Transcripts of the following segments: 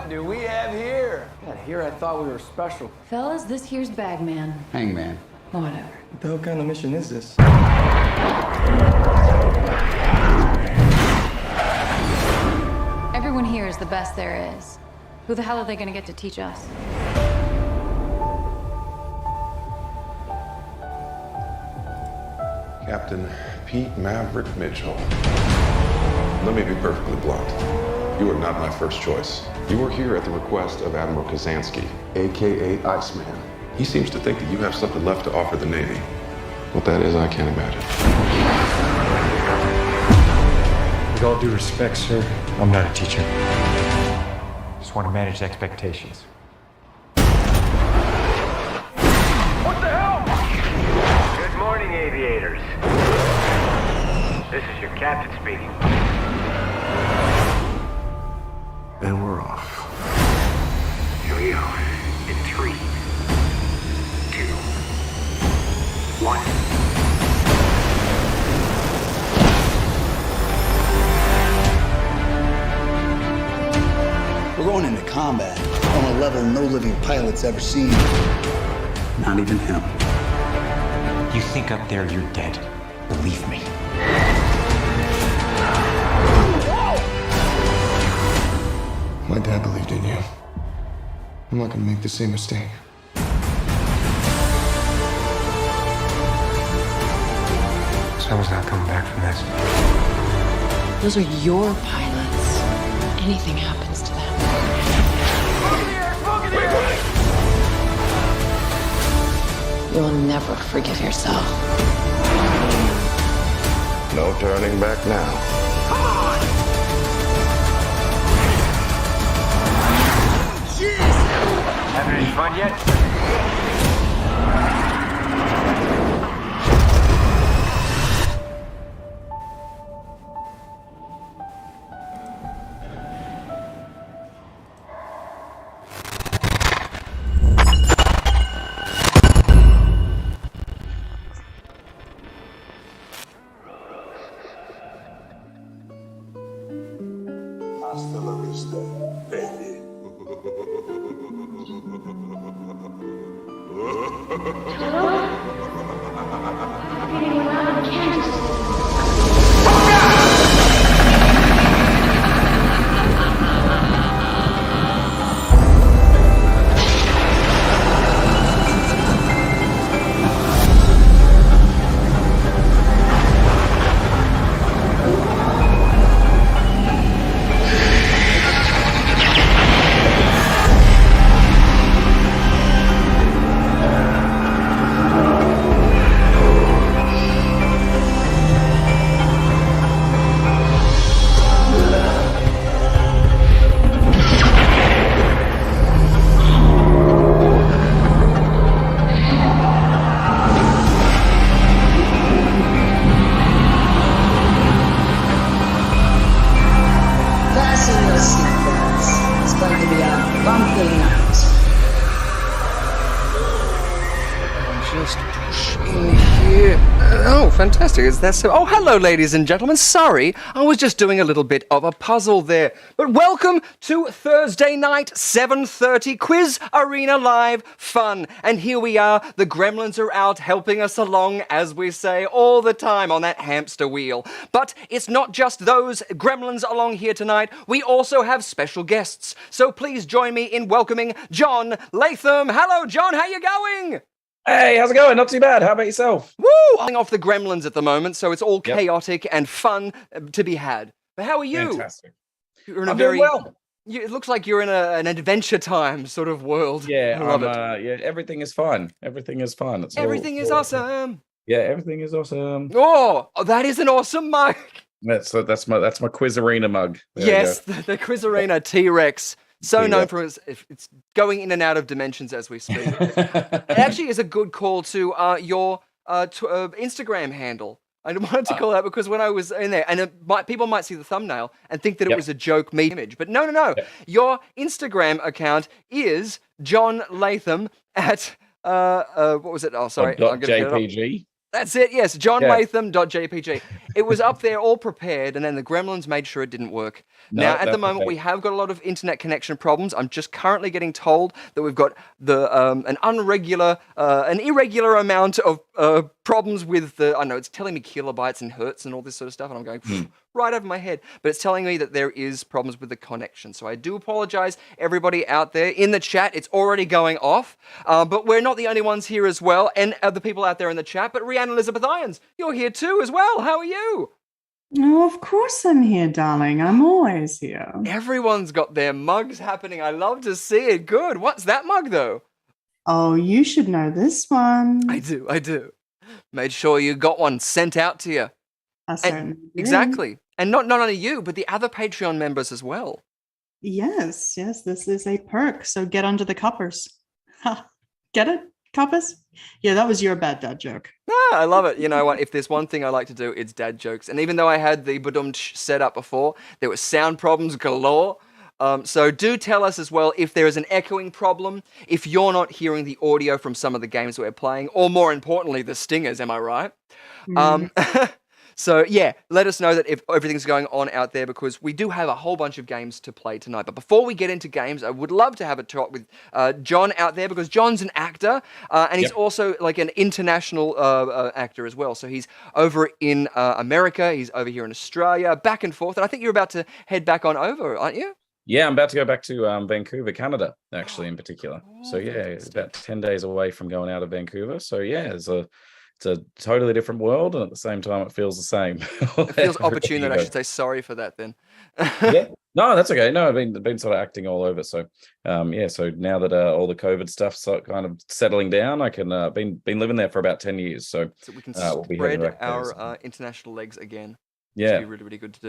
What do we have here? God, here I thought we were special. Fellas, this here's Bagman. Hangman. Whatever. What the hell kind of mission is this? Everyone here is the best there is. Who the hell are they gonna get to teach us? Captain Pete Maverick Mitchell. Let me be perfectly blunt. You are not my first choice. You are here at the request of Admiral Kazansky, aka Iceman. He seems to think that you have something left to offer the Navy. What that is, I can't imagine. With all due respect, sir, I'm not a teacher. Just want to manage expectations. What the hell? Good morning, aviators. This is your captain speaking. And we're off. Here we go. In 3, 2, 1. We're going into combat on a level no living pilot's ever seen. Not even him. You think up there you're dead. Believe me. My dad believed in you. I'm not gonna make the same mistake. Someone's not coming back from this. Those are your pilots. Anything happens to them. You'll never forgive yourself. No turning back now. Having any fun yet? Hasta la vista, baby. Fasten your seatbelts. It's going to be a bumpy night. Just push in here. Oh, fantastic. Is that so? Oh, hello, ladies and gentlemen. Sorry, I was just doing a little bit of a puzzle there. But welcome to Thursday night, 7:30 Quiz Arena Live fun. And here we are. The gremlins are out helping us along, as we say all the time on that hamster wheel. But it's not just those gremlins along here tonight. We also have special guests. So please join me in welcoming John Latham. Hello, John. How you going? Hey, how's it going? Not too bad. How about yourself? Woo! I'm off the gremlins at the moment, so it's all chaotic and fun to be had. But how are you? Fantastic. You're in a I'm very doing well. it looks like you're in an Adventure Time sort of world. Yeah, I love it. yeah, everything is fun. Everything is fun. It's Everything is awesome. Yeah, everything is awesome. Oh, that is an awesome mug. That's my Quiz Arena mug. There Yes, the Quiz Arena T-Rex. So known T-Rex. for it's going in and out of dimensions as we speak. It actually is a good call to your Instagram handle. I wanted to call that because when I was in there, and people might see the thumbnail and think that it was a joke meme image, but no. Yep. Your Instagram account is John Latham at what was it? Oh, sorry, .jpg. That's it, yes, Yeah. johnlatham.jpg. It was up there all prepared, and then the gremlins made sure it didn't work. No, Now, at the that's moment, okay. we have got a lot of internet connection problems. I'm just currently getting told that we've got an irregular amount of problems with the, I know, it's telling me kilobytes and hertz and all this sort of stuff, and I'm going right over my head. But it's telling me that there is problems with the connection. So I do apologize, everybody out there in the chat. It's already going off, but we're not the only ones here as well, and the people out there in the chat. But Rhiannon Elizabeth Irons, you're here too as well. How are you? Oh, of course I'm here, darling. I'm always here. Everyone's got their mugs happening. I love to see it. Good. What's that mug, though? Oh, you should know this one. I do. Made sure you got one sent out to you. I certainly do. Exactly. And not only you, but the other Patreon members as well. Yes, this is a perk. So get under the cuppers. Get it? Cuppers? Yeah, that was your bad dad joke. Ah, I love it. You know what? If there's one thing I like to do, it's dad jokes. And even though I had the badumtsh set up before, there were sound problems galore. So do tell us as well if there is an echoing problem, if you're not hearing the audio from some of the games we're playing, or more importantly, the stingers, am I right? So yeah, let us know that if everything's going on out there, because we do have a whole bunch of games to play tonight. But before we get into games, I would love to have a talk with John out there, because John's an actor, and he's also like an international actor as well. So he's over in America, he's over here in Australia, back and forth. And I think you're about to head back on over, aren't you? Yeah, I'm about to go back to Vancouver, Canada, actually, in particular. So yeah, it's about 10 days away from going out of Vancouver. So yeah, it's a totally different world, and at the same time, it feels the same. It feels opportune that I should say sorry for that then. Yeah, no, that's okay. No, I've been sort of acting all over. So yeah, so now that all the COVID stuff's kind of settling down, I can been living there for about 10 years. So we can we'll spread our international legs again. Yeah, which would be really, really good to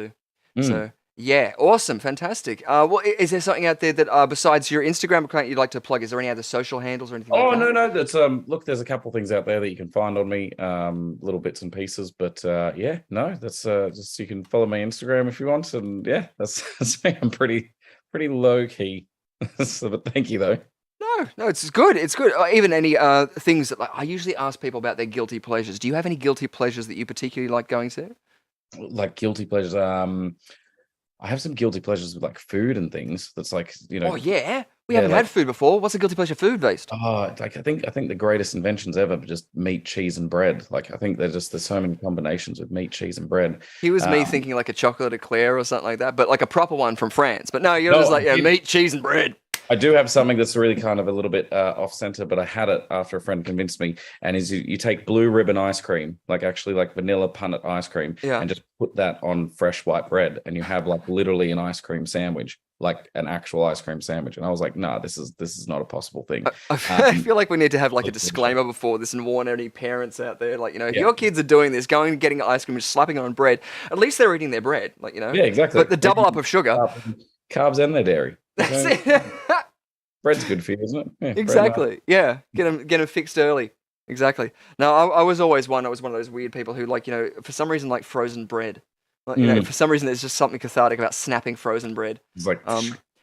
do. So yeah, awesome, fantastic. Well, is there something out there that besides your Instagram account you'd like to plug? Is there any other social handles or anything like that? No, that's look, there's a couple things out there that you can find on me, little bits and pieces, but yeah, no, that's just, you can follow my Instagram if you want, and yeah, that's me. I'm pretty low key. So, but thank you though. No, it's good. It's good. Even any things that, like, I usually ask people about their guilty pleasures. Do you have any guilty pleasures that you particularly like going to? Like guilty pleasures, I have some guilty pleasures with like food and things. That's like, you know. Oh yeah, we haven't had food before. What's a guilty pleasure food based? Oh, like I think the greatest inventions ever are just meat, cheese, and bread. Like I think there's so many combinations with meat, cheese, and bread. He was me thinking like a chocolate eclair or something like that, but like a proper one from France. But no, you're just like meat, cheese, and bread. I do have something that's really kind of a little bit off center, but I had it after a friend convinced me. And is you take blue ribbon ice cream, like actually like vanilla punnet ice cream, and just put that on fresh white bread, and you have like literally an ice cream sandwich, like an actual ice cream sandwich. And I was like, nah, this is not a possible thing. I feel like we need to have like a disclaimer before this and warn any parents out there, like, you know, if your kids are doing this, going and getting ice cream and slapping it on bread, at least they're eating their bread, like, you know. Yeah, exactly. But the double up of sugar, carbs and their dairy. That's it. Bread's good for you, isn't it? Yeah, exactly. Yeah. Get them fixed early. Exactly. No, I was always one. I was one of those weird people who, like, you know, for some reason, like frozen bread. Like, you know, for some reason, there's just something cathartic about snapping frozen bread. It's like,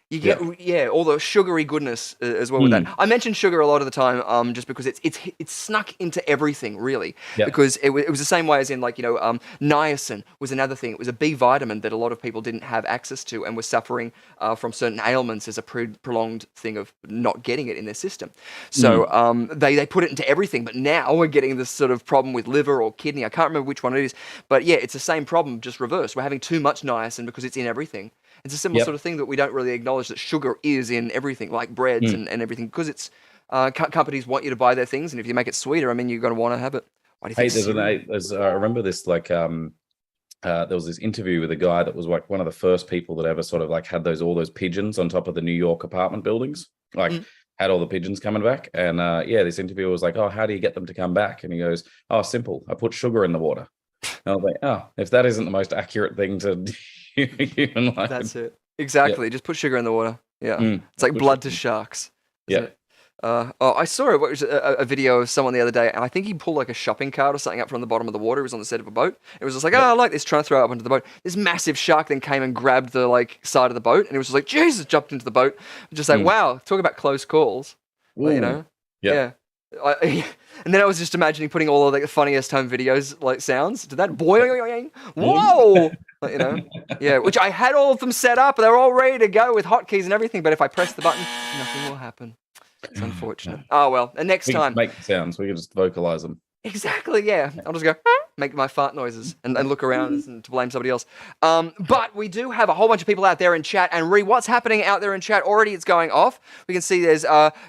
you get all the sugary goodness as well with that. I mention sugar a lot of the time, just because it's snuck into everything really. Yep. Because it was the same way as in, like, you know, niacin was another thing. It was a B vitamin that a lot of people didn't have access to and were suffering from certain ailments as a prolonged thing of not getting it in their system. So they put it into everything. But now we're getting this sort of problem with liver or kidney. I can't remember which one it is, but yeah, it's the same problem, just reversed. We're having too much niacin because it's in everything. It's a similar sort of thing that we don't really acknowledge, that sugar is in everything, like breads and everything, because it's companies want you to buy their things, and if you make it sweeter, I mean, you're going to want to have it. Why do you think? I remember this, like, there was this interview with a guy that was like one of the first people that ever sort of like had all those pigeons on top of the New York apartment buildings, like had all the pigeons coming back. And this interviewer was like, oh, how do you get them to come back? And he goes, oh, simple. I put sugar in the water. And I was like, oh, if that isn't the most accurate thing to human life. That's it. Exactly. Just put sugar in the water. Yeah. It's like blood to sharks. Yeah. I saw a video of someone the other day, and I think he pulled like a shopping cart or something up from the bottom of the water. He was on the set of a boat. It was just like, oh, I like this, trying to throw it up onto the boat. This massive shark then came and grabbed the like side of the boat, and it was just like, Jesus, jumped into the boat. Just like, wow, talk about close calls. You know? Yeah. And then I was just imagining putting all of the funniest home videos like sounds. Did that boing? Whoa! Like, you know, yeah. Which I had all of them set up. They're all ready to go with hotkeys and everything. But if I press the button, nothing will happen. It's unfortunate. Oh well. And next We time, can make sounds. We can just vocalize them. exactly. Yeah. I'll just go make my fart noises and look around and to blame somebody else. But we do have a whole bunch of people out there in chat. And what's happening out there in chat? Already it's going off. We can see there's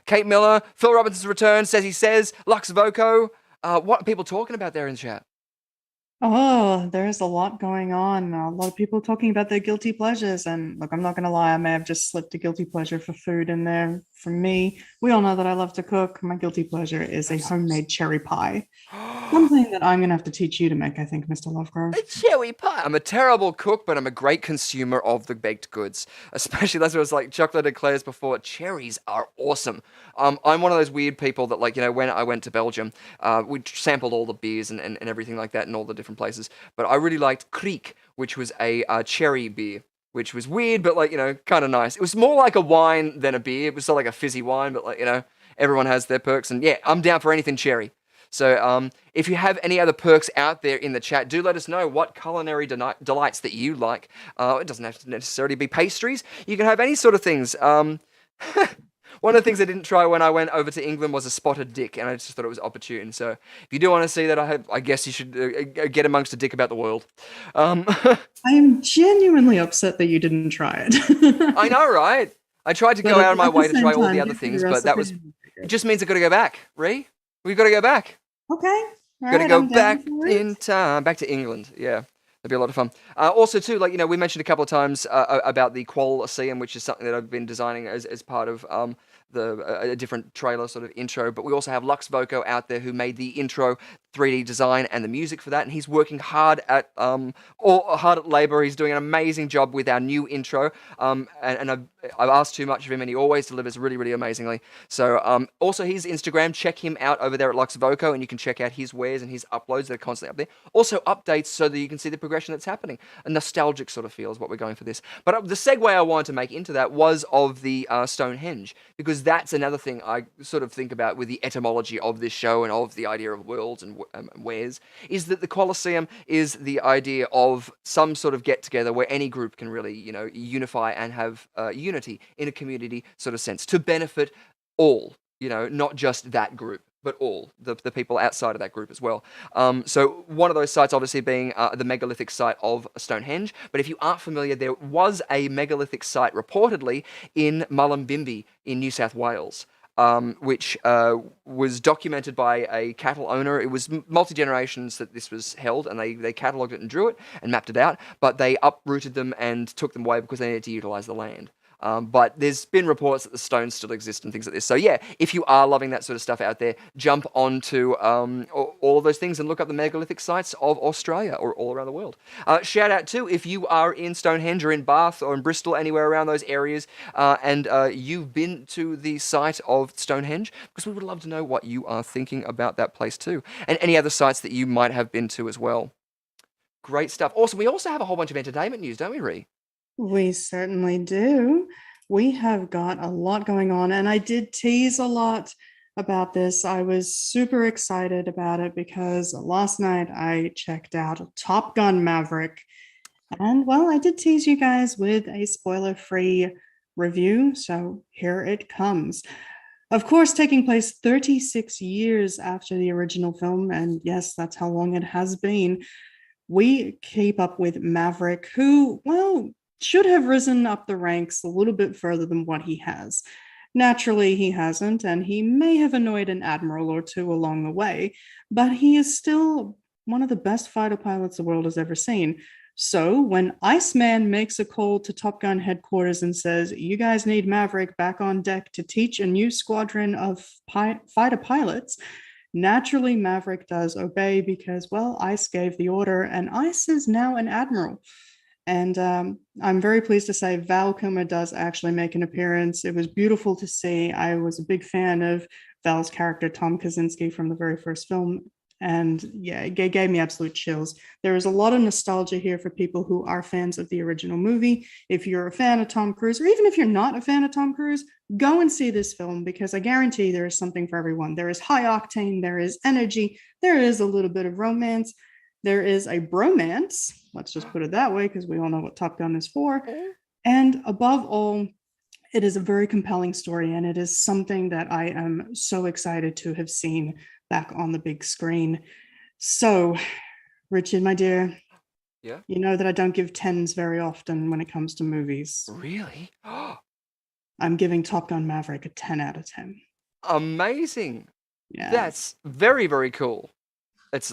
Kate Miller, Phil Robinson's return, says, Lux Voco. What are people talking about there in chat? Oh, there's a lot going on. A lot of people talking about their guilty pleasures. And look, I'm not going to lie, I may have just slipped a guilty pleasure for food in there. For me, we all know that I love to cook. My guilty pleasure is a homemade cherry pie. Something that I'm going to have to teach you to make, I think, Mr. Lovegrove. A cherry pie. I'm a terrible cook, but I'm a great consumer of the baked goods. Especially, that's what it's like chocolate eclairs before. Cherries are awesome. I'm one of those weird people that, like, you know, when I went to Belgium, we sampled all the beers and everything like that in all the different places. But I really liked Kriek, which was a cherry beer, which was weird, but, like, you know, kind of nice. It was more like a wine than a beer. It was sort of like a fizzy wine, but, like, you know, everyone has their perks. And yeah, I'm down for anything cherry. So if you have any other perks out there in the chat, do let us know what culinary delights that you like. It doesn't have to necessarily be pastries. You can have any sort of things. One of the things I didn't try when I went over to England was a spotted dick, and I just thought it was opportune. So if you do want to see that, I guess you should get amongst a dick about the world. I am genuinely upset that you didn't try it. I know, right? I tried to go out of my way to try all the other things, but that was... It just means I've got to go back, Ree. We've got to go back. Okay. Got to go back in time, back to England. Yeah, that'd be a lot of fun. Also, too, like, you know, we mentioned a couple of times about the Quolseum, which is something that I've been designing as part of a different trailer sort of intro. But we also have Lux Voco out there who made the intro 3D design and the music for that, and he's working hard at labor. He's doing an amazing job with our new intro, and I've asked too much of him, and he always delivers really, really amazingly. So also his Instagram, check him out over there at Lux Voco, and you can check out his wares and his uploads that are constantly up there. Also updates so that you can see the progression that's happening. A nostalgic sort of feel is what we're going for this. But the segue I wanted to make into that was of the Stonehenge, because that's another thing I sort of think about with the etymology of this show and of the idea of worlds and wares, is that the Colosseum is the idea of some sort of get-together where any group can really, you know, unify and have unity in a community sort of sense to benefit all, you know, not just that group, but all the people outside of that group as well. So one of those sites obviously being the megalithic site of Stonehenge. But if you aren't familiar, there was a megalithic site reportedly in Mullumbimby in New South Wales. Which was documented by a cattle owner. It was multi-generations that this was held, and they catalogued it and drew it and mapped it out, but they uprooted them and took them away because they needed to utilize the land. But there's been reports that the stones still exist and things like this. So yeah, if you are loving that sort of stuff out there, jump onto all of those things and look up the megalithic sites of Australia or all around the world. Shout out too, if you are in Stonehenge or in Bath or in Bristol, anywhere around those areas, and you've been to the site of Stonehenge, because we would love to know what you are thinking about that place too, and any other sites that you might have been to as well. Great stuff. Also, we also have a whole bunch of entertainment news, don't we, Ree? We certainly do. We have got a lot going on, and I did tease a lot about this. I was super excited about it because last night I checked out Top Gun Maverick, and well, I did tease you guys with a spoiler-free review, so here it comes. Of course, taking place 36 years after the original film, and yes, that's how long it has been, we keep up with Maverick, who, well, should have risen up the ranks a little bit further than what he has. Naturally, he hasn't, and he may have annoyed an admiral or two along the way, but he is still one of the best fighter pilots the world has ever seen. So when Iceman makes a call to Top Gun headquarters and says, you guys need Maverick back on deck to teach a new squadron of fighter pilots, naturally Maverick does obey because, well, Ice gave the order, and Ice is now an admiral. And I'm very pleased to say Val Kilmer does actually make an appearance. It was beautiful to see. I was a big fan of Val's character, Tom Kaczynski, from the very first film. And yeah, it gave me absolute chills. There is a lot of nostalgia here for people who are fans of the original movie. If you're a fan of Tom Cruise, or even if you're not a fan of Tom Cruise, go and see this film, because I guarantee there is something for everyone. There is high octane, there is energy, there is a little bit of romance, there is a bromance, let's just put it that way, because we all know what Top Gun is for. And above all, it is a very compelling story, and it is something that I am so excited to have seen back on the big screen. So, Richard, my dear, Yeah. you know that I don't give 10s very often when it comes to movies. Really? I'm giving Top Gun Maverick a 10 out of 10. Amazing. Yeah. That's very, very cool. It's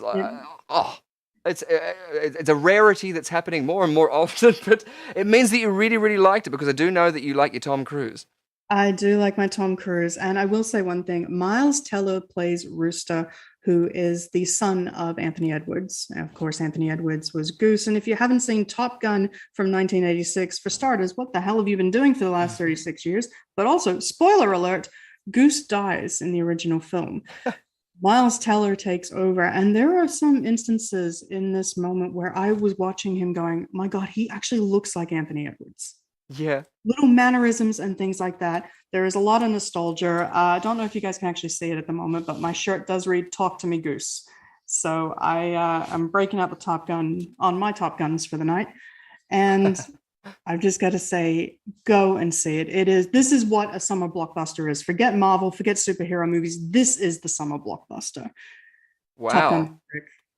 it's a rarity that's happening more and more often, but it means that you really, really liked it, because I do know that you like your Tom Cruise. I do like my Tom Cruise, and I will say one thing. Miles Teller plays Rooster, who is the son of Anthony Edwards. And of course, Anthony Edwards was Goose, and if you haven't seen Top Gun from 1986, for starters, what the hell have you been doing for the last 36 years? But also, spoiler alert, Goose dies in the original film. Miles Teller takes over, and there are some instances in this moment where I was watching him going, my God, he actually looks like Anthony Edwards. Yeah. Little mannerisms and things like that. There is a lot of nostalgia. I don't know if you guys can actually see it at the moment, but my shirt does read "Talk to Me, Goose." So I'm breaking out the Top Gun on my Top Guns for the night, and I've just got to say, go and see it. This is what a summer blockbuster is. Forget Marvel, forget superhero movies. This is the summer blockbuster. Wow. Top Gun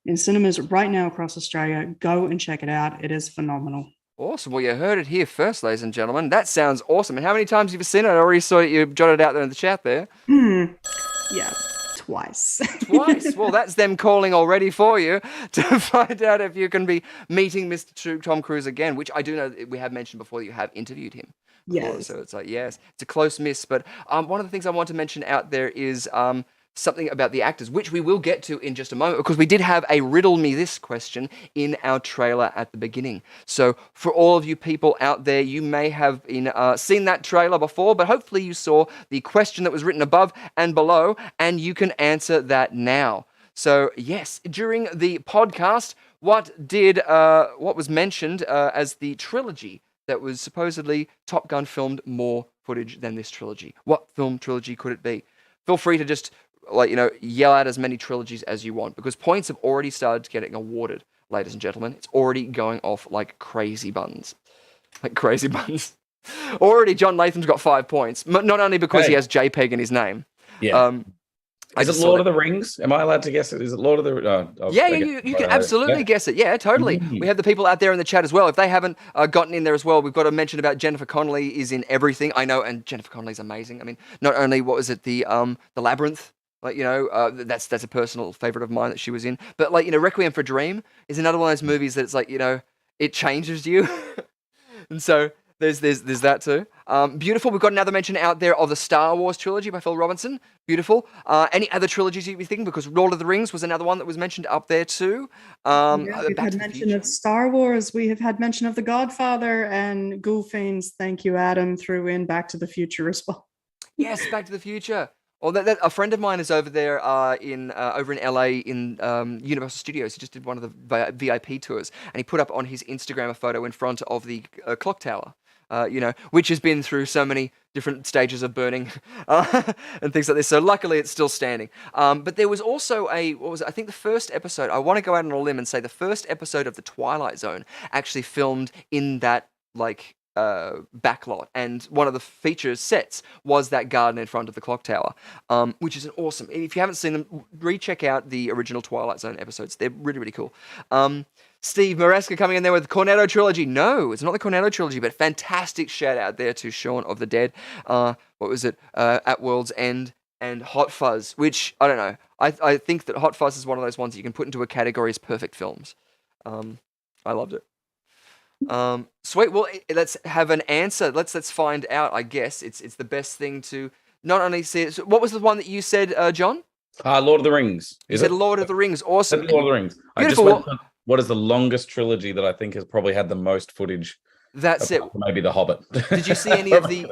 in cinemas right now across Australia. Go and check it out. It is phenomenal. Awesome. Well, you heard it here first, ladies and gentlemen. That sounds awesome. And how many times have you seen it? I already saw it. You jotted it out there in the chat there. Yeah, twice. Twice. Well, that's them calling already for you to find out if you can be meeting Mr. Tom Cruise again, which I do know that we have mentioned before that you have interviewed him before. Yes. So it's like, yes, it's a close miss. But one of the things I want to mention out there is something about the actors, which we will get to in just a moment, because we did have a riddle me this question in our trailer at the beginning. So for all of you people out there, you may have seen that trailer before, but hopefully you saw the question that was written above and below, and you can answer that now. So yes, during the podcast, what was mentioned as the trilogy that was supposedly Top Gun filmed more footage than this trilogy? What film trilogy could it be? Feel free to just yell out as many trilogies as you want, because points have already started getting awarded, ladies and gentlemen. It's already going off like crazy buns. Like crazy buns. Already John Latham's got 5 points, not only because he has JPEG in his name. Yeah. Is it Lord of the Rings? Am I allowed to guess it? Is it Lord of the... you can absolutely guess it. Yeah, totally. We have the people out there in the chat as well. If they haven't gotten in there as well, we've got to mention about Jennifer Connelly is in everything. I know, and Jennifer Connelly's amazing. I mean, not only, what was it, the Labyrinth? That's a personal favorite of mine that she was in. But Requiem for a Dream is another one of those movies that it's it changes you. And so there's that too. Beautiful. We've got another mention out there of the Star Wars trilogy by Phil Robinson. Beautiful. Any other trilogies you'd be thinking? Because Lord of the Rings was another one that was mentioned up there too. We've had mention of Star Wars. We have had mention of The Godfather, and Ghoulfiends. Thank you, Adam. Threw in Back to the Future as well. Yes, Back to the Future. Well, a friend of mine is over there over in LA in Universal Studios. He just did one of the VIP tours, and he put up on his Instagram a photo in front of the clock tower, which has been through so many different stages of burning and things like this. So luckily, it's still standing. But there was also I think the first episode. I want to go out on a limb and say the first episode of The Twilight Zone actually filmed in that backlot, and one of the features sets was that garden in front of the clock tower, which is an awesome. If you haven't seen them, recheck out the original Twilight Zone episodes. They're really, really cool. Steve Maresca coming in there with the Cornetto trilogy. No, it's not the Cornetto trilogy, but fantastic shout out there to Shaun of the Dead. What was it? At World's End and Hot Fuzz, which I don't know. I think that Hot Fuzz is one of those ones that you can put into a category as perfect films. I loved it. Sweet. Well, let's have an answer. Let's find out. I guess it's the best thing to not only see it. So what was the one that you said, John? Lord of the Rings. You said Lord of the Rings. Awesome. Lord of the Rings. Beautiful. I just went, what is the longest trilogy that I think has probably had the most footage? That's it. Maybe The Hobbit. Did you see any of the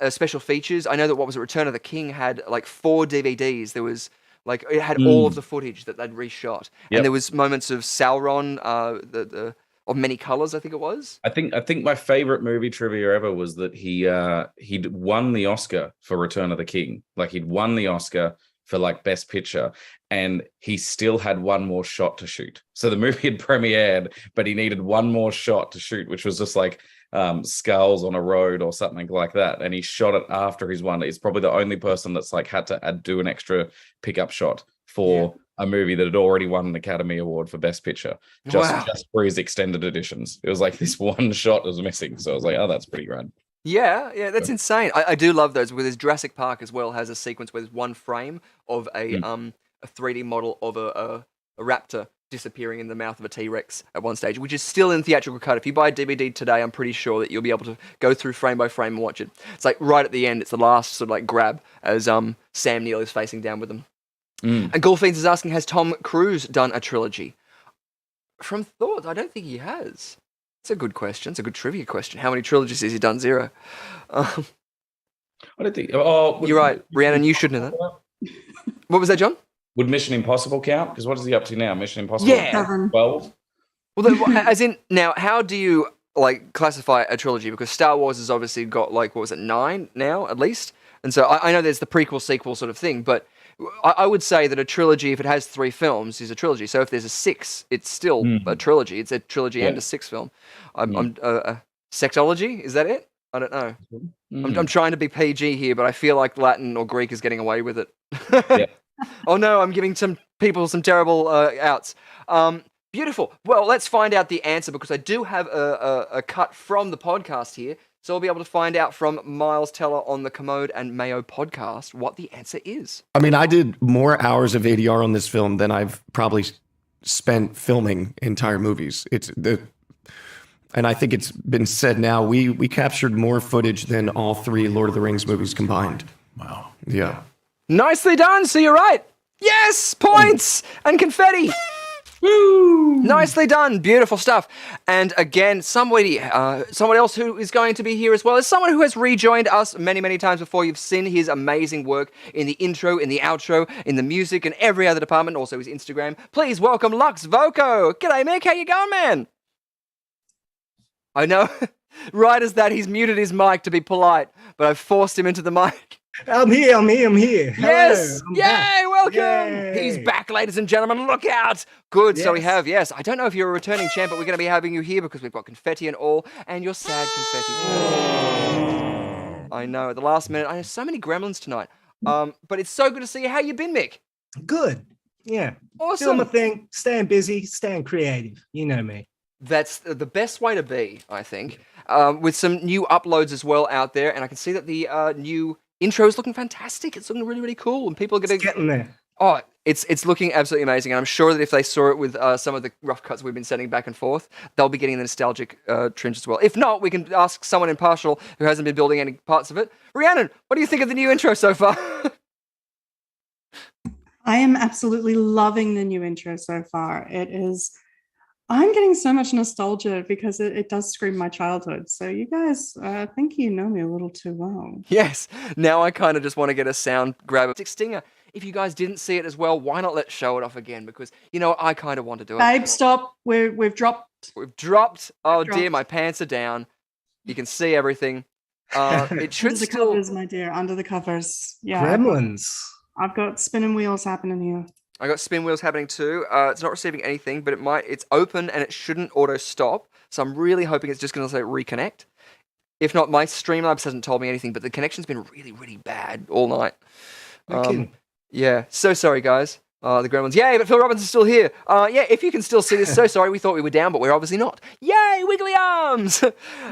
special features? I know that Return of the King had like 4 DVDs. There was Like it had all of the footage that they'd reshot, Yep. and there was moments of Sauron, of many colors, I think it was. I think my favorite movie trivia ever was that he'd won the Oscar for Return of the King. Like he'd won the Oscar for like Best Picture, and he still had one more shot to shoot. So the movie had premiered, but he needed one more shot to shoot, which was just like skulls on a road or something like that. And he shot it after he's won. He's probably the only person that's like had to do an extra pickup shot for a movie that had already won an Academy Award for Best Picture, just for his extended editions. It was like this one shot was missing. So I was like, oh, that's pretty grand. Yeah, that's insane. I do love those. With his Jurassic Park as well has a sequence where there's one frame of a 3D model of a raptor disappearing in the mouth of a T-Rex at one stage, which is still in theatrical cut. If you buy a DVD today, I'm pretty sure that you'll be able to go through frame by frame and watch it. It's like right at the end, it's the last sort of like grab as Sam Neill is facing down with them. And Golfiends is asking, has Tom Cruise done a trilogy? From thoughts, I don't think he has. It's a good question. It's a good trivia question. How many trilogies has he done? 0. I don't think. Oh, You're right, Rhiannon. You should know that. What was that, John? Would Mission Impossible count? Because what is he up to now? Mission Impossible. Yeah. 12. Well, as in now, how do you like classify a trilogy? Because Star Wars has obviously got like 9 now at least, and so I know there's the prequel sequel sort of thing, but I would say that a trilogy, if it has 3 films, is a trilogy. So if there's a 6, it's still a trilogy. It's a trilogy and a 6th film. Sexology, is that it? I don't know. I'm trying to be PG here, but I feel like Latin or Greek is getting away with it. Oh no, I'm giving some people some terrible outs. Beautiful. Well, let's find out the answer, because I do have a cut from the podcast here. So I'll be able to find out from Miles Teller on the Commode and Mayo podcast what the answer is. I mean, I did more hours of ADR on this film than I've probably spent filming entire movies. And I think it's been said now, we captured more footage than all 3 Lord of the Rings movies combined. Wow. Yeah. Nicely done. So you're right. Yes, points and confetti. Woo! Nicely done. Beautiful stuff. And again, someone else who is going to be here as well is someone who has rejoined us many, many times before. You've seen his amazing work in the intro, in the outro, in the music, and every other department, also his Instagram. Please welcome Lux Voco. G'day, Mick. How you going, man? I know. Right as that, he's muted his mic to be polite, but I've forced him into the mic. I'm here. Yes! Hello, Yay, back. welcome! Yay. He's back, ladies and gentlemen. Look out! Good, so we Yes. have, yes. I don't know if you're a returning champ, but we're going to be having you here because we've got confetti and all, and your sad confetti. I know, at the last minute. I have so many gremlins tonight. But it's so good to see you. How you been, Mick? Good. Yeah. Awesome. Doing my thing, staying busy, staying creative. You know me. That's the best way to be, I think. With some new uploads as well out there, and I can see that the new intro is looking fantastic. It's looking really, really cool, and people are going to getting there. Oh, it's looking absolutely amazing, and I'm sure that if they saw it with some of the rough cuts we've been sending back and forth, they'll be getting the nostalgic tringe as well. If not, we can ask someone impartial who hasn't been building any parts of it. Rhiannon, what do you think of the new intro so far? I am absolutely loving the new intro so far. I'm getting so much nostalgia because it does scream my childhood. So you guys, I think you know me a little too well. Yes. Now I kind of just want to get a sound grab. Stinger, if you guys didn't see it as well, why not let's show it off again? Because, I kind of want to do it. Babe, stop. We've dropped. We've dropped. Oh, dear, my pants are down. You can see everything. It should Under the still... covers, my dear. Under the covers. Yeah. Gremlins. I've got spinning wheels happening here. I got spin wheels happening too. It's not receiving anything, but it's open and it shouldn't auto stop. So I'm really hoping it's just going to say reconnect. If not, my Streamlabs hasn't told me anything, but the connection's been really, really bad all night. Yeah, so sorry guys. The gremlins. Yay, but Phil Robinson's still here. Yeah, if you can still see this, so sorry. We thought we were down, but we're obviously not. Yay, wiggly arms!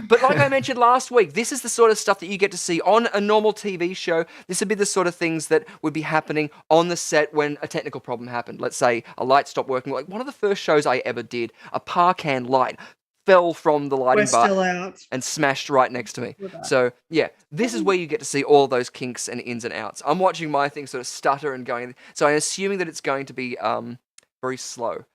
But like I mentioned last week, this is the sort of stuff that you get to see on a normal TV show. This would be the sort of things that would be happening on the set when a technical problem happened. Let's say a light stopped working. Like one of the first shows I ever did, a Parcan light fell from the lighting bar and smashed right next to me. So yeah, this is where you get to see all those kinks and ins and outs. I'm watching my thing sort of stutter and going, so I'm assuming that it's going to be very slow.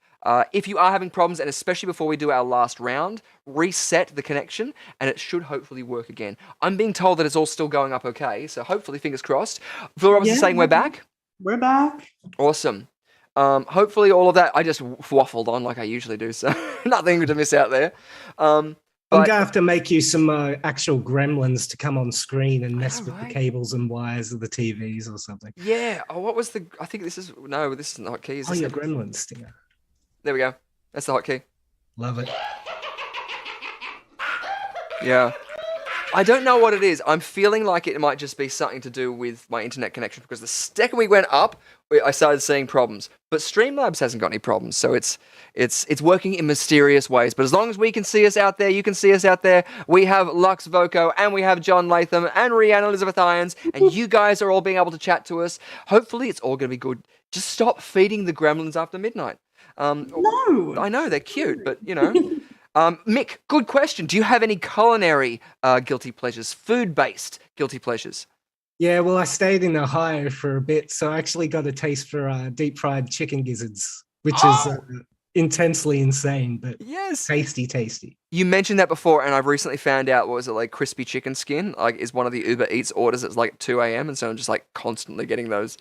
If you are having problems, and especially before we do our last round, reset the connection and it should hopefully work again. I'm being told that it's all still going up okay, so hopefully fingers crossed. Phil Robinson's saying we're back. We're back. Awesome. Hopefully all of that, I just waffled on like I usually do, so nothing to miss out there. I'm going to have to make you some actual gremlins to come on screen and mess with the cables and wires of the TVs or something. Yeah. Oh, what was I think this is, no, this isn't the hotkey. Oh, your gremlins, Stinger. There we go. That's the hotkey. Love it. Yeah. I don't know what it is. I'm feeling like it might just be something to do with my internet connection, because the second we went up, I started seeing problems. But Streamlabs hasn't got any problems, so it's working in mysterious ways. But as long as we can see us out there, you can see us out there. We have Lux Voco, and we have John Latham, and Rhiannon Elizabeth Irons, and you guys are all being able to chat to us. Hopefully it's all going to be good. Just stop feeding the gremlins after midnight. No! I know, they're cute, but, you know... Mick, good question. Do you have any culinary guilty pleasures, food-based guilty pleasures? Yeah, well, I stayed in Ohio for a bit, so I actually got a taste for deep-fried chicken gizzards, which is intensely insane, but tasty. You mentioned that before, and I've recently found out, what was it, like crispy chicken skin, like is one of the Uber Eats orders. It's like 2 a.m, and so I'm just like constantly getting those.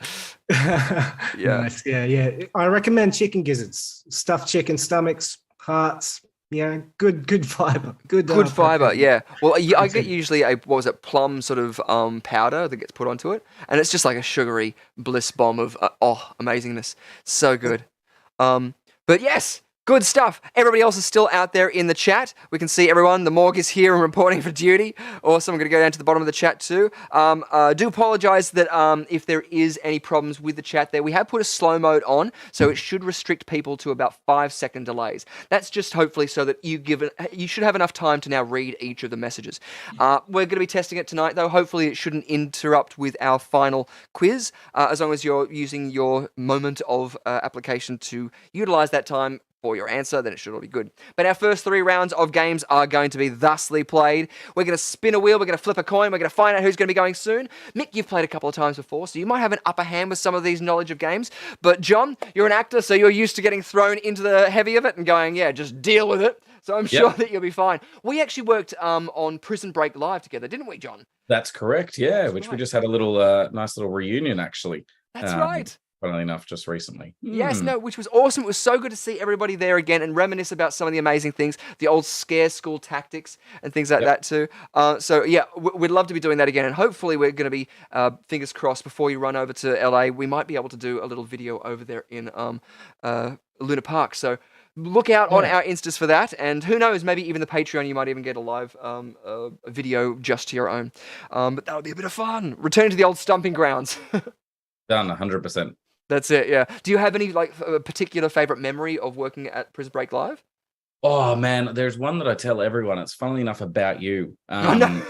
Yeah. Nice. Yeah. I recommend chicken gizzards, stuffed chicken stomachs, hearts. Yeah, good fiber. Good fiber, yeah. Well, I get usually a, what was it, plum sort of powder that gets put onto it, and it's just like a sugary bliss bomb of amazingness. So good. But yes, good stuff. Everybody else is still out there in the chat. We can see everyone. The morgue is here and reporting for duty. Awesome. I'm going to go down to the bottom of the chat too. Do apologize that if there is any problems with the chat there. We have put a slow mode on, so it should restrict people to about 5-second delays. That's just hopefully so that you should have enough time to now read each of the messages. We're going to be testing it tonight, though. Hopefully it shouldn't interrupt with our final quiz, as long as you're using your moment of application to utilize that time for your answer, then it should all be good. But our first 3 rounds of games are going to be thusly played. We're going to spin a wheel, we're going to flip a coin, we're going to find out who's going to be going soon. Mick, you've played a couple of times before, so you might have an upper hand with some of these knowledge of games. But John, you're an actor, so you're used to getting thrown into the heavy of it and going, yeah, just deal with it. So I'm sure that you'll be fine. We actually worked on Prison Break Live together, didn't we, John? That's correct, yeah, we just had a little nice little reunion, actually. That's right. Funnily enough, just recently. Yes, no, which was awesome. It was so good to see everybody there again and reminisce about some of the amazing things, the old scare school tactics and things like that too. So yeah, we'd love to be doing that again, and hopefully we're going to be, fingers crossed, before you run over to LA, we might be able to do a little video over there in Luna Park. So look out on our Instas for that, and who knows, maybe even the Patreon, you might even get a live video just to your own. But that would be a bit of fun. Return to the old stomping grounds. Done, 100%. That's it, yeah. Do you have any like a particular favorite memory of working at Prison Break Live? Oh man, there's one that I tell everyone. It's funnily enough about you. No.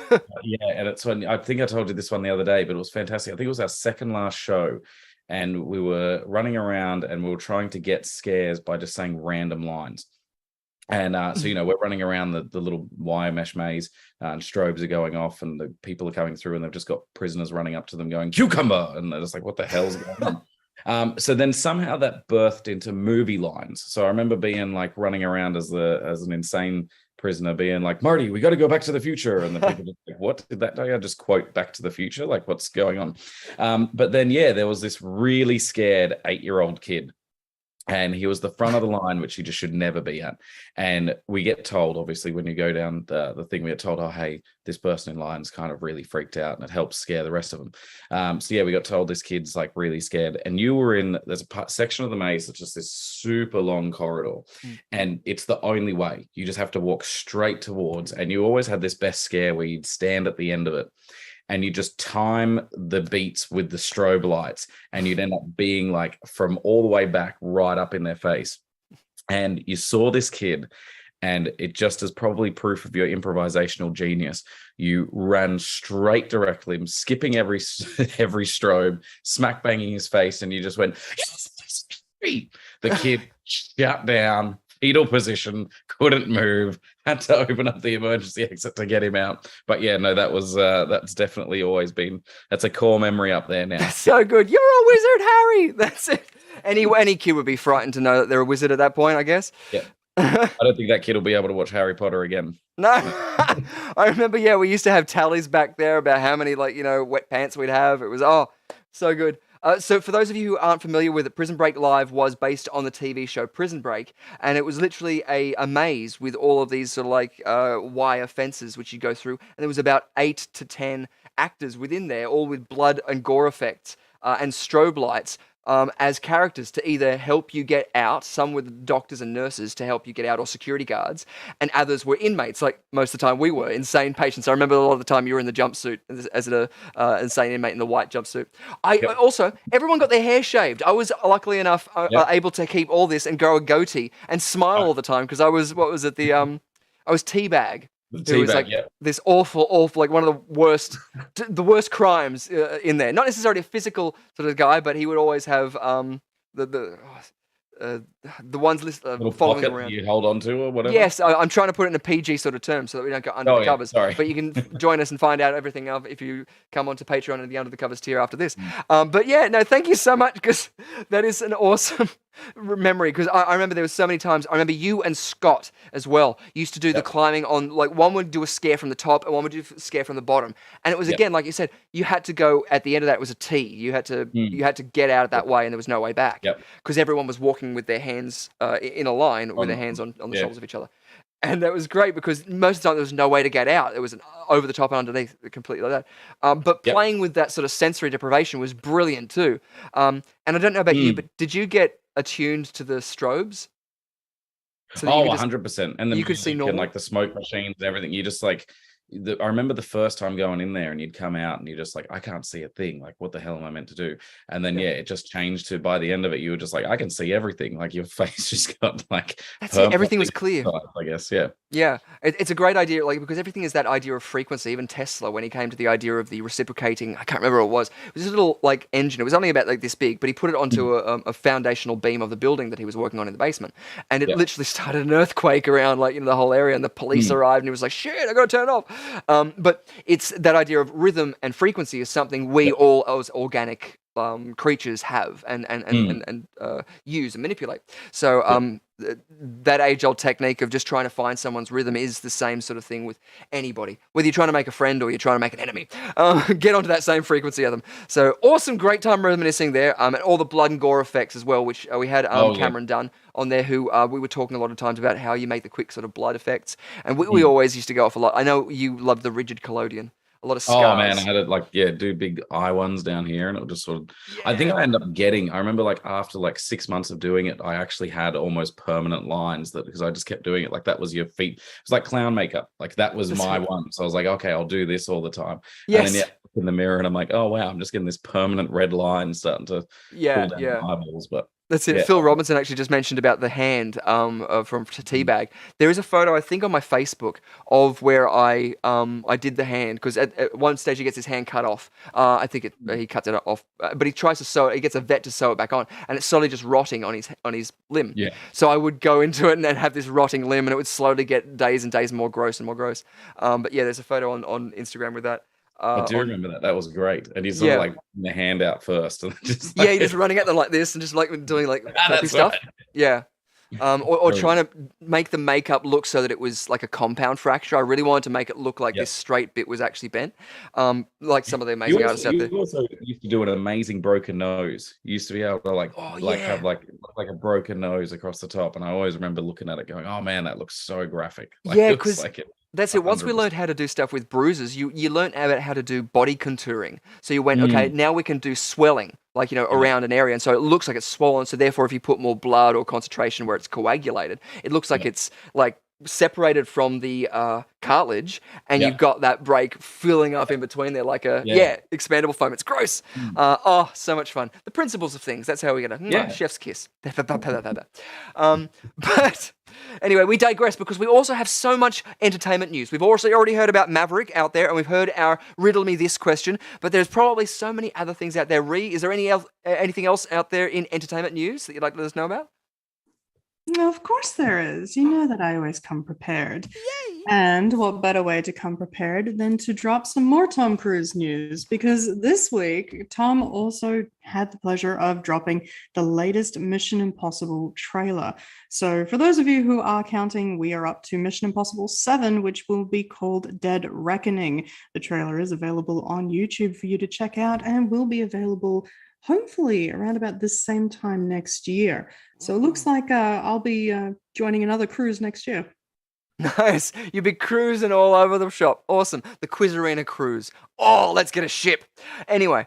Yeah, and it's when I think I told you this one the other day, but it was fantastic. I think it was our second last show, and we were running around and we were trying to get scares by just saying random lines. And so, you know, we're running around the little wire mesh maze, and strobes are going off, and the people are coming through, and they've just got prisoners running up to them going, "Cucumber!" And they're just like, what the hell's going on? So then somehow that birthed into movie lines. So I remember being like running around as an insane prisoner, being like, "Marty, we got to go back to the future." And the people just like, "What did that day I just quote Back to the Future? Like, what's going on?" But then, yeah, there was this really scared 8-year-old kid, and he was the front of the line, which he just should never be at. And we get told, obviously, when you go down the thing, we get told, "Oh, hey, this person in line's kind of really freaked out," and it helps scare the rest of them. So yeah, we got told this kid's like really scared. And you were there's a section of the maze that's just this super long corridor, and it's the only way. You just have to walk straight towards, and you always had this best scare where you'd stand at the end of it, and you just time the beats with the strobe lights, and you'd end up being like from all the way back right up in their face. And you saw this kid, and it just is probably proof of your improvisational genius. You ran straight directly, skipping every strobe, smack banging his face, and you just went, "Yes!" The kid shut down, fetal position, couldn't move, had to open up the emergency exit to get him out. But yeah, no, that's definitely always been, that's a core memory up there now. That's so good. You're a wizard, Harry. That's it. Any kid would be frightened to know that they're a wizard at that point, I guess. Yeah. I don't think that kid will be able to watch Harry Potter again. No. I remember, yeah, we used to have tallies back there about how many, like, you know, wet pants we'd have. It was, so good. So for those of you who aren't familiar with it, Prison Break Live was based on the TV show Prison Break, and it was literally a maze with all of these sort of like wire fences which you go through, and there was about 8 to 10 actors within there, all with blood and gore effects and strobe lights. As characters to either help you get out, some with doctors and nurses to help you get out, or security guards, and others were inmates, like most of the time we were, insane patients. I remember a lot of the time you were in the jumpsuit as an insane inmate in the white jumpsuit. Also, everyone got their hair shaved. I was luckily enough able to keep all this and grow a goatee and smile all the time because I was, I was Teabag. Who was like this awful, like one of the worst crimes in there. Not necessarily a physical sort of guy, but he would always have the ones following him around. You hold on to or whatever. Yes, I'm trying to put it in a PG sort of term so that we don't go under the covers. Sorry. But you can join us and find out everything if you come onto Patreon and the under the covers tier after this. But yeah, no, thank you so much because that is an awesome memory. Because I remember there was so many times. I remember you and Scott as well used to do the climbing on. Like one would do a scare from the top and one would do a scare from the bottom. And it was again, like you said, you had to go at the end of that. It was a T. You had to get out that way, and there was no way back. Because everyone was walking with their hands in a line with their hands on the shoulders of each other. And that was great because most of the time there was no way to get out. It was an over the top and underneath, completely like that. But playing with that sort of sensory deprivation was brilliant too. And I don't know about you, but did you get attuned to the strobes? So 100%. And you could see normal, and like the smoke machines and everything. You just like, I remember the first time going in there and you'd come out and you're just like, I can't see a thing. Like, what the hell am I meant to do? And then, it just changed to by the end of it, you were just like, I can see everything. Like your face just got like, everything was clear. I guess. Yeah. Yeah. It's a great idea. Like, because everything is that idea of frequency. Even Tesla, when he came to the idea of the reciprocating, I can't remember what it was. It was this little like engine. It was only about like this big, but he put it onto a foundational beam of the building that he was working on in the basement. And it literally started an earthquake around like, the whole area, and the police arrived and he was like, shit, I got to turn it off. But it's that idea of rhythm and frequency is something we all as organic creatures have and use and manipulate. So that age-old technique of just trying to find someone's rhythm is the same sort of thing with anybody. Whether you're trying to make a friend or you're trying to make an enemy, get onto that same frequency of them. So awesome, great time reminiscing there. And all the blood and gore effects as well, which we had Cameron Dunn on there, who we were talking a lot of times about how you make the quick sort of blood effects. And we always used to go off a lot. I know you love the rigid collodion. A lot of scars. Oh man, I had it do big eye ones down here, and it would just sort of. I think I ended up getting. I remember like after like 6 months of doing it, I actually had almost permanent lines because I just kept doing it. Like that was your feet. It was like clown makeup. Like that was my one. So I was like, okay, I'll do this all the time. Yes. And then in the mirror, and I'm like, oh wow, I'm just getting this permanent red line starting to pull down my eyeballs, but. That's it. Yeah. Phil Robinson actually just mentioned about the hand from Teabag. There is a photo, I think, on my Facebook of where I did the hand, because at one stage he gets his hand cut off. I think he cuts it off, but he tries to sew it. He gets a vet to sew it back on, and it's slowly just rotting on his limb. Yeah. So I would go into it and then have this rotting limb, and it would slowly get days and days more gross and more gross. But yeah, there's a photo on Instagram with that. I do remember that. That was great. And he's sort of like the hand out first. And just like, he's just running at them like this and just like doing like stuff. Right. Yeah. Or trying to make the makeup look so that it was like a compound fracture. I really wanted to make it look like this straight bit was actually bent. Like some of the amazing artists out there. You also used to do an amazing broken nose. You used to be able to have like a broken nose across the top. And I always remember looking at it going, oh man, that looks so graphic. Like, because that's it. Once we learned how to do stuff with bruises, you learned about how to do body contouring. So you went, okay, now we can do swelling, like, around an area. And so it looks like it's swollen. So therefore, if you put more blood or concentration where it's coagulated, it looks like it's like separated from the cartilage, and you've got that break filling up in between there like a expandable foam. It's gross. So much fun. The principles of things. That's how we get a chef's kiss. But anyway, we digress because we also have so much entertainment news. We've also already heard about Maverick out there, and we've heard our riddle me this question, but there's probably so many other things out there. Ree, is there anything else out there in entertainment news that you'd like to let us know about? No, of course there is. You know that I always come prepared. Yay! And what better way to come prepared than to drop some more Tom Cruise news? Because this week, Tom also had the pleasure of dropping the latest Mission Impossible trailer. So for those of you who are counting, we are up to Mission Impossible 7, which will be called Dead Reckoning. The trailer is available on YouTube for you to check out and will be available hopefully around about this same time next year. So it looks like I'll be joining another cruise next year. Nice. You'll be cruising all over the shop. Awesome. The Quiz Arena cruise. Oh, let's get a ship. Anyway,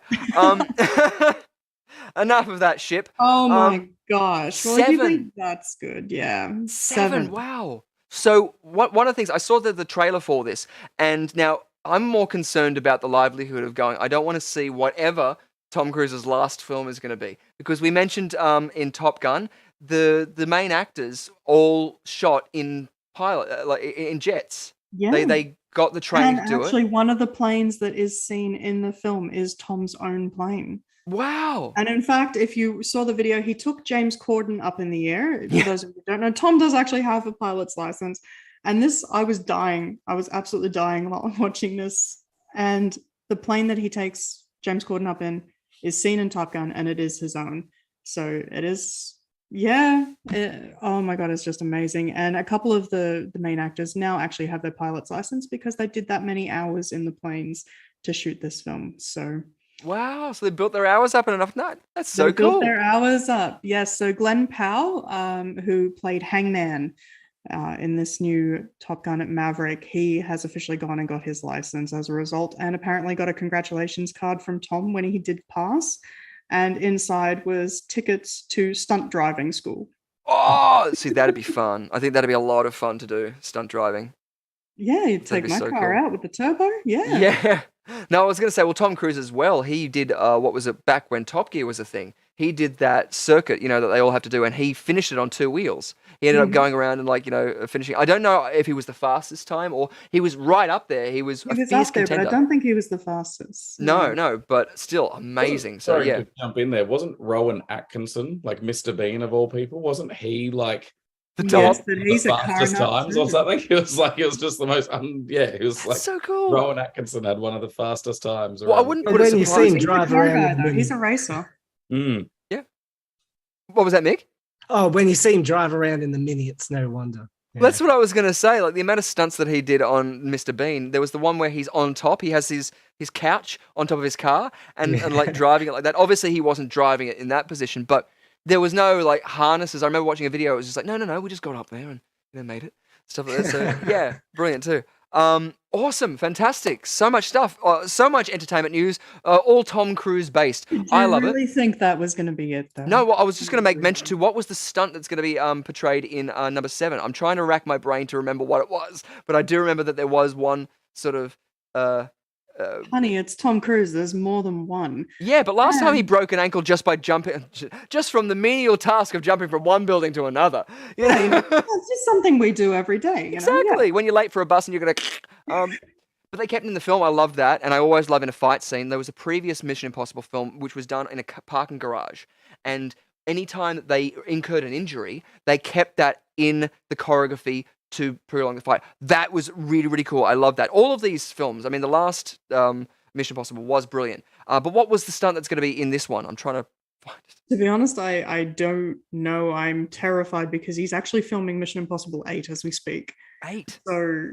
enough of that ship. Oh my gosh. Well, if you 7. think that's good, yeah. 7. Wow. So one of the things I saw the trailer for this, and now I'm more concerned about the livelihood of going. I don't want to see whatever Tom Cruise's last film is going to be, because we mentioned in Top Gun the main actors all shot in pilot like in jets. Yeah. They got the training And to do actually, it. one of the planes that is seen in the film is Tom's own plane. Wow. And in fact, if you saw the video, he took James Corden up in the air. For Yeah. those of you who don't know, Tom does actually have a pilot's license. And this, I was dying. I was absolutely dying while I'm watching this. And the plane that he takes James Corden up in is seen in Top Gun, and it is his own. So it is, oh my God, it's just amazing. And a couple of the main actors now actually have their pilot's license because they did that many hours in the planes to shoot this film. So Wow. So they built their hours up in enough night. That's so they cool. built their hours up. Yes. So Glenn Powell, who played Hangman in this new Top Gun at Maverick, he has officially gone and got his license as a result, and apparently got a congratulations card from Tom when he did pass. And inside was tickets to stunt driving school. Oh, see, that'd be fun. I think that'd be a lot of fun to do, stunt driving. Yeah, you'd That'd take be my so car cool. out with the turbo. Yeah. Yeah. No, I was going to say, well, Tom Cruise as well. He did, what was it, back when Top Gear was a thing. He did that circuit, that they all have to do, and he finished it on 2 wheels. He ended up going around and, finishing. I don't know if he was the fastest time or he was right up there. He was a He was fierce up there, contender. but I don't think he was the fastest. No, but still amazing. So, Sorry yeah. to jump in there. Wasn't Rowan Atkinson, like Mr. Bean of all people, wasn't he like The Yes, top. but the he's a car fastest nut times or too. something? It was just the most, it was like So cool. Rowan Atkinson had one of the fastest times. Well, I around. wouldn't But put it when you see him surprising. He's a drive car around guy, in the though. He's a movie. racer. Mm. What was that, Mick? Oh, when you see him drive around in the Mini, it's no wonder. Well, that's what I was going to say. Like the amount of stunts that he did on Mr. Bean. There was the one where he's on top. He has his couch on top of his car and like driving it like that. Obviously, he wasn't driving it in that position, but there was no like harnesses. I remember watching a video. It was just like, no, we just got up there and made it. Stuff like that. So yeah, brilliant too. Awesome, fantastic. So much stuff. So much entertainment news. All Tom Cruise based. I love Do you it. really think that was going to be it, though? No, well, I was just going to make mention to what was the stunt that's going to be portrayed in number 7. I'm trying to rack my brain to remember what it was, but I do remember that there was one sort of. Honey, it's Tom Cruise. There's more than one. Yeah, but last time he broke an ankle just by jumping, just from the menial task of jumping from one building to another. You know? It's just something we do every day. You know? Exactly. When you're late for a bus and you're gonna. But they kept it in the film. I love that, and I always love in a fight scene. There was a previous Mission Impossible film which was done in a parking garage, and anytime that they incurred an injury, they kept that in the choreography to prolong the fight. That was really, really cool. I love that. All of these films. I mean, the last Mission Impossible was brilliant. But what was the stunt that's going to be in this one? I'm trying to find it. To be honest, I don't know. I'm terrified because he's actually filming Mission Impossible 8 as we speak. 8. So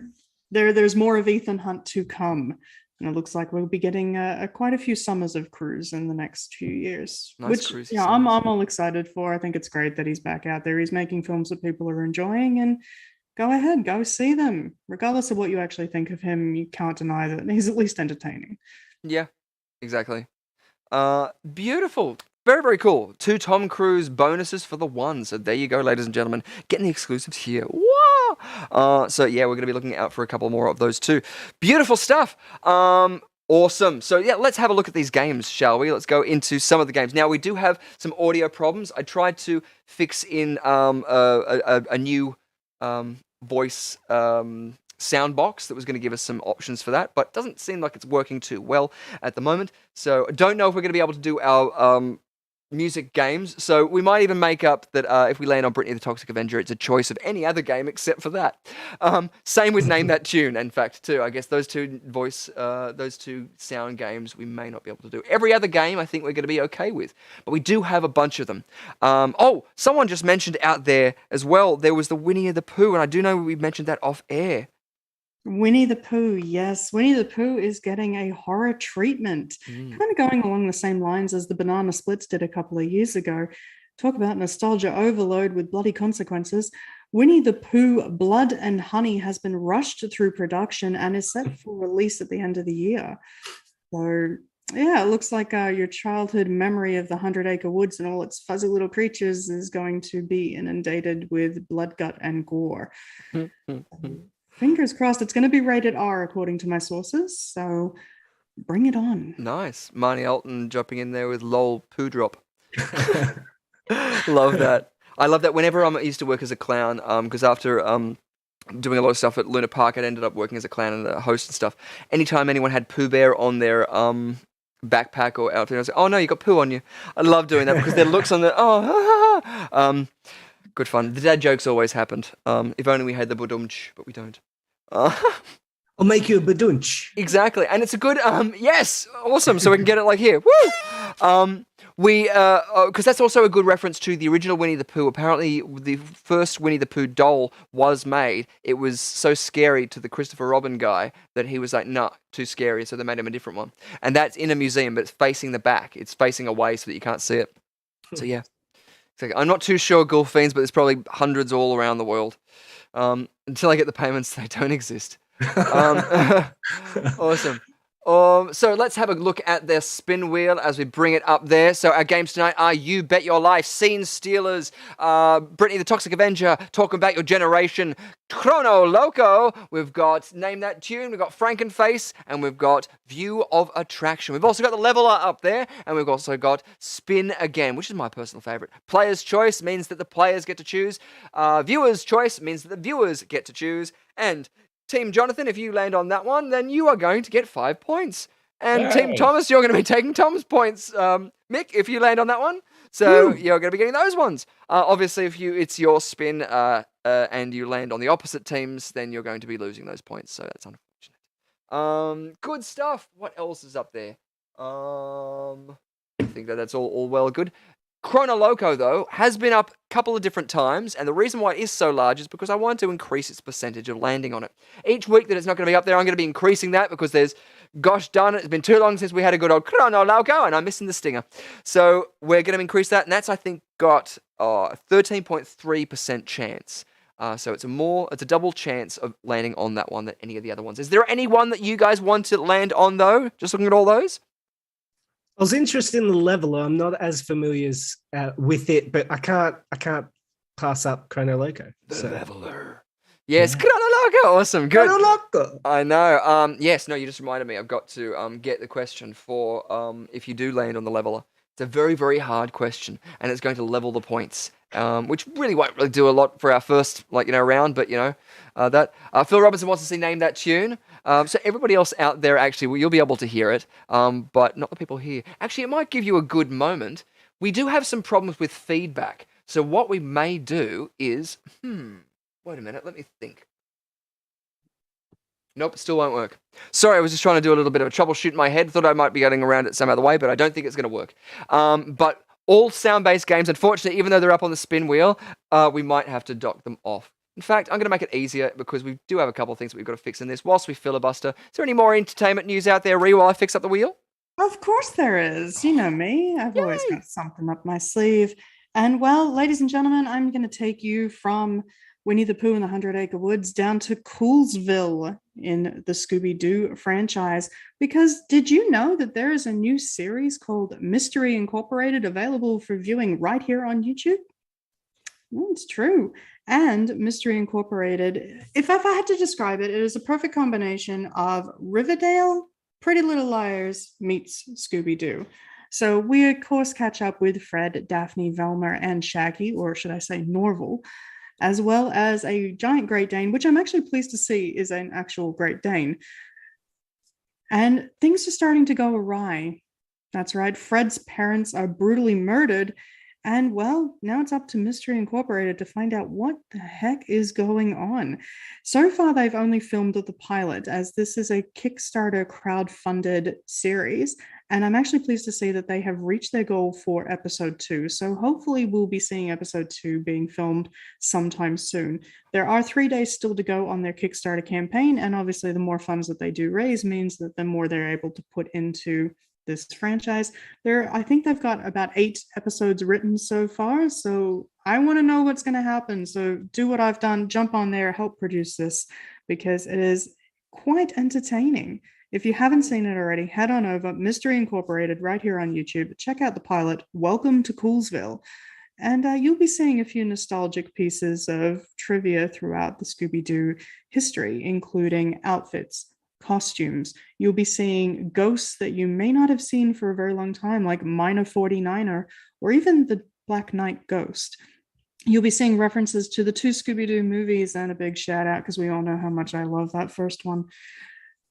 there's more of Ethan Hunt to come. And it looks like we'll be getting quite a few summers of Cruise in the next few years. Nice which, cruisy yeah, I'm summers. all excited for. I think it's great that he's back out there. He's making films that people are enjoying, and go ahead, go see them. Regardless of what you actually think of him, you can't deny that he's at least entertaining. Yeah, exactly. Beautiful. Very, very cool. 2 Tom Cruise bonuses for the 1. So there you go, ladies and gentlemen. Getting the exclusives here. Wow. So yeah, we're going to be looking out for a couple more of those too. Beautiful stuff. Awesome. So yeah, let's have a look at these games, shall we? Let's go into some of the games. Now, we do have some audio problems. I tried to fix in a new voice sound box that was going to give us some options for that, but it doesn't seem like it's working too well at the moment. So I don't know if we're going to be able to do our music games. So we might even make up that if we land on Brittany the Toxic Avenger, it's a choice of any other game except for that. Same with Name That Tune, in fact, too. I guess those two sound games we may not be able to do. Every other game I think we're going to be okay with, but we do have a bunch of them. Someone just mentioned out there as well, there was the Winnie the Pooh, and I do know we mentioned that off air. Winnie the Pooh, yes. Winnie the Pooh is getting a horror treatment. Kind of going along the same lines as the Banana Splits did a couple of years ago. Talk about nostalgia overload with bloody consequences. Winnie the Pooh Blood and Honey has been rushed through production and is set for release at the end of the year. So, yeah, it looks like your childhood memory of the 100-Acre Woods and all its fuzzy little creatures is going to be inundated with blood, gut, and gore. Fingers crossed. It's going to be rated R according to my sources, so bring it on. Nice. Marnie Elton jumping in there with lol poo drop. Love that. I love that whenever I used to work as a clown, because after doing a lot of stuff at Luna Park, I ended up working as a clown and a host and stuff. Anytime anyone had Pooh Bear on their backpack or outfit, I was like, oh no, you got poo on you. I love doing that because their looks on the, good fun. The dad jokes always happened. If only we had the budumch, but we don't. I'll make you a badunch. Exactly. And it's a good, yes, awesome. So we can get it like here. Woo! Because that's also a good reference to the original Winnie the Pooh. Apparently, the first Winnie the Pooh doll was made. It was so scary to the Christopher Robin guy that he was like, nah, too scary. So they made him a different one. And that's in a museum, but it's facing the back. It's facing away so that you can't see it. So yeah. I'm not too sure, Gulf Fiends, but there's probably hundreds all around the world. Until I get the payments, they don't exist. Awesome. So let's have a look at their spin wheel as we bring it up there. So our games tonight are You Bet Your Life, Scene Stealers, Brittany the Toxic Avenger, Talking About Your Generation, Chrono Loco, we've got Name That Tune, we've got Frankenface, and we've got View of Attraction. We've also got the Leveler up there, and we've also got Spin Again, which is my personal favorite. Player's Choice means that the players get to choose. Viewer's Choice means that the viewers get to choose. And Team Jonathan, if you land on that one, then you are going to get 5 points. And Team Thomas, you're going to be taking Tom's points. Mick, if you land on that one, so you're going to be getting those ones. Obviously, if it's your spin and you land on the opposite teams, then you're going to be losing those points. So that's unfortunate. Good stuff. What else is up there? I think that's all well and good. Chrono Loco, though, has been up a couple of different times, and the reason why it is so large is because I want to increase its percentage of landing on it. Each week that it's not going to be up there, I'm going to be increasing that because gosh darn it, it's been too long since we had a good old Chrono Loco, and I'm missing the stinger. So we're going to increase that, and that's, I think, got a 13.3% chance. So it's a double chance of landing on that one than any of the other ones. Is there any one that you guys want to land on, though? Just looking at all those? I was interested in the Leveler. I'm not as familiar with it, but I can't pass up Chrono Loco. The Leveler. Yes, yeah. Chrono Loco. Awesome. Good. Chrono Loco. I know. Yes, no, you just reminded me. I've got to get the question for if you do land on the Leveler. It's a very, very hard question, and it's going to level the points, which really won't really do a lot for our first round, but that. Phil Robinson wants to see Name That Tune. So everybody else out there, actually, you'll be able to hear it, but not the people here. Actually, it might give you a good moment. We do have some problems with feedback. So what we may do is, wait a minute, let me think. Nope, still won't work. Sorry, I was just trying to do a little bit of a troubleshoot in my head. Thought I might be getting around it some other way, but I don't think it's going to work. But all sound-based games, unfortunately, even though they're up on the spin wheel, we might have to dock them off. In fact, I'm going to make it easier because we do have a couple of things that we've got to fix in this whilst we filibuster. Is there any more entertainment news out there, Ree, while I fix up the wheel? Of course there is. You know me. I've always got something up my sleeve. And well, ladies and gentlemen, I'm going to take you from Winnie the Pooh and the 100-Acre Woods down to Coolsville in the Scooby-Doo franchise. Because did you know that there is a new series called Mystery Incorporated available for viewing right here on YouTube? Well, it's true. And Mystery Incorporated, if I had to describe it, it is a perfect combination of Riverdale, Pretty Little Liars meets Scooby-Doo. So we, of course, catch up with Fred, Daphne, Velma, and Shaggy, or should I say Norval, as well as a giant Great Dane, which I'm actually pleased to see is an actual Great Dane. And things are starting to go awry. That's right, Fred's parents are brutally murdered. And well, now it's up to Mystery Incorporated to find out what the heck is going on. So far, they've only filmed the pilot, as this is a Kickstarter crowd-funded series. And I'm actually pleased to see that they have reached their goal for episode 2. So hopefully we'll be seeing episode 2 being filmed sometime soon. There are 3 days still to go on their Kickstarter campaign. And obviously the more funds that they do raise means that the more they're able to put into this franchise. I think they've got about 8 episodes written so far. So I want to know what's going to happen. So do what I've done, jump on there, help produce this, because it is quite entertaining. If you haven't seen it already, head on over, Mystery Incorporated, right here on YouTube. Check out the pilot, Welcome to Coolsville. And you'll be seeing a few nostalgic pieces of trivia throughout the Scooby-Doo history, including outfits, costumes. You'll be seeing ghosts that you may not have seen for a very long time, like Minor 49er, or even the Black Knight Ghost. You'll be seeing references to the 2 Scooby-Doo movies, and a big shout out because we all know how much I love that first one.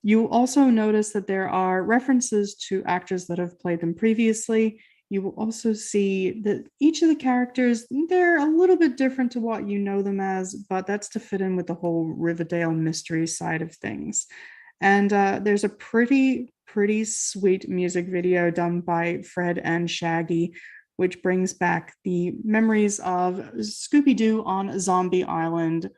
You'll also notice that there are references to actors that have played them previously. You will also see that each of the characters, they're a little bit different to what you know them as, but that's to fit in with the whole Riverdale mystery side of things. And there's a pretty sweet music video done by Fred and Shaggy, which brings back the memories of Scooby-Doo on Zombie Island,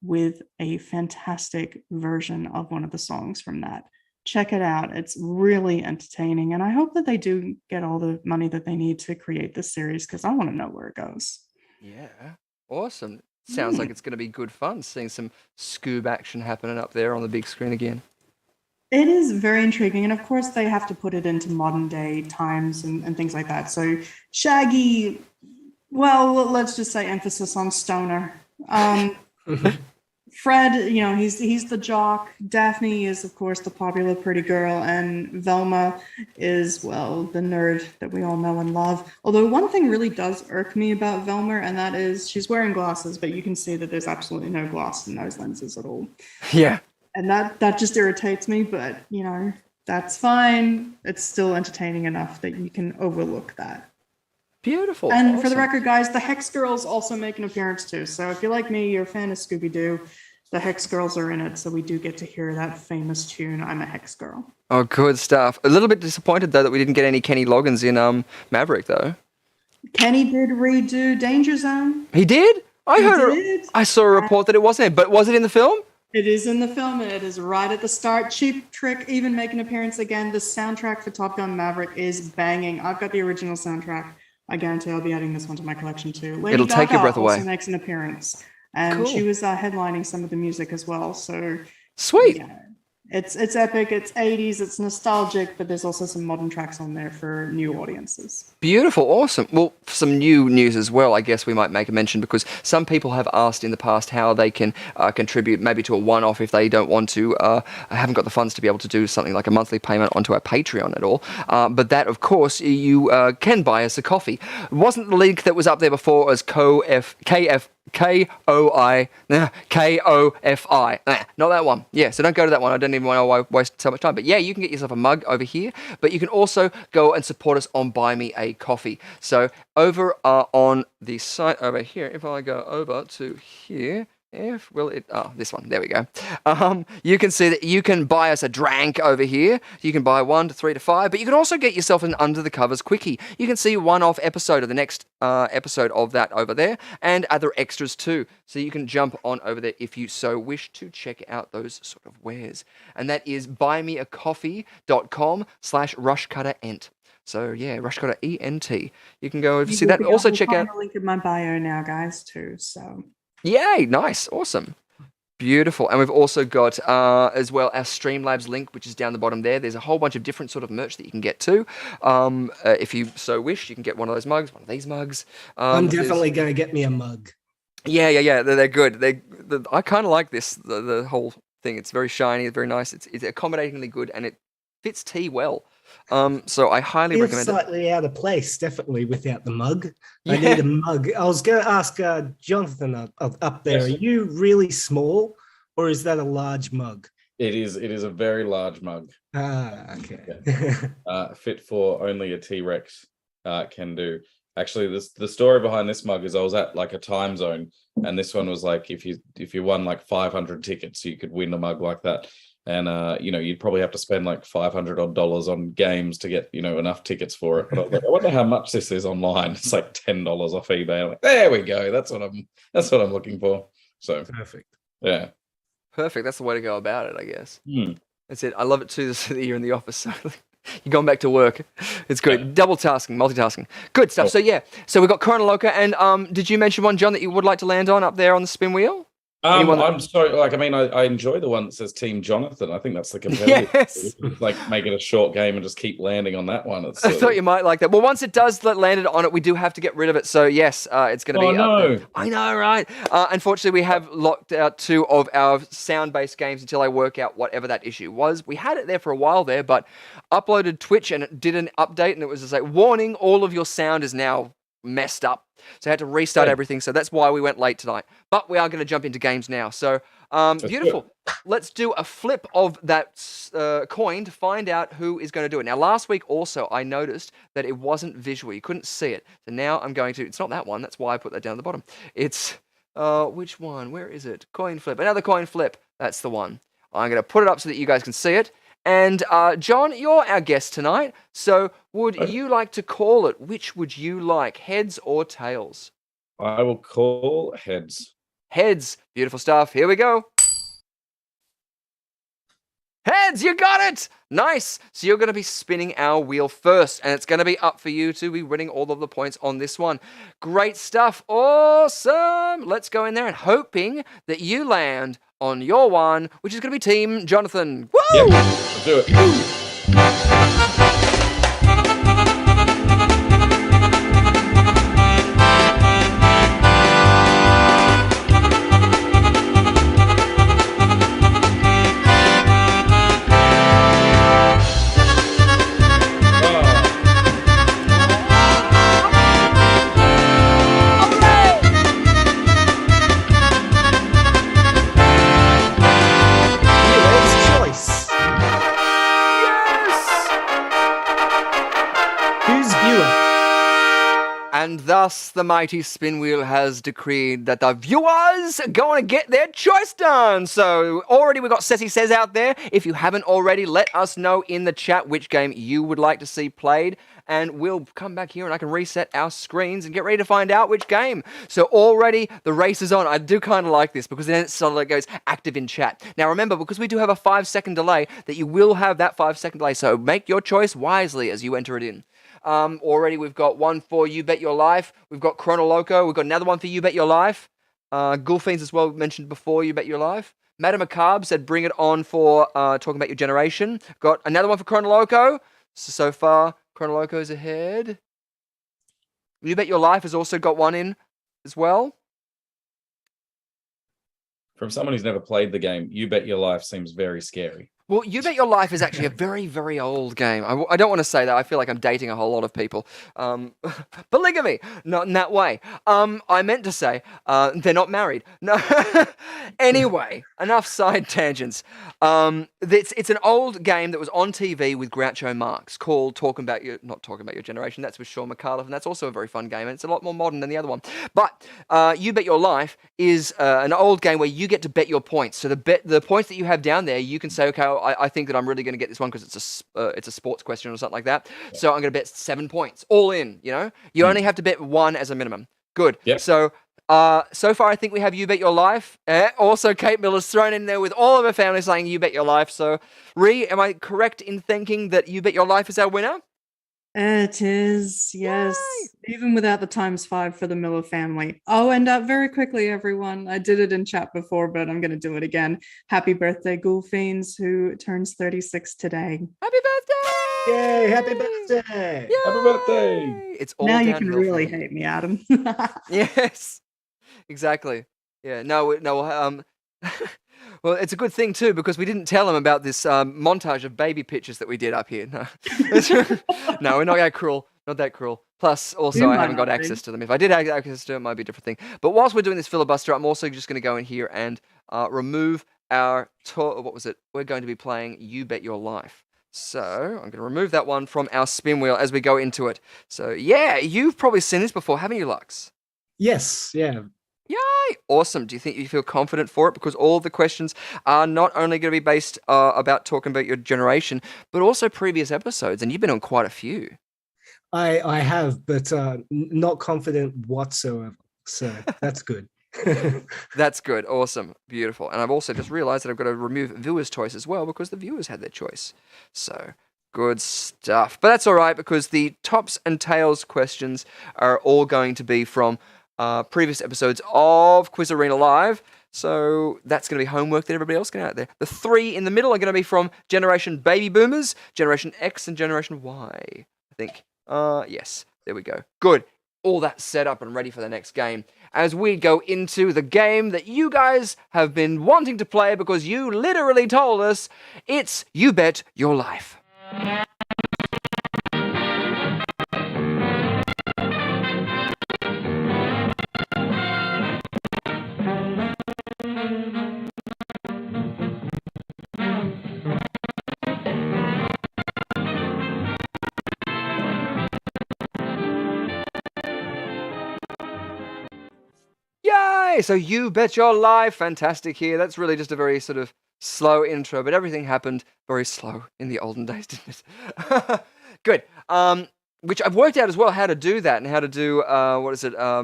with a fantastic version of one of the songs from that. Check it out. It's really entertaining. And I hope that they do get all the money that they need to create this series, because I want to know where it goes. Yeah, awesome. Sounds like it's going to be good fun seeing some Scoob action happening up there on the big screen again. It is very intriguing. And of course, they have to put it into modern day times and things like that. So Shaggy, well, let's just say emphasis on stoner. Fred, you know, he's the jock. Daphne is, of course, the popular pretty girl. And Velma is, well, the nerd that we all know and love. Although one thing really does irk me about Velma, and that is she's wearing glasses, but you can see that there's absolutely no glass in those lenses at all. Yeah. And that just irritates me, but, you know, that's fine. It's still entertaining enough that you can overlook that. Beautiful. And awesome. For the record, guys, the Hex Girls also make an appearance too. So if you're like me, you're a fan of Scooby-Doo, the Hex Girls are in it. So we do get to hear that famous tune, I'm a Hex Girl. Oh, good stuff. A little bit disappointed, though, that we didn't get any Kenny Loggins in Maverick, though. Kenny did redo Danger Zone. He did? I saw a report that it wasn't, but was it in the film? It is in the film, and it is right at the start. Cheap Trick even make an appearance again. The soundtrack for Top Gun Maverick is banging. I've got the original soundtrack. I guarantee I'll be adding this one to my collection too. Lady It'll take Gaga your breath away. also makes an appearance, and Cool. she was headlining some of the music as well. So sweet. Yeah, it's epic. It's 80s. It's nostalgic, but there's also some modern tracks on there for new audiences. Beautiful, awesome. Well, some new news as well, I guess we might make a mention, because some people have asked in the past how they can contribute maybe to a one-off if they don't want to, haven't got the funds to be able to do something like a monthly payment onto our Patreon at all. But that, of course, you can buy us a coffee. It wasn't the link that was up there before as KOFI. Not that one. Yeah, so don't go to that one. I don't even want to waste so much time. But yeah, you can get yourself a mug over here, but you can also go and support us on Buy Me a Coffee. So over on the site over here, if I go over to here, this one, there we go. You can see that you can buy us a drink over here. You can buy 1 to 3 to 5, but you can also get yourself an Under the Covers quickie. You can see one-off episode of the next episode of that over there, and other extras too. So you can jump on over there if you so wish to check out those sort of wares. And that is buymeacoffee.com/rushcutterent. So yeah, Rushcutter ENT. You can go see that. Also check out the link in my bio now, guys, too. So. Yay, nice, awesome. Beautiful. And we've also got as well our Streamlabs link, which is down the bottom there. There's a whole bunch of different sort of merch that you can get too. If you so wish, you can get one of those mugs, one of these mugs. I'm definitely going to get me a mug. Yeah. They're good. I kind of like this, the whole thing. It's very shiny, it's very nice. It's accommodatingly good, and it fits tea well. So I highly recommend it. Slightly out of place, definitely, without the mug. Yeah. I need a mug. I was going to ask Jonathan up there, Yes. Are you really small, or is that a large mug? It is a very large mug. Ah, okay. Fit for only a T-Rex can do. Actually, the story behind this mug is I was at like a time zone, and this one was like if you won like 500 tickets, you could win a mug like that. And you'd probably have to spend like $500 on games to get enough tickets for it. But I was like, I wonder how much this is online. It's like $10 off eBay. I'm like, there we go. That's what I'm looking for. So Perfect. Yeah. Perfect. That's the way to go about it, I guess. That's it. I love it too that you're in the office. So you're going back to work. It's good. Yeah. Double tasking, multitasking. Good stuff. Cool. So we've got Corona Loca, and did you mention one, John, that you would like to land on up there on the spin wheel? I'm sorry. Like, I mean, I enjoy the one that says Team Jonathan. I think that's the competitive. Yes. Like, make it a short game and just keep landing on that one. I thought you might like that. Well, once it does land on it, we do have to get rid of it. So yes, it's going to be. No. Up there. I know, right? Unfortunately, we have locked out 2 of our sound-based games until I work out whatever that issue was. We had it there for a while there, but uploaded Twitch and it did an update, and it was just like, warning: all of your sound is now messed up. So I had to restart everything. So that's why we went late tonight. But we are going to jump into games now. So beautiful. Let's do a flip of that coin to find out who is going to do it. Now, last week also, I noticed that it wasn't visual. You couldn't see it. So now I'm going to... It's not that one. That's why I put that down at the bottom. It's... which one? Where is it? Coin flip. Another coin flip. That's the one. I'm going to put it up so that you guys can see it. And John, you're our guest tonight, so would you like to call it? Which would you like, heads or tails? I will call heads. Heads. Beautiful stuff. Here we go. Heads, you got it! Nice. So you're going to be spinning our wheel first, and it's going to be up for you to be winning all of the points on this one. Great stuff. Awesome. Let's go in there and hoping that you land on your one, which is going to be Team Jonathan. Woo! Yep. Let's do it. And thus the mighty spin wheel has decreed that the viewers are going to get their choice done. So already we've got Ceci Says out there. If you haven't already, let us know in the chat which game you would like to see played. And we'll come back here and I can reset our screens and get ready to find out which game. So already the race is on. I do kind of like this because then it sort of goes active in chat. Now remember, because we do have a 5-second delay, that you will have that 5-second delay. So make your choice wisely as you enter it in. Already we've got one for You Bet Your Life. We've got Chrono Loco. We've got another one for You Bet Your Life. Gulfiends as well mentioned before, You Bet Your Life. Madame Macabre said bring it on for Talking About Your Generation. Got another one for Chrono Loco. So far, Chrono Loco's ahead. You Bet Your Life has also got one in as well. From someone who's never played the game, You Bet Your Life seems very scary. Well, You Bet Your Life is actually a very, very old game. I don't want to say that. I feel like I'm dating a whole lot of people. Polygamy, not in that way. I meant to say they're not married. No. Anyway, enough side tangents. It's an old game that was on TV with Groucho Marx called Not Talking About Your Generation. That's with Sean McAuliffe, and that's also a very fun game, and it's a lot more modern than the other one. But You Bet Your Life is an old game where you get to bet your points. So the points that you have down there, you can say, okay, I think that I'm really going to get this one because it's a sports question or something like that. Yeah. So I'm going to bet 7 points, all in. You only have to bet 1 as a minimum. Good. Yep. So far I think we have You Bet Your Life. Also, Kate Miller's thrown in there with all of her family saying You Bet Your Life. So, Ree, am I correct in thinking that You Bet Your Life is our winner? It is, yes. Yay! Even without the *5 for the Miller family. Oh, and very quickly, everyone, I did it in chat before, but I'm going to do it again. Happy birthday, Gulfiends, who turns 36 today. Happy birthday! Yay, happy birthday! Yay! Happy birthday! It's all now you can downhill really from hate me, Adam. Yes, exactly. Yeah, no. Well, it's a good thing too because we didn't tell him about this montage of baby pictures that we did up here. No, no, we're not that cruel. Not that cruel. Plus, also, I haven't got access to them. If I did have access to them, it might be a different thing. But whilst we're doing this filibuster, I'm also just going to go in here and remove our what was it? We're going to be playing You Bet Your Life. So I'm going to remove that one from our spin wheel as we go into it. So yeah, you've probably seen this before, haven't you, Lux? Yes, yeah. Yay! Awesome. Do you feel confident for it? Because all the questions are not only going to be based about talking about your generation, but also previous episodes, and you've been on quite a few. I have, but not confident whatsoever. So that's good. That's good. Awesome. Beautiful. And I've also just realized that I've got to remove viewers' choice as well because the viewers had their choice. So good stuff. But that's all right because the tops and tails questions are all going to be from previous episodes of Quiz Arena Live. So that's going to be homework that everybody else can out there. The 3 in the middle are going to be from Generation Baby Boomers, Generation X, and Generation Y, I think. Yes. There we go. Good. All that set up and ready for the next game. As we go into the game that you guys have been wanting to play because you literally told us it's You Bet Your Life. Yay! So You Bet Your Life. Fantastic here. That's really just a very sort of slow intro, but everything happened very slow in the olden days, didn't it? Good. Which I've worked out as well how to do that and how to do,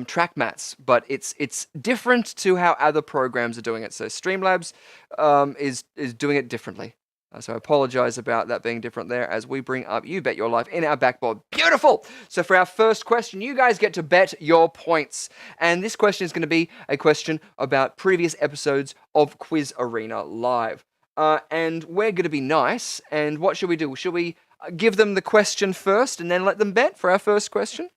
track mats, but it's different to how other programs are doing it. So Streamlabs is doing it differently. So I apologize about that being different there as we bring up You Bet Your Life in our backboard. Beautiful! So for our first question, you guys get to bet your points. And this question is going to be a question about previous episodes of Quiz Arena Live. And we're going to be nice. And what should we do? Should we give them the question first and then let them bet for our first question?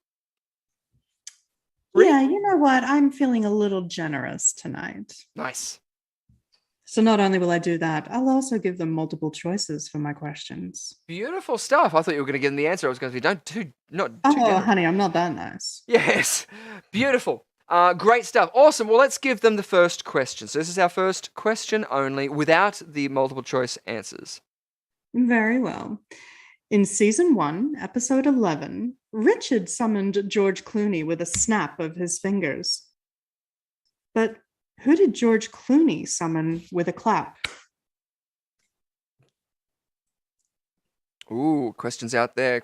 Yeah, you know what? I'm feeling a little generous tonight. Nice. So not only will I do that, I'll also give them multiple choices for my questions. Beautiful stuff. I thought you were going to give them the answer. I was going to say, not too Oh, generous. honey, I'm not that nice. Yes. Beautiful. Great stuff. Awesome. Well, let's give them the first question. So this is our first question only without the multiple choice answers. Very well. In season 1, episode 11, Richard summoned George Clooney with a snap of his fingers. But who did George Clooney summon with a clap? Ooh, questions out there.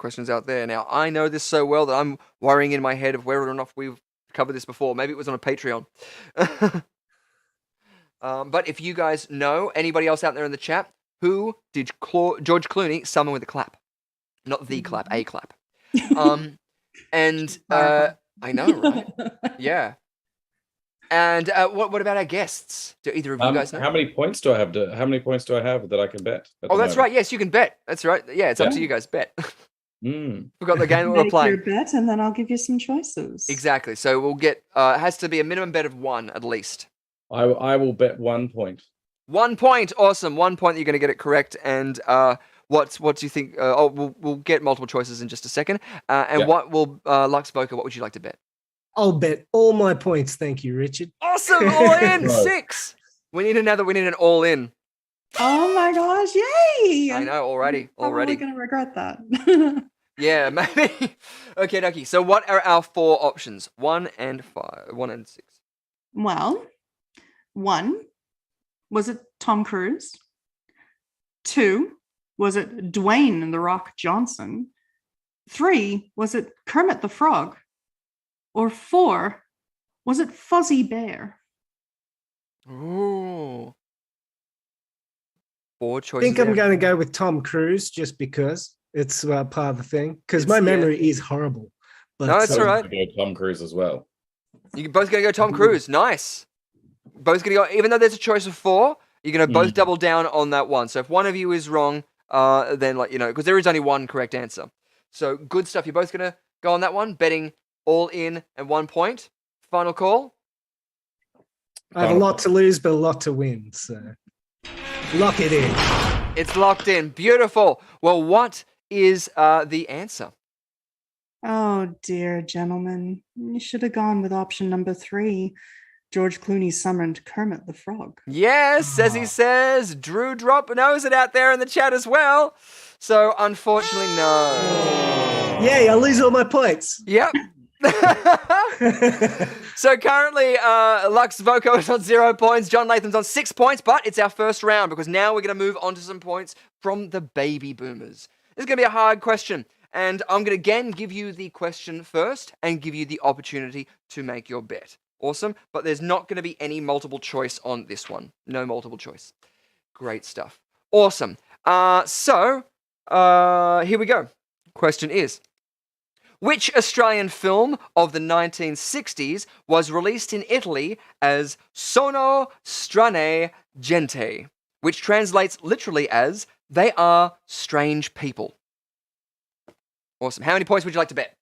Now, I know this so well that I'm worrying in my head of whether or not we've covered this before. Maybe it was on a Patreon. But if you guys know, anybody else out there in the chat, who did George Clooney summon with a clap? Not the clap, a clap. I know, right? Yeah. And what about our guests? Do either of you guys know? How many points do I have that I can bet? Oh, that's right. Yes, you can bet. That's right. Yeah, it's up to you guys. Bet. Forgot the game that we're playing. Make your bet, and then I'll give you some choices. Exactly. So we'll get. It has to be a minimum bet of 1 at least. I will bet 1 point. 1 point. Awesome. 1 point. You're going to get it correct. And what do you think? We'll get multiple choices in just a second. What will Lux Boca? What would you like to bet? I'll bet all my points. Thank you, Richard. Awesome. All in. 6. We need an all in. Oh my gosh. Yay. I know. Already. I'm really going to regret that. Yeah, maybe. Okay, Ducky. So what are our 4 options? 1 and 5. 1 and 6. Well, 1, was it Tom Cruise? 2, was it Dwayne "The Rock" Johnson? 3, was it Kermit the Frog? Or 4, was it Fuzzy Bear? Ooh. 4 I choices. think I'm going to go with Tom Cruise just because it's part of the thing. Because my memory is horrible. But, no, that's all right. Go Tom Cruise as well. You're both going to go Tom Cruise. Nice. Both going to go, even though there's a choice of 4, you're going to both double down on that one. So if one of you is wrong, then because there is only 1 correct answer. So good stuff. You're both going to go on that one, betting all in and 1 point. Final call. I have a lot to lose, but a lot to win. So lock it in. It's locked in. Beautiful. Well, what is the answer? Oh, dear gentlemen. You should have gone with option number 3. George Clooney summoned Kermit the Frog. Yes, as he says. Drew Drop knows it out there in the chat as well. So, unfortunately, no. Yay, I lose all my points. Yep. So currently, Lux Voco is on 0 points. John Latham's on 6 points, but it's our first round because now we're going to move on to some points from the baby boomers. This is going to be a hard question, and I'm going to again give you the question first and give you the opportunity to make your bet. Awesome, but there's not going to be any multiple choice on this one. No multiple choice. Great stuff. Awesome. So here we go. Question is, which Australian film of the 1960s was released in Italy as Sono strane gente, which translates literally as they are strange people? Awesome. How many points would you like to bet?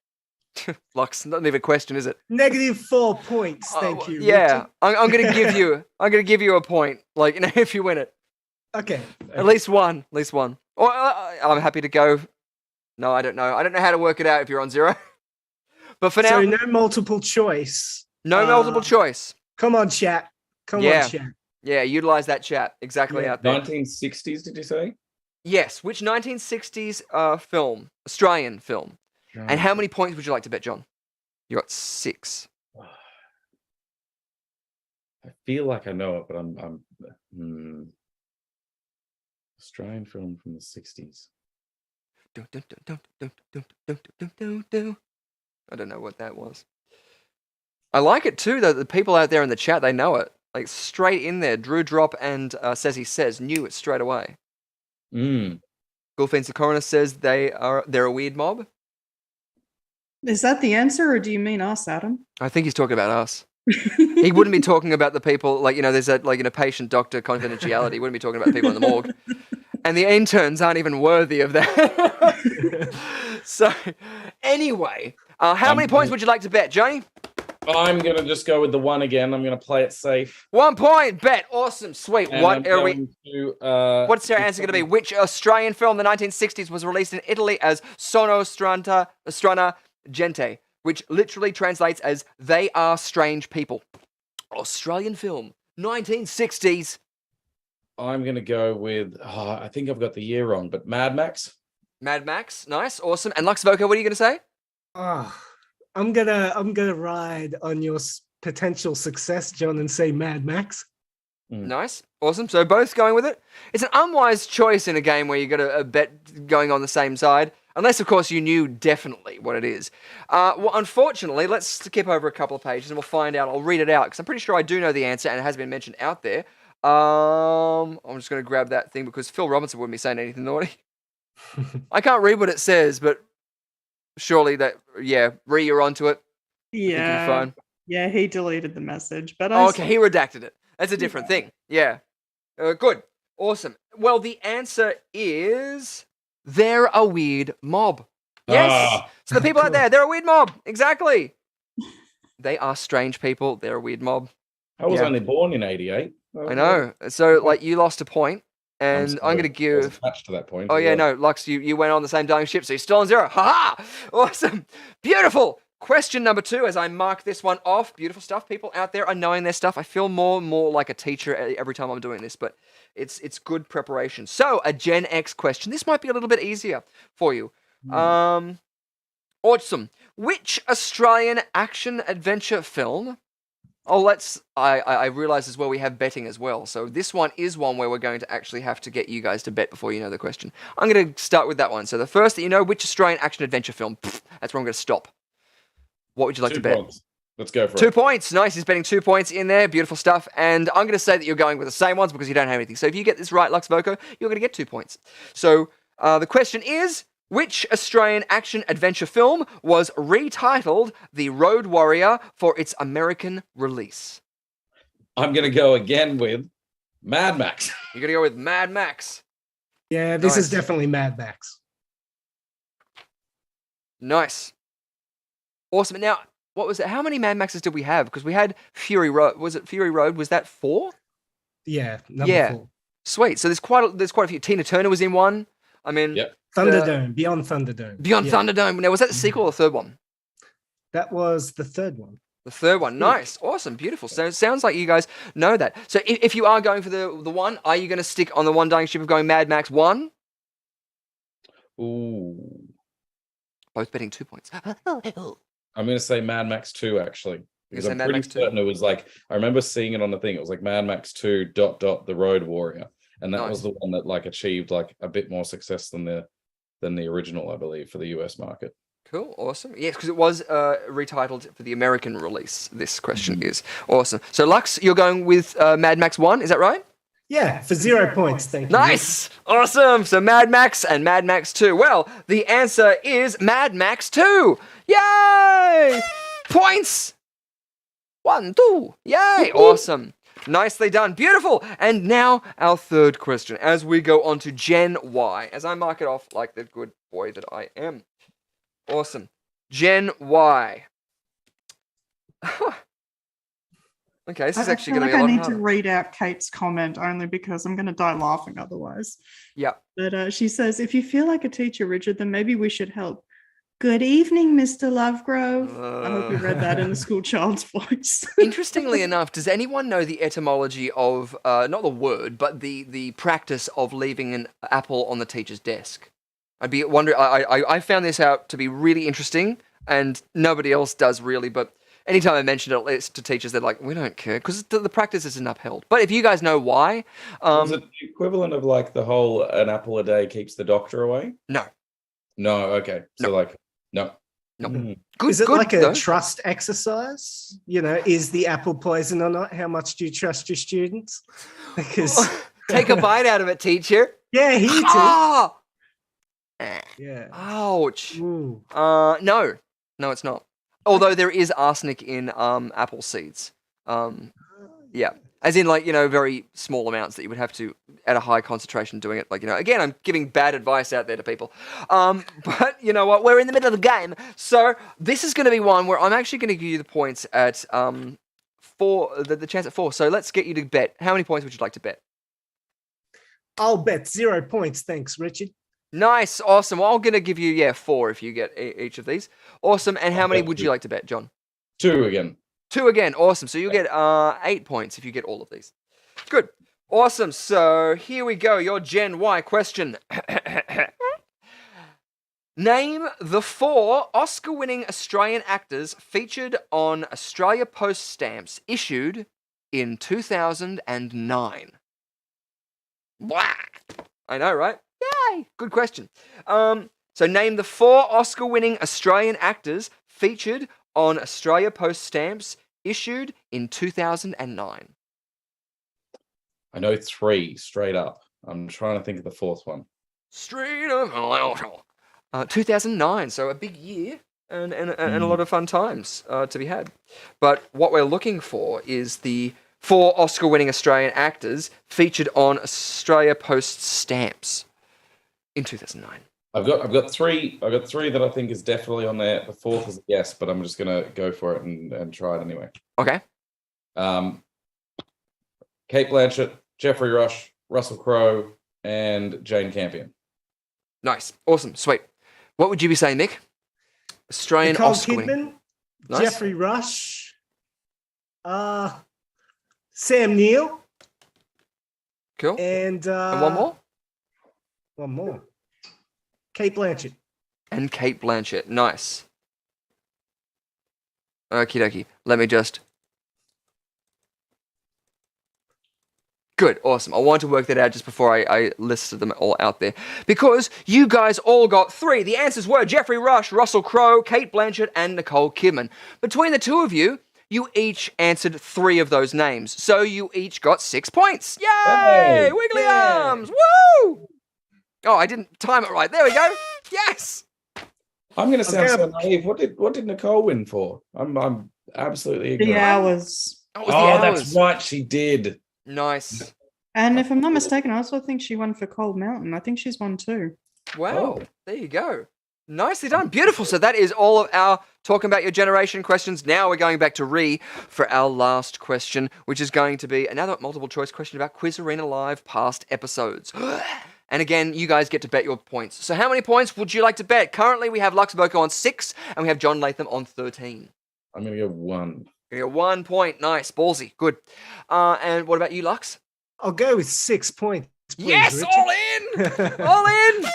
Lux, not even a question, is it? -4 points. Thank you. Yeah, I'm going to give you. I'm going to give you a point. Like, if you win it. Okay. At least one. At least one. Or I'm happy to go. No, I don't know. I don't know how to work it out if you're on 0. But for now, so no multiple choice. No multiple choice. Come on, chat. Come on, chat. Yeah, utilize that chat exactly out there. 1960s, did you say? Yes. Which 1960s film? Australian film. And how many points would you like to bet, John? You got 6. I feel like I know it, but I'm Australian film from the 60s. I don't know what that was. I like it too, though. The people out there in the chat, they know it. Like, straight in there. Drew Drop and Says He Says knew it straight away. Gulfin Corona says they're a weird mob. Is that the answer, or do you mean us, Adam? I think he's talking about us. He wouldn't be talking about the people, like, there's that, like, patient-doctor confidentiality. He wouldn't be talking about the people in the morgue. And the interns aren't even worthy of that. So, anyway, how many points would you like to bet, Johnny? I'm going to just go with the 1 again. I'm going to play it safe. 1 point bet. Awesome. Sweet. And What are we... what's our answer going to be? Which Australian film in the 1960s was released in Italy as Sono strana gente, which literally translates as they are strange people? Australian film, 1960s. I'm going to go with, I think I've got the year wrong, but Mad Max. Mad Max. Nice. Awesome. And Lux Voco, what are you going to say? I'm gonna ride on your potential success, John, and say Mad Max. Nice. Awesome. So both going with it. It's an unwise choice in a game where you got a bet going on the same side. Unless, of course, you knew definitely what it is. Well, unfortunately, let's skip over a couple of pages and we'll find out. I'll read it out because I'm pretty sure I do know the answer and it has been mentioned out there. I'm just going to grab that thing because Phil Robinson wouldn't be saying anything naughty. I can't read what it says, but surely that, Ree, you're onto it. Yeah. Phone. Yeah, he deleted the message. But okay, he redacted it. That's a different thing. Yeah. Good. Awesome. Well, the answer is... they're a weird mob. Yes. So the people out there, they're a weird mob. Exactly. They are strange people. They're a weird mob. I was only born in 88. I know. So, like, you lost a point, and I'm going to give... attached to that point. Oh, yeah, no. Lux, you went on the same dying ship, so you're still on 0. Ha-ha! Awesome. Beautiful. Question number 2, as I mark this one off. Beautiful stuff. People out there are knowing their stuff. I feel more and more like a teacher every time I'm doing this, but it's good preparation. So, a Gen X question. This might be a little bit easier for you. Awesome. Which Australian action-adventure film... I realize as well we have betting as well. So this one is one where we're going to actually have to get you guys to bet before you know the question. I'm going to start with that one. So the first that you know, which Australian action-adventure film? That's where I'm going to stop. What would you like to bet? 2 points. Let's go for it. 2 points. Nice. He's betting 2 points in there. Beautiful stuff. And I'm going to say that you're going with the same ones because you don't have anything. So if you get this right, Lux Voco, you're going to get 2 points. So the question is, which Australian action-adventure film was retitled The Road Warrior for its American release? I'm going to go again with Mad Max. You're going to go with Mad Max. Yeah, this is definitely Mad Max. Nice. Awesome. Now, what was it? How many Mad Maxes did we have? Because we had Fury Road. Was it Fury Road? Was that 4? Yeah, number 4. Sweet. So there's quite a few. Tina Turner was in one. I mean, Thunderdome, Beyond Thunderdome. Beyond Thunderdome. Now, was that the sequel or the third one? That was the third one. The third one. Nice. Awesome. Beautiful. So it sounds like you guys know that. So if you are going for the one, are you going to stick on the one dying ship of going Mad Max 1? Ooh. Both betting 2 points. I'm going to say Mad Max 2, actually. Because say I'm Mad pretty Max 2? certain it was like, I remember seeing it on the thing. It was like Mad Max 2 ... The Road Warrior. And that was Nice. the one that like achieved like a bit more success than the original, I believe, for the US market. Cool, awesome. Yes, because it was retitled for the American release, this question is. Awesome. So, Lux, you're going with Mad Max 1, is that right? Yeah, for 0 points, thank you. Nice! Awesome! So, Mad Max and Mad Max 2. Well, the answer is Mad Max 2! Yay! Points! 1, 2. Yay! Awesome. Nicely done. Beautiful. And now our third question as we go on to Gen Y, as I mark it off like the good boy that I am. Awesome. Gen Y. Okay, this is actually going to be a lot I need harder. to read out Kate's comment only because I'm going to die laughing otherwise. Yeah. But she says, if you feel like a teacher, Richard, then maybe we should help. Good evening, Mr. Lovegrove. I hope you read that in the school child's voice. Interestingly enough, does anyone know the etymology of, not the word, but the practice of leaving an apple on the teacher's desk? I'd be wondering, I found this out to be really interesting, and nobody else does really, but anytime I mention it, it's to teachers, they're like, we don't care, because the practice isn't upheld. But if you guys know why... Is it the equivalent of like the whole an apple a day keeps the doctor away? No. No, okay. So like, no. No. Good, is it like a trust exercise? You know, is the apple poison or not? How much do you trust your students? Because take a bite out of it, teacher. Yeah, here you Ah! Yeah. Ouch. No, it's not. Although there is arsenic in apple seeds. Yeah. As in, like, you know, very small amounts that you would have to, at a high concentration, doing it. Like, you know, again, I'm giving bad advice out there to people. But you know what? We're in the middle of the game. So this is going to be one where I'm actually going to give you the points at 4, the chance at 4. So let's get you to bet. How many points would you like to bet? I'll bet 0 points. Thanks, Richard. Nice. Awesome. Well, I'm going to give you, 4 if you get each of these. Awesome. And how many would you like to bet, John? 2 again. 2 again. Awesome. So you'll get 8 points if you get all of these. Good. Awesome. So here we go. Your Gen Y question. Name the 4 Oscar-winning Australian actors featured on Australia Post stamps issued in 2009. Blah. I know, right? Yay! Good question. So name the 4 Oscar-winning Australian actors featured on Australia Post stamps issued in 2009. I know 3 straight up. I'm trying to think of the 4th one. Straight up. 2009, so a big year and a lot of fun times to be had. But what we're looking for is the 4 Oscar-winning Australian actors featured on Australia Post stamps in 2009. I've got 3. I've got 3 that I think is definitely on there. The 4th is a yes, but I'm just gonna go for it and try it anyway. Okay. Kate Blanchett, Jeffrey Rush, Russell Crowe, and Jane Campion. Nice. Awesome. Sweet. What would you be saying, Nick? Australian Nicole Oscar-winning. Kidman, Nice. Jeffrey Rush, Sam Neill. Cool. And one more? One more. Kate Blanchett. And Kate Blanchett. Nice. Okie dokie. Let me just... Good, awesome. I wanted to work that out just before I listed them all out there. Because you guys all got 3. The answers were Jeffrey Rush, Russell Crowe, Kate Blanchett, and Nicole Kidman. Between the 2 of you, you each answered 3 of those names. So you each got 6 points. Yay! Hey! Wiggly arms! Woo! Oh, I didn't time it right. There we go. Yes! I'm going to sound so naive. What did Nicole win for? I'm absolutely ignorant. The hours. Oh, that's right. She did. Nice. And if I'm not mistaken, I also think she won for Cold Mountain. I think she's won too. Wow. There you go. Nicely done. Beautiful. So that is all of our talking about your generation questions. Now we're going back to Ree for our last question, which is going to be another multiple choice question about Quiz Arena Live past episodes. And again, you guys get to bet your points. So how many points would you like to bet? Currently, we have Lux Boko on 6, and we have John Latham on 13. I'm going to go 1. You get 1 point. Nice. Ballsy. Good. And what about you, Lux? I'll go with 6 points. Please, Yes! Richard. All in! All in!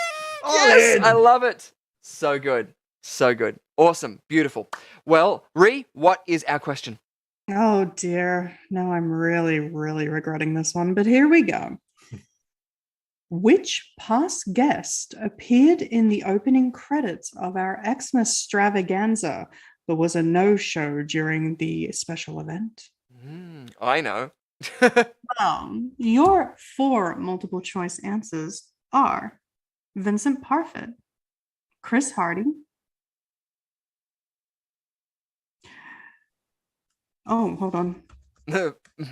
Yes, I love it. So good. So good. Awesome. Beautiful. Well, Ree, what is our question? Oh dear. Now I'm really, really regretting this one, but here we go. Which past guest appeared in the opening credits of our Xmas extravaganza but was a no-show during the special event? I know. Your 4 multiple choice answers are Vincent Parfit, Chris Hardy. Oh, hold on.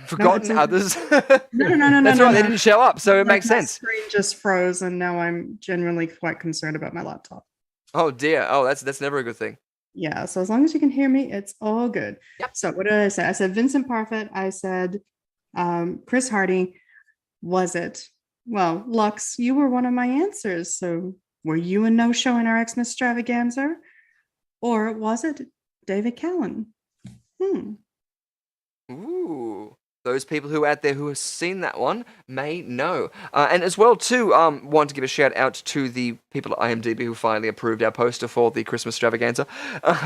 Forgotten others. No. That's right. They didn't show up, so it makes My sense. screen just froze, and now I'm genuinely quite concerned about my laptop. Oh dear. Oh, that's never a good thing. Yeah, so as long as you can hear me, it's all good. Yep. So what did I say? I said Vincent Parfit. I said Chris Hardy. Was it? Well, Lux, you were one of my answers. So were you a no-show in our Xmas extravaganza? Or was it David Callan? Ooh. Those people who are out there who have seen that one may know. And as well, too, want to give a shout out to the people at IMDb who finally approved our poster for the Christmas extravaganza.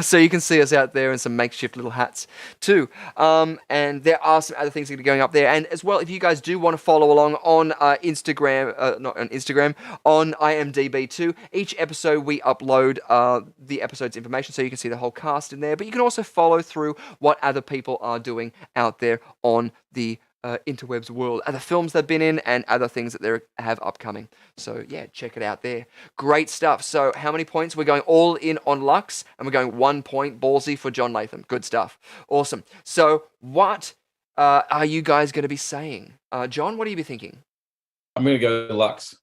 So you can see us out there in some makeshift little hats, too. And there are some other things that are going up there. And as well, if you guys do want to follow along on Instagram, not on Instagram, on IMDb, too, each episode we upload the episode's information so you can see the whole cast in there. But you can also follow through what other people are doing out there on the interwebs world, other films they've been in and other things that they have upcoming. So yeah, check it out there. Great stuff. So how many points? We're going all in on Lux and we're going 1 point ballsy for John Latham. Good stuff. Awesome. So what are you guys going to be saying? John, what are you be thinking? I'm going to go Lux.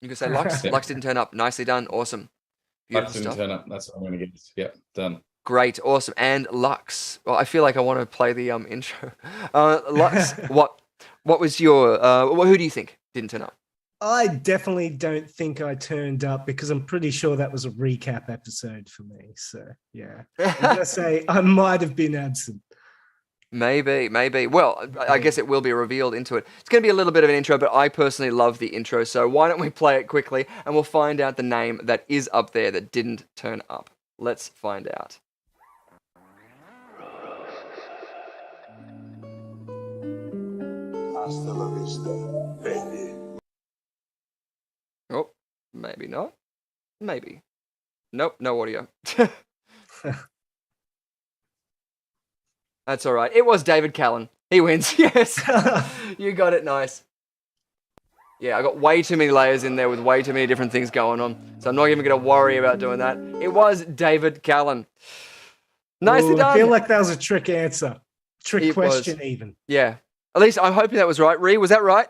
You can say Lux. Lux didn't turn up. Nicely done. Awesome. Beautiful Lux didn't turn up. That's what I'm going to get. Yep, done. Great, awesome, and Lux. Well, I feel like I want to play the intro. Lux, what was your? Who do you think didn't turn up? I definitely don't think I turned up because I'm pretty sure that was a recap episode for me. So yeah, I'm gonna say I might have been absent. Maybe. Well, I guess it will be revealed into it. It's going to be a little bit of an intro, but I personally love the intro. So why don't we play it quickly and we'll find out the name that is up there that didn't turn up. Let's find out. Hasta la vista, baby. Oh, maybe not. Maybe. Nope, no audio. That's all right. It was David Callan. He wins. Yes. You got it. Nice. Yeah, I got way too many layers in there with way too many different things going on. So I'm not even going to worry about doing that. It was David Callan. Nicely done. I feel like that was a trick answer. Trick question was. even. Yeah. At least I'm hoping that was right. Ree, was that right?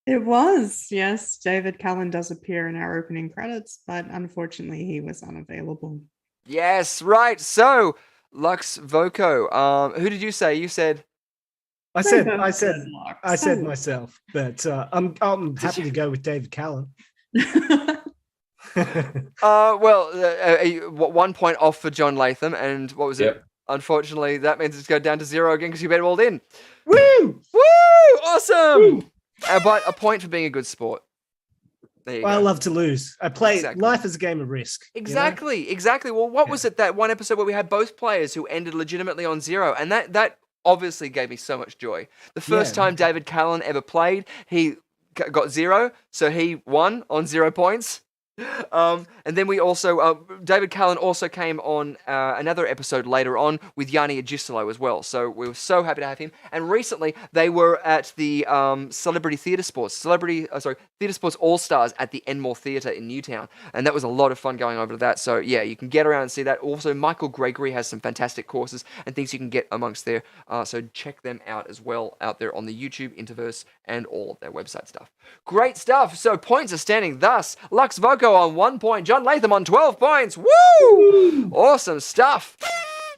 It was, yes. David Callan does appear in our opening credits, but unfortunately he was unavailable. Yes, right. So, Lux Voco. Who did you say? You said... I said myself, but I'm happy to go with David Callan. Well, 1 point off for John Latham, and what was it? Unfortunately, that means it's going down to 0 again because you bet all in. Woo! Woo! Awesome! Woo! But a point for being a good sport. There you go. I love to lose. I play life as a game of risk. Exactly. Well, what was it, that one episode where we had both players who ended legitimately on 0? And that obviously gave me so much joy. The first time David Callan ever played, he got 0, so he won on 0 points. And then we also, David Callan also came on another episode later on with Yanni Agistolo as well. So we were so happy to have him. And recently they were at the Theatre Sports All-Stars at the Enmore Theatre in Newtown. And that was a lot of fun going over to that. So yeah, you can get around and see that. Also, Michael Gregory has some fantastic courses and things you can get amongst there. So check them out as well out there on the YouTube, Interverse, and all of their website stuff. Great stuff. So points are standing thus. Lux Voco on 1 point. John Latham on 12 points. Woo! Awesome stuff.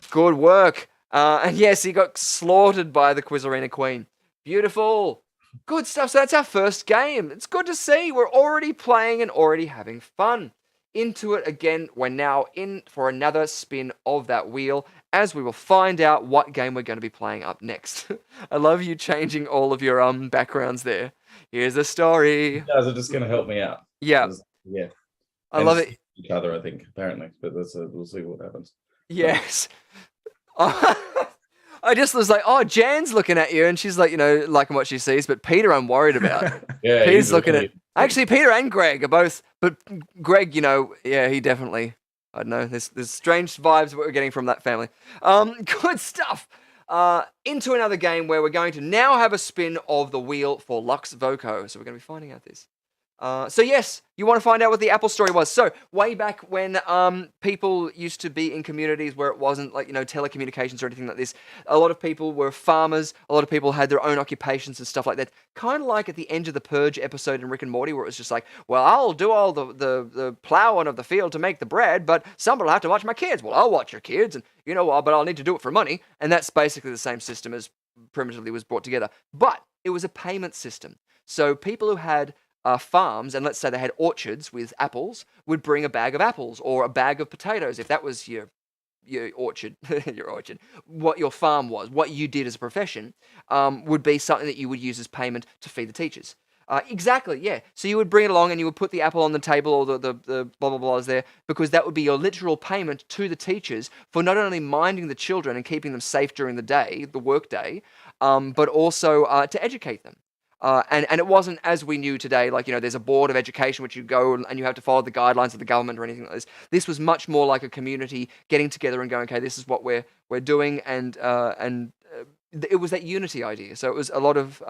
Good work. And yes, he got slaughtered by the Quiz Arena Queen. Beautiful. Good stuff. So that's our first game. It's good to see. We're already playing and already having fun. Into it again. We're now in for another spin of that wheel as we will find out what game we're going to be playing up next. I love you changing all of your backgrounds there. Here's the story. You guys are just going to help me out. Yeah. Yeah. I love it. Each other, I think, apparently, but we'll see what happens. Yes. I just was like, oh, Jan's looking at you, and she's like, liking what she sees, but Peter, I'm worried about. Yeah, Peter's looking at. Actually, Peter and Greg are both, but Greg, yeah, he definitely. I don't know. There's strange vibes that we're getting from that family. Good stuff. Into another game where we're going to now have a spin of the wheel for Lux Voco. So we're going to be finding out this. So yes, you want to find out what the Apple story was. So way back when people used to be in communities where it wasn't like, telecommunications or anything like this, a lot of people were farmers, a lot of people had their own occupations and stuff like that. Kind of like at the end of the Purge episode in Rick and Morty where it was just like, well, I'll do all the plowing of the field to make the bread, but somebody will have to watch my kids. Well, I'll watch your kids and you know what, but I'll need to do it for money. And that's basically the same system as primitively was brought together. But it was a payment system. So people who had farms, and let's say they had orchards with apples, would bring a bag of apples or a bag of potatoes if that was your orchard, your orchard. What your farm was, what you did as a profession, would be something that you would use as payment to feed the teachers. Exactly, yeah. So you would bring it along and you would put the apple on the table or the blah blah blahs there because that would be your literal payment to the teachers for not only minding the children and keeping them safe during the day, the work day, but also to educate them. And it wasn't as we knew today, like, there's a board of education which you go and you have to follow the guidelines of the government or anything like this. This was much more like a community getting together and going, okay, this is what we're doing, and it was that unity idea. So it was a lot of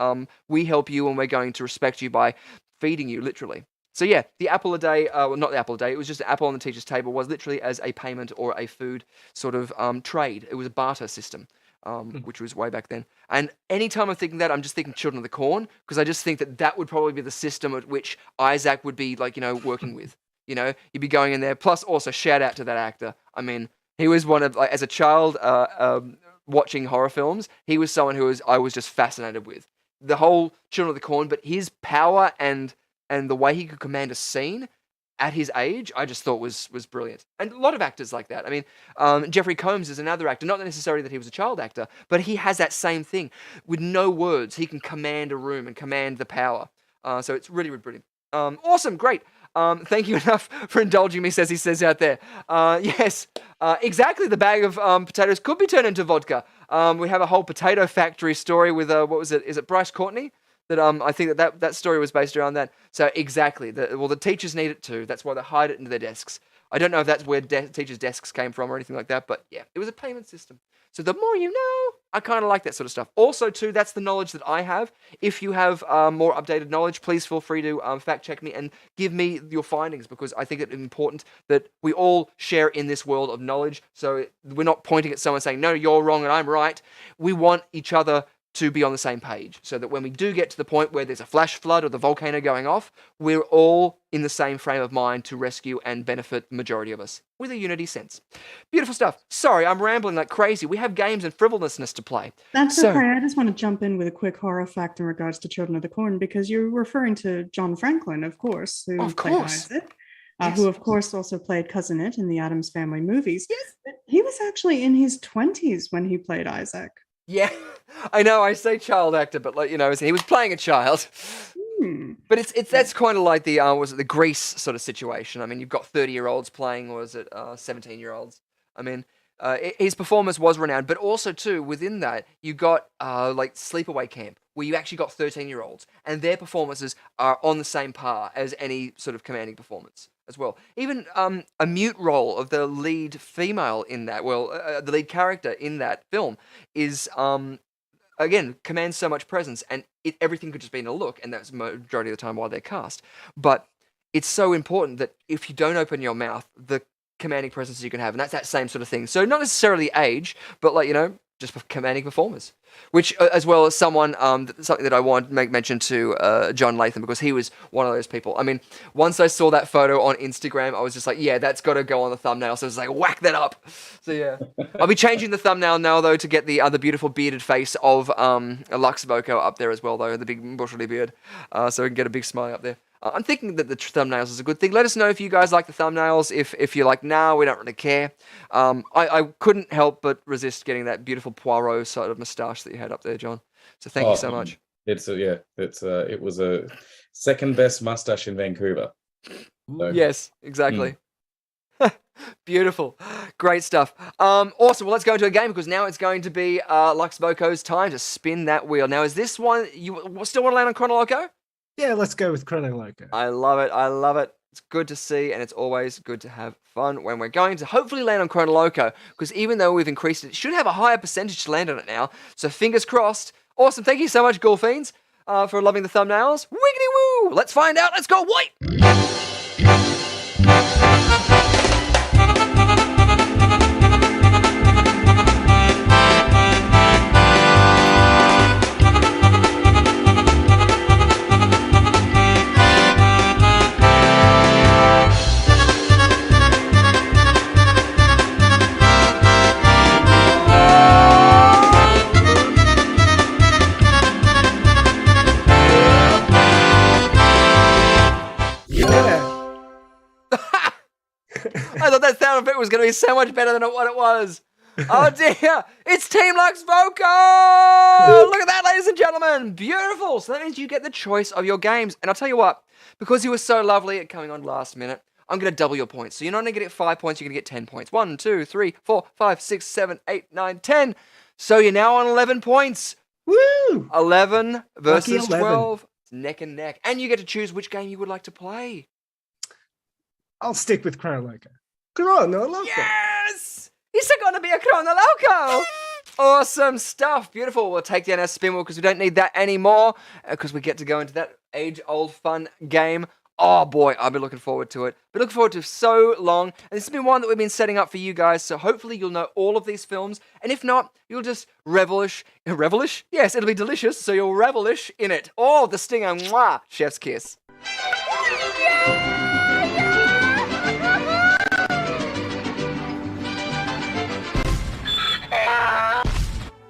we help you and we're going to respect you by feeding you, literally. So yeah, the apple a day, well, not the apple a day, it was just an apple on the teacher's table was literally as a payment or a food sort of trade. It was a barter system. Which was way back then. And anytime I'm thinking that, I'm just thinking Children of the Corn, because I just think that would probably be the system at which Isaac would be, like, working with. You'd be going in there. Plus, also, shout out to that actor. I mean, he was one of, like, as a child watching horror films, he was someone I was just fascinated with. The whole Children of the Corn, but his power and the way he could command a scene at his age, I just thought was brilliant. And a lot of actors like that. I mean, Jeffrey Combs is another actor, not necessarily that he was a child actor, but he has that same thing. With no words, he can command a room and command the power. So it's really, really brilliant. Awesome, great. Thank you enough for indulging me, he says out there. Yes, exactly, the bag of potatoes could be turned into vodka. We have a whole potato factory story with, what was it? Is it Bryce Courtney? That I think that story was based around that. So exactly, the teachers need it too. That's why they hide it into their desks. I don't know if that's where teachers' desks came from or anything like that, but yeah, it was a payment system. So the more you know, I kind of like that sort of stuff. Also too, that's the knowledge that I have. If you have more updated knowledge, please feel free to fact check me and give me your findings, because I think it's important that we all share in this world of knowledge. So we're not pointing at someone saying, no, you're wrong and I'm right. We want each other to be on the same page, so that when we do get to the point where there's a flash flood or the volcano going off, we're all in the same frame of mind to rescue and benefit the majority of us with a unity sense. Beautiful stuff. Sorry, I'm rambling like crazy. We have games and frivolousness to play. That's okay. I just want to jump in with a quick horror fact in regards to Children of the Corn, because you're referring to John Franklin, of course, who played Isaac. Yes. Who, of course, also played Cousin It in the Addams Family movies. Yes. But he was actually in his 20s when he played Isaac. Yeah, I know. I say child actor, but he was playing a child. But that's kind of like the was it the Grease sort of situation? I mean, you've got 30-year-olds playing, or is it 17-year-olds? I mean, his performance was renowned, but also too within that you got like Sleepaway Camp, where you actually got 13-year-olds, and their performances are on the same par as any sort of commanding performance as well. Even a mute role of the lead female in that, the lead character in that film is, again, commands so much presence, and everything could just be in a look, and that's the majority of the time why they're cast. But it's so important that if you don't open your mouth, the commanding presence you can have, and that's that same sort of thing. So not necessarily age, but just commanding performers. Which, as well as something that I want to make mention to John Latham, because he was one of those people. I mean, once I saw that photo on Instagram, I was just like, yeah, that's got to go on the thumbnail. So I was like, whack that up. So yeah, I'll be changing the thumbnail now though to get the beautiful bearded face of Lux Voco up there as well though, the big bushly beard, so we can get a big smile up there. I'm thinking that the thumbnails is a good thing. Let us know if you guys like the thumbnails. If you're like, nah, we don't really care. I couldn't help but resist getting that beautiful Poirot sort of moustache that you had up there, John. So thank you so much. It was a second best mustache in Vancouver. Yes, exactly. Beautiful. Great stuff. Awesome. Well, let's go into a game because now it's going to be Lux Voco's time to spin that wheel. Now, is this one, you still want to land on Chronoloco? Yeah, let's go with Chronoloco. I love it. I love it. It's good to see, and it's always good to have fun when we're going to hopefully land on Chronoloco, because even though we've increased it should have a higher percentage to land on it now. So fingers crossed. Awesome. Thank you so much, Ghoul Fiends, for loving the thumbnails. Wiggity woo! Let's find out. Let's go. Wait! I thought that sound effect was going to be so much better than what it was. Oh dear, it's Team Lux Voco! Look at that, ladies and gentlemen. Beautiful. So that means you get the choice of your games. And I'll tell you what, because you were so lovely at coming on last minute, I'm going to double your points. So you're not only going to get 5 points, you're going to get 10 points. 1, 2, 3, 4, 5, 6, 7, 8, 9, 10. So you're now on 11 points. Woo! 11 versus Lucky 11. 12. It's neck and neck. And you get to choose which game you would like to play. I'll stick with Chronoloco. Chronoloco. Yes! Is it going to be a Chronoloco? Awesome stuff. Beautiful. We'll take down our spin wheel because we don't need that anymore because we get to go into that age-old fun game. Oh boy, I've been looking forward to it. Been looking forward to it so long. And this has been one that we've been setting up for you guys. So hopefully you'll know all of these films. And if not, you'll just revelish. Revelish? Yes, it'll be delicious. So you'll revelish in it. Oh, the stinger. Mwah! Chef's kiss.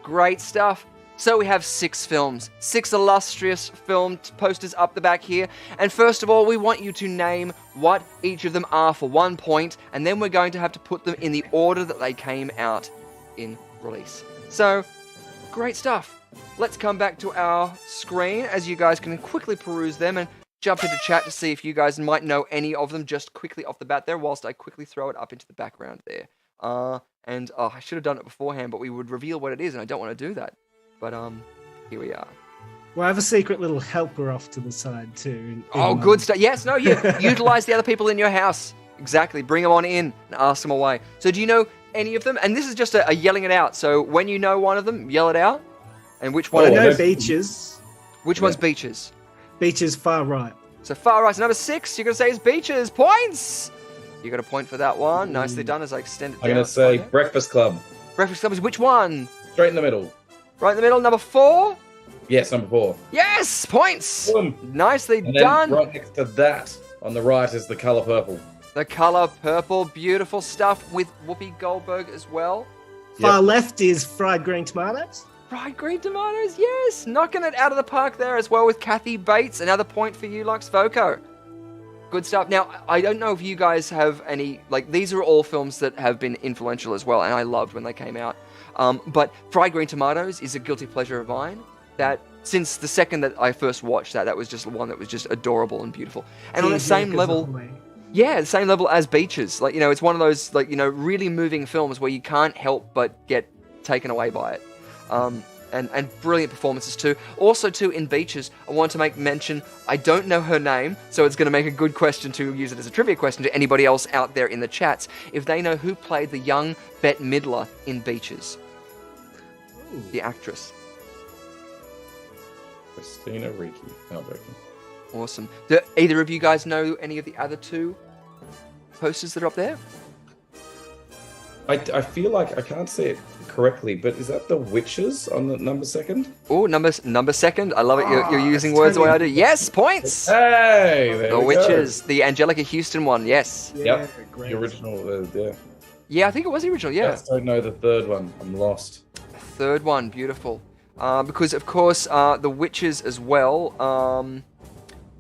Great stuff. So we have 6 films, 6 illustrious film posters up the back here. And first of all, we want you to name what each of them are for 1 point, and then we're going to have to put them in the order that they came out in release. So, great stuff. Let's come back to our screen as you guys can quickly peruse them and jump into chat to see if you guys might know any of them just quickly off the bat there whilst I quickly throw it up into the background there. I should have done it beforehand, but we would reveal what it is, and I don't want to do that. But, here we are. Well, I have a secret little helper off to the side, too. Oh, good stuff. Yes, no, you utilize the other people in your house. Exactly. Bring them on in and ask them away. So do you know any of them? And this is just a yelling it out. So when you know one of them, yell it out. And which one? I know Beaches. Which one's Beaches? Beaches far right. So far right. So number 6, you're going to say is Beaches. Points! You got a point for that one. Nicely done as I extend it down. I'm going to say Breakfast Club. Breakfast Club is which one? Straight in the middle. Right in the middle, number 4? Yes, number 4. Yes! Points! Boom. Nicely And done. then right next to that, on the right, is The Color Purple. The Color Purple, beautiful stuff with Whoopi Goldberg as well. Far left is Fried Green Tomatoes. Fried green tomatoes, yes! Knocking it out of the park there as well with Kathy Bates. Another point for you, Lux Voco. Good stuff. Now, I don't know if you guys have any, these are all films that have been influential as well, and I loved when they came out. But Fried Green Tomatoes is a guilty pleasure of mine. That, since the second that I first watched that was just one that was just adorable and beautiful. And on the same level, the same level as Beaches. It's one of those, really moving films where you can't help but get taken away by it. And brilliant performances too. Also too, in Beaches, I want to make mention, I don't know her name, so it's going to make a good question to use it as a trivia question to anybody else out there in the chats, if they know who played the young Bette Midler in Beaches. Ooh. The actress. Christina Ricci. Awesome. Do either of you guys know any of the other 2 posters that are up there? I feel like I can't say it correctly, but is that The Witches on the number 2nd? Oh, number 2nd. I love it. You're using words the way I do. Yes, points. Hey, there The we Witches, go. the Angelica Houston one. Yes. Yep. The original. Yeah. Yeah, I think it was the original. Yeah. I just don't know the third one. I'm lost. Third one, beautiful. Because of course, The Witches as well.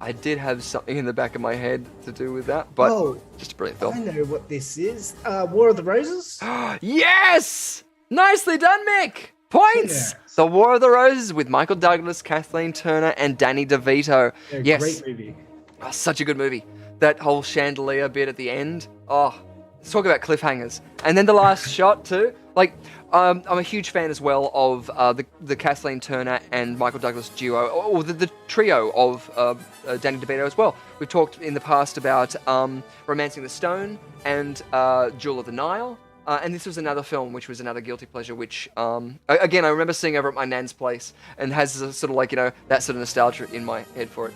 I did have something in the back of my head to do with that, but just a brilliant film. I know what this is. War of the Roses? Yes! Nicely done, Mick! Points! Yeah. The War of the Roses with Michael Douglas, Kathleen Turner, and Danny DeVito. Great movie. Oh, such a good movie. that whole chandelier bit at the end. Oh, let's talk about cliffhangers. And then the last shot too. Like, I'm a huge fan as well of the Kathleen Turner and Michael Douglas duo, or the trio of Danny DeVito as well. We've talked in the past about Romancing the Stone and Jewel of the Nile. And this was another film, which was another guilty pleasure, which, again, I remember seeing over at my nan's place and has a sort of like, that sort of nostalgia in my head for it.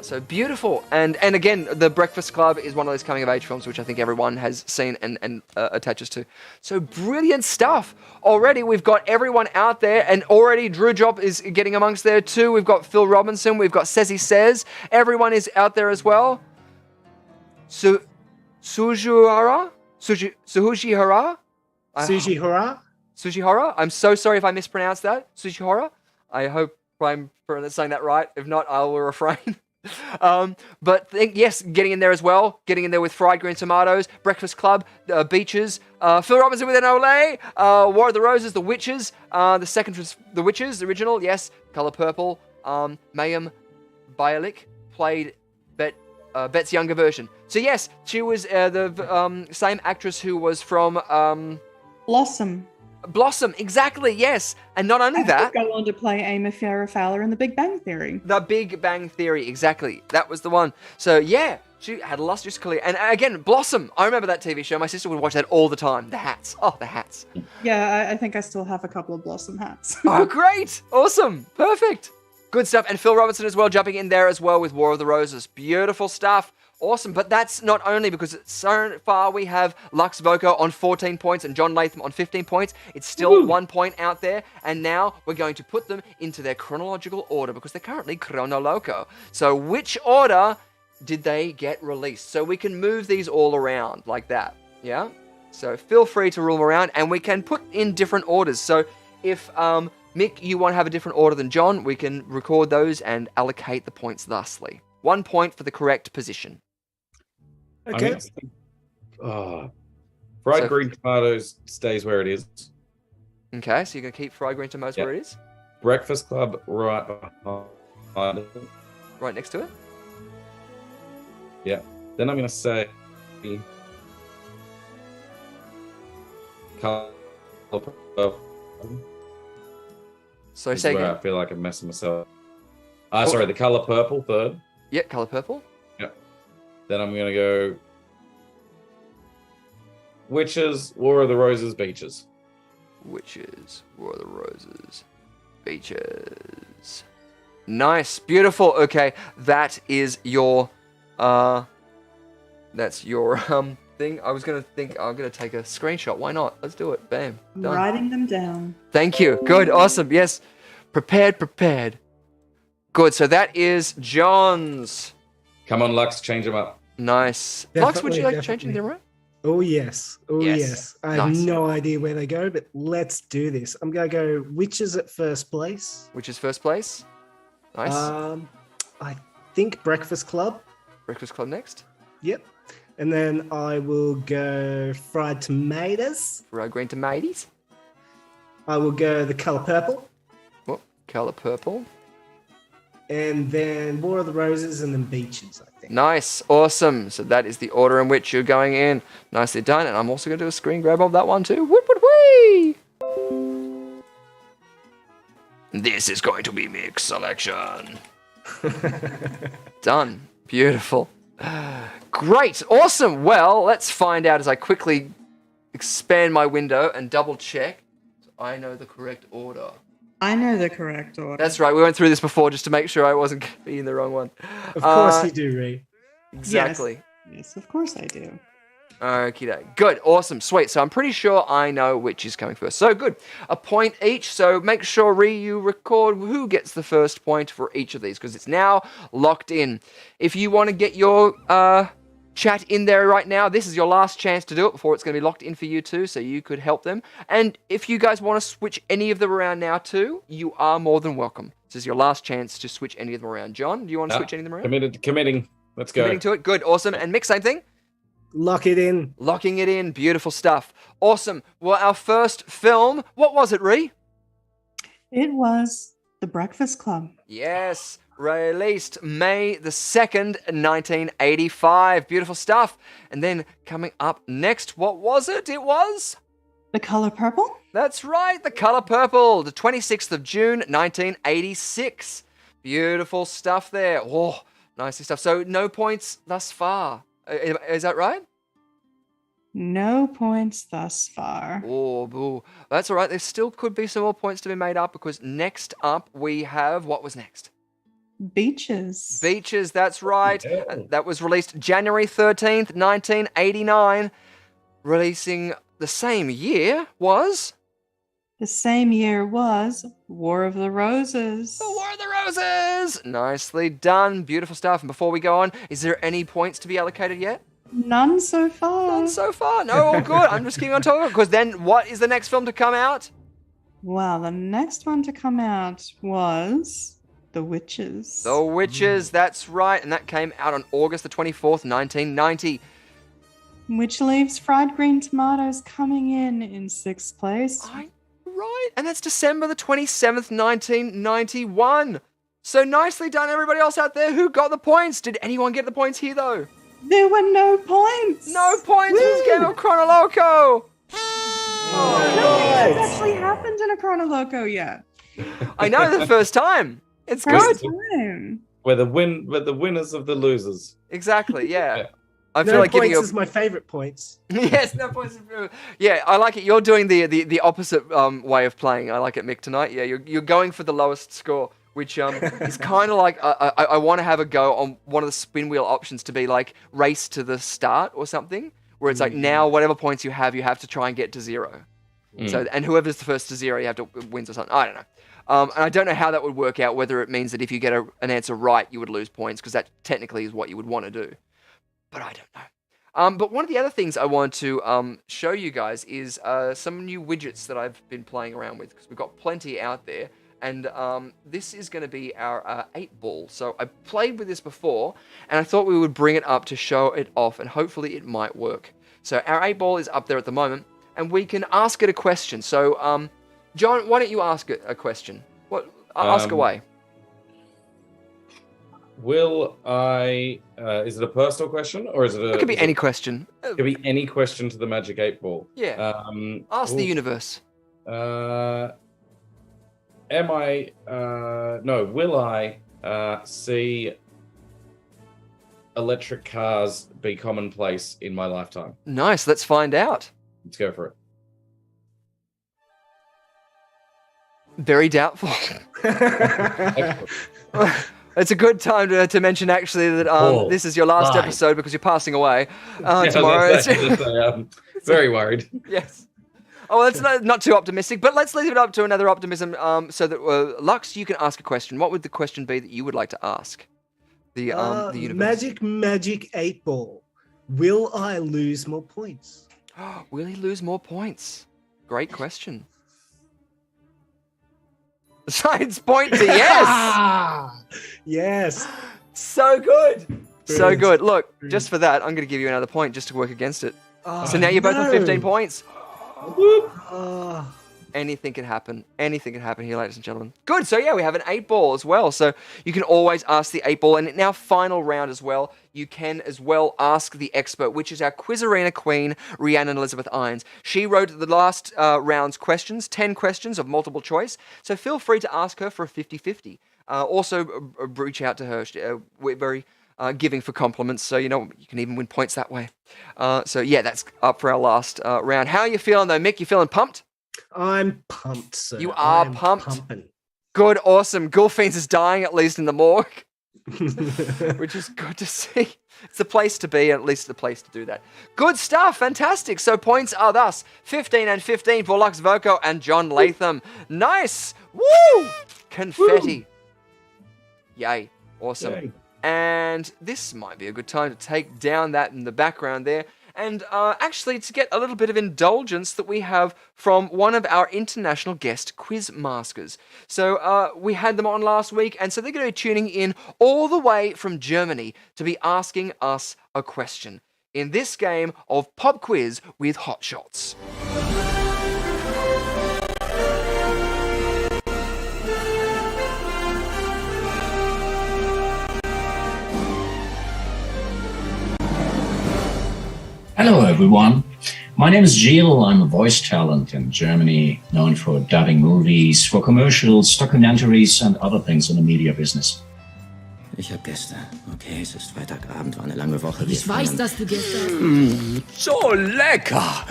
So beautiful. And again, The Breakfast Club is one of those coming-of-age films which I think everyone has seen and attaches to. So brilliant stuff. Already we've got everyone out there, and already Drew Drop is getting amongst there too. We've got Phil Robinson. We've got Ceci Says. Everyone is out there as well. Sujuhara? Suhujihara? Sujihara? I'm so sorry if I mispronounced that. Sujihara? I hope I'm saying that right. If not, I will refrain. But yes, getting in there as well. Getting in there with Fried Green Tomatoes, Breakfast Club, Beaches, Phil Robinson with an Olay, War of the Roses, The Witches. The second was The Witches, the original, yes. Color Purple. Mayim Bialik played Bet's younger version. So yes, she was the same actress who was from Blossom, exactly, yes. And not only that, go on to play Amy Farrah Fowler in The Big Bang Theory. The Big Bang Theory, exactly. That was the one. So yeah, she had a lustrous career. And again, Blossom. I remember that TV show. My sister would watch that all the time. The hats. Oh, the hats. Yeah, I think I still have a couple of Blossom hats. Oh, great. Awesome. Perfect. Good stuff. And Phil Robinson as well, jumping in there as well with War of the Roses. Beautiful stuff. Awesome. But that's not only because so far we have Lux Voco on 14 points and John Latham on 15 points. It's still 1 point out there. And now we're going to put them into their chronological order because they're currently chronoloco. So which order did they get released? So we can move these all around like that. Yeah? So feel free to rule them around and we can put in different orders. So if Mick, you want to have a different order than John, we can record those and allocate the points thusly. 1 point for the correct position. Okay. Fried Green Tomatoes stays where it is. Okay, so you're going to keep Fried Green Tomatoes where it is? Breakfast Club right behind it. Right next to it? Yeah. Then I'm going to say Color Purple. So say again. I feel like I'm messing myself. Sorry, the Color Purple third. Yeah, Color Purple. Yeah. Then I'm gonna go Witches, War of the Roses, Beaches. Witches, War of the Roses, Beaches. Nice, beautiful. Okay, that is your that's your thing. I was gonna think I'm gonna take a screenshot. Why not? Let's do it. Bam. Done. Writing them down. Thank you. Good. Awesome. Yes. Prepared. Good. So that is John's. Come on, Lux, change them up. Nice. Lux, would you like to change anything around? Oh, yes. I have no idea where they go, but let's do this. I'm going to go Witches at first place. Witches first place. Nice. I think Breakfast Club. Breakfast Club next. Yep. And then I will go Fried Tomatoes. Fried Green Tomatoes. I will go The Color Purple. What? Color Purple. And then War of the Roses and then Beaches, I think. Nice. Awesome. So that is the order in which you're going in. Nicely done. And I'm also going to do a screen grab of that one too. Whoop. This is going to be Mick's selection. Done. Beautiful. Great. Awesome. Well, let's find out as I quickly expand my window and double check. So I know the correct order. I know the correct order. That's right. We went through this before just to make sure I wasn't being the wrong one. Of course you do, Ree. Exactly. Yes, of course I do. Okay, good, awesome, sweet. So I'm pretty sure I know which is coming first. So good, a point each. So make sure, Ree, you record who gets the first point for each of these because it's now locked in. If you want to get your chat in there right now, this is your last chance to do it before it's going to be locked in for you too, so you could help them. And if you guys want to switch any of them around now too, you are more than welcome. This is your last chance to switch any of them around. John, do you want to switch any of them around? Committing. Let's go. Committing to it. Good, awesome. And Mick, same thing. Lock it in. Locking it in. Beautiful stuff. Awesome. Well, our first film, what was it, Ree? It was The Breakfast Club. Yes. Released May the 2nd, 1985. Beautiful stuff. And then coming up next, what was it? It was... The Color Purple? That's right, The Color Purple, the 26th of June, 1986. Beautiful stuff there. Oh, nicely stuff. So no points thus far. Is that right? No points thus far. Oh, boo. That's all right. There still could be some more points to be made up because next up we have... What was next? Beaches. Beaches, that's right. Yeah. That was released January 13th, 1989. Releasing the same year was... The same year was War of the Roses. The War of the Roses! Nicely done. Beautiful stuff. And before we go on, is there any points to be allocated yet? None so far. None so far. No, all good. I'm just keeping on talking because then what is the next film to come out? Well, the next one to come out was The Witches. The Witches, that's right. And that came out on August the 24th, 1990. Which leaves Fried Green Tomatoes coming in 6th place. Right. And that's December the 27th, 1991. So nicely done, everybody else out there who got the points. Did anyone get the points here, though? There were no points. No points in this game of Chronoloco. Nothing has actually happened in a Chronoloco yet. I know, the first time. It's First good. time. We're the winners of the losers. Exactly, yeah. I feel No like giving points you is my favorite points. Yes, no points. Yeah, I like it. You're doing the opposite way of playing. I like it, Mick, tonight. Yeah, you're going for the lowest score, which is kind of like I want to have a go on one of the spin wheel options to be like race to the start or something, where it's like now whatever points you have to try and get to 0. So and whoever's the first to 0, you have to wins or something. I don't know. And I don't know how that would work out. Whether it means that if you get an answer right, you would lose points because that technically is what you would want to do. But I don't know. But one of the other things I want to show you guys is some new widgets that I've been playing around with because we've got plenty out there. And this is going to be our 8-ball. So I played with this before, and I thought we would bring it up to show it off, and hopefully it might work. So our 8-ball is up there at the moment, and we can ask it a question. So, John, why don't you ask it a question? Ask away. Will I... is it a personal question, or is it a... It could be any question. It could be any question to the Magic 8-ball. Yeah. Ask the universe. Will I see electric cars be commonplace in my lifetime? Nice, let's find out. Let's go for it. Very doubtful. It's a good time to mention, actually, that this is your last episode because you're passing away tomorrow. Very worried. Yes. Oh, well, that's not too optimistic, but let's leave it up to another optimism so that, Lux, you can ask a question. What would the question be that you would like to ask the universe? Magic 8-ball. Will I lose more points? Will he lose more points? Great question. Science point to yes! Yes. So good. So good. Look, just for that, I'm going to give you another point just to work against it. So now you're both on 15 points. Anything can happen. Anything can happen here, ladies and gentlemen. Good. So yeah, we have an 8-ball as well. So you can always ask the 8-ball. And in our final round as well, you can as well ask the expert, which is our Quiz Arena queen, Rhiannon Elizabeth Irons. She wrote the last round's questions, 10 questions of multiple choice. So feel free to ask her for a 50-50. Also, reach out to her. We're very giving for compliments, so you can even win points that way. So yeah, that's up for our last round. How are you feeling though, Mick? You feeling pumped? I'm pumped, sir. You are pumped? Pumping. Good, awesome. Gulfiends is dying, at least in the morgue, which is good to see. It's the place to be, at least the place to do that. Good stuff, fantastic. So points are thus 15 and 15 for Lux Voco and John Latham. Nice! Woo! Confetti. Woo. Yay, awesome. Yay. And this might be a good time to take down that in the background there. And actually to get a little bit of indulgence that we have from one of our international guest quiz masters. So we had them on last week, and so they're going to be tuning in all the way from Germany to be asking us a question in this game of Pop Quiz with Hot Shots. Hello, everyone. My name is Gilles. I'm a voice talent in Germany, known for dubbing movies, for commercials, documentaries, and other things in the media business. Ich habe Gäste. Okay, es ist Freitagabend, war eine lange Woche. Ich weiß, dass du gestern... So lecker!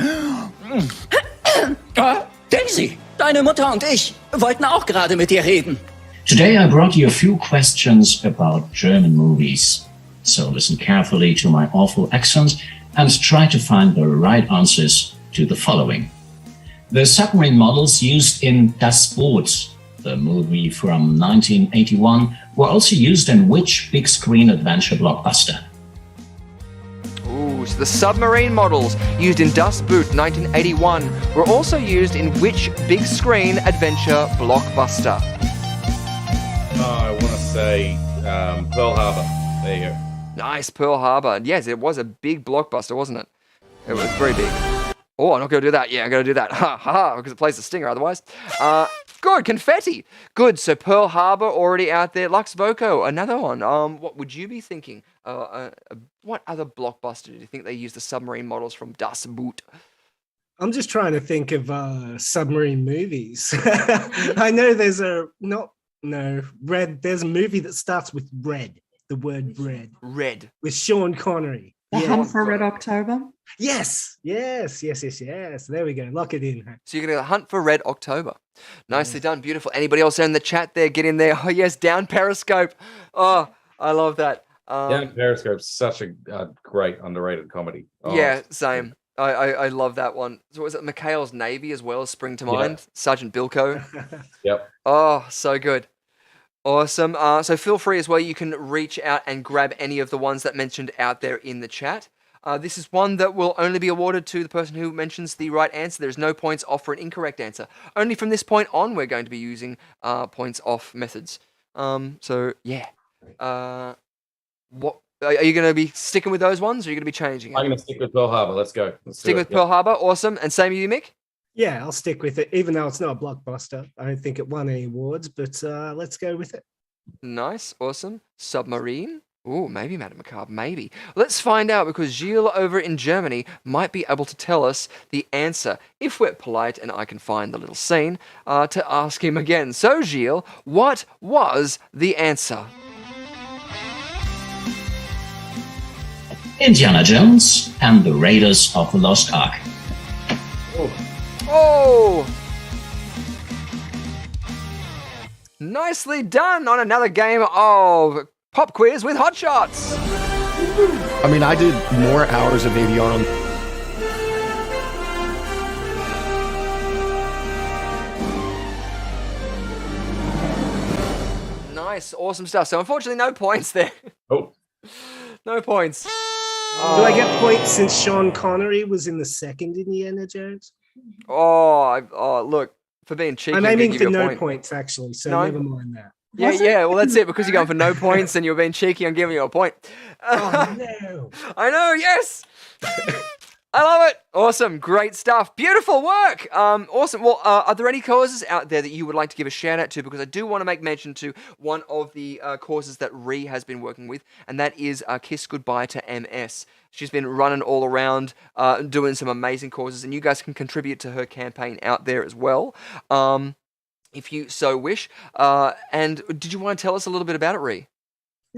Daisy, deine Mutter und ich wollten auch gerade mit dir reden. Today I brought you a few questions about German movies. So listen carefully to my awful accent and try to find the right answers to the following. The submarine models used in Das Boot, the movie from 1981, were also used in which big screen adventure blockbuster? Ooh, so the submarine models used in Das Boot 1981 were also used in which big screen adventure blockbuster? I want to say Pearl Harbor. There you go. Nice, Pearl Harbor. Yes, it was a big blockbuster, wasn't it? It was very big. Oh, I'm not going to do that. Yeah, I'm going to do that. Ha, ha, ha, because it plays the stinger otherwise. Good, confetti. Good, so Pearl Harbor already out there. Lux Voco, another one. What would you be thinking? What other blockbuster do you think they used the submarine models from Das Boot? I'm just trying to think of submarine movies. I know there's Red. There's a movie that starts with red. The word red. Red. With Sean Connery. The Hunt for Red October? Yes. There we go. Lock it in. So you're going to hunt for Red October. Nicely done. Beautiful. Anybody else in the chat there? Get in there. Oh, yes. Down Periscope. Oh, I love that. Down Periscope's such a great underrated comedy. Oh, yeah, same. I love that one. So was it McHale's Navy as well as spring to mind? Sergeant Bilko. Yep. Oh, so good. Awesome. So feel free as well. You can reach out and grab any of the ones that mentioned out there in the chat. This is one that will only be awarded to the person who mentions the right answer. There's no points off for an incorrect answer. Only from this point on, we're going to be using points off methods. So yeah. What are you going to be sticking with those ones, or are you going to be changing it? I'm going to stick with Pearl Harbor. Let's go. Stick with Pearl Harbor. Awesome. And same with you, Mick? Yeah, I'll stick with it, even though it's not a blockbuster. I don't think it won any awards, but let's go with it. Nice, awesome. Submarine? Ooh, maybe, Madame Macabre, maybe. Let's find out, because Gilles over in Germany might be able to tell us the answer, if we're polite and I can find the little scene, to ask him again. So, Gilles, what was the answer? Indiana Jones and the Raiders of the Lost Ark. Oh! Nicely done on another game of Pop Quiz with Hot Shots. I mean, I did more hours of ADR on... Nice, awesome stuff. So unfortunately, no points there. Oh. No points. Do I get points since Sean Connery was in the second Indiana Jones? Oh, look, for being cheeky. I'm aiming for no points, actually, so No? never mind that. Yeah, well, that's it. Because you're going for no points and you're being cheeky, I'm giving you a point. Oh, no. I know, yes. I love it. Awesome. Great stuff. Beautiful work. Awesome. Well, are there any courses out there that you would like to give a shout out to? Because I do want to make mention to one of the courses that Ree has been working with, and that is Kiss Goodbye to MS. She's been running all around, doing some amazing courses, and you guys can contribute to her campaign out there as well, if you so wish. And did you want to tell us a little bit about it, Ree?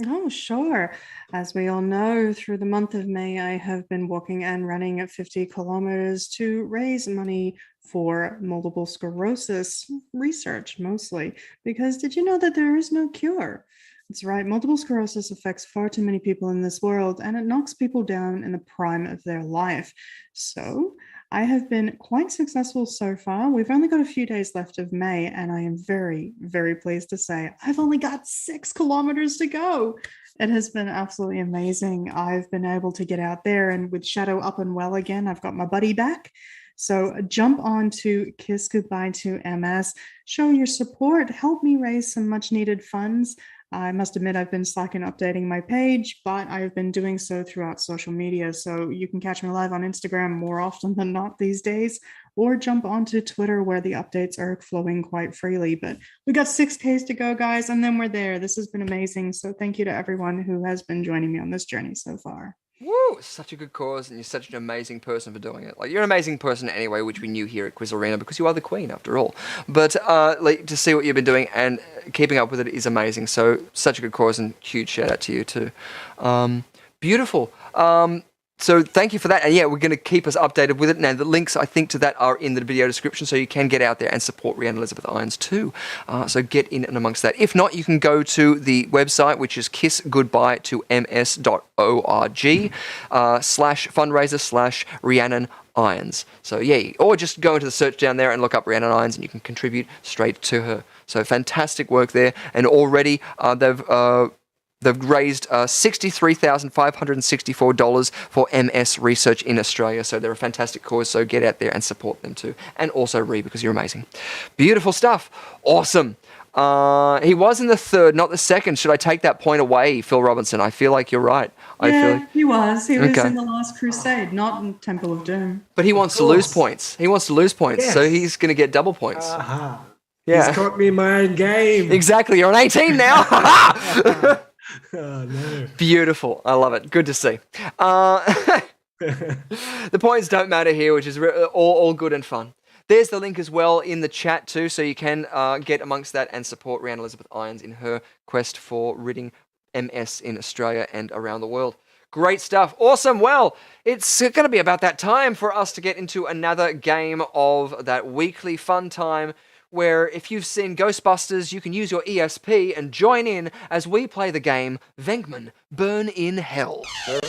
Oh, sure. As we all know, through the month of May, I have been walking and running at 50 kilometers to raise money for multiple sclerosis research, mostly. Because did you know that there is no cure? That's right. Multiple sclerosis affects far too many people in this world, and it knocks people down in the prime of their life. So I have been quite successful so far. We've only got a few days left of May, and I am very, very pleased to say I've only got 6 kilometers to go. It has been absolutely amazing. I've been able to get out there, and with Shadow up and well again, I've got my buddy back. So jump on to Kiss Goodbye to MS, show your support, help me raise some much needed funds. I must admit I've been slacking updating my page, but I've been doing so throughout social media. So you can catch me live on Instagram more often than not these days, or jump onto Twitter where the updates are flowing quite freely. But we got 6Ks to go, guys, and then we're there. This has been amazing. So thank you to everyone who has been joining me on this journey so far. Woo! Such a good cause, and you're such an amazing person for doing it. Like, you're an amazing person anyway, which we knew here at Quiz Arena because you are the queen after all. But like, to see what you've been doing and keeping up with it is amazing. So such a good cause, and huge shout out to you too. Beautiful. So thank you for that. And yeah, we're going to keep us updated with it. Now, the links, I think, to that are in the video description, so you can get out there and support Rhiannon Elizabeth Irons too. So get in and amongst that. If not, you can go to the website, which is kissgoodbye2ms.org/fundraiser/Rhiannon Irons. So yeah, or just go into the search down there and look up Rhiannon Irons, and you can contribute straight to her. So fantastic work there. And already they've raised $63,564 for MS research in Australia. So they're a fantastic cause. So get out there and support them too. And also Ree, because you're amazing. Beautiful stuff. Awesome. He was in the third, not the second. Should I take that point away, Phil Robinson? I feel like you're right. He was. He was Okay. in the Last Crusade, not in Temple of Doom. But he wants to lose points. He wants to lose points. Yes. So he's going to get double points. He's caught me in my own game. Exactly. You're on 18 now. Oh, no. Beautiful. I love it. Good to see. The points don't matter here, which is all good and fun. There's the link as well in the chat too, so you can get amongst that and support Rhiannon Elizabeth Irons in her quest for ridding MS in Australia and around the world. Great stuff. Awesome. Well, it's going to be about that time for us to get into another game of that weekly fun time, where if you've seen Ghostbusters, you can use your ESP and join in as we play the game Venkman Burn in Hell. Here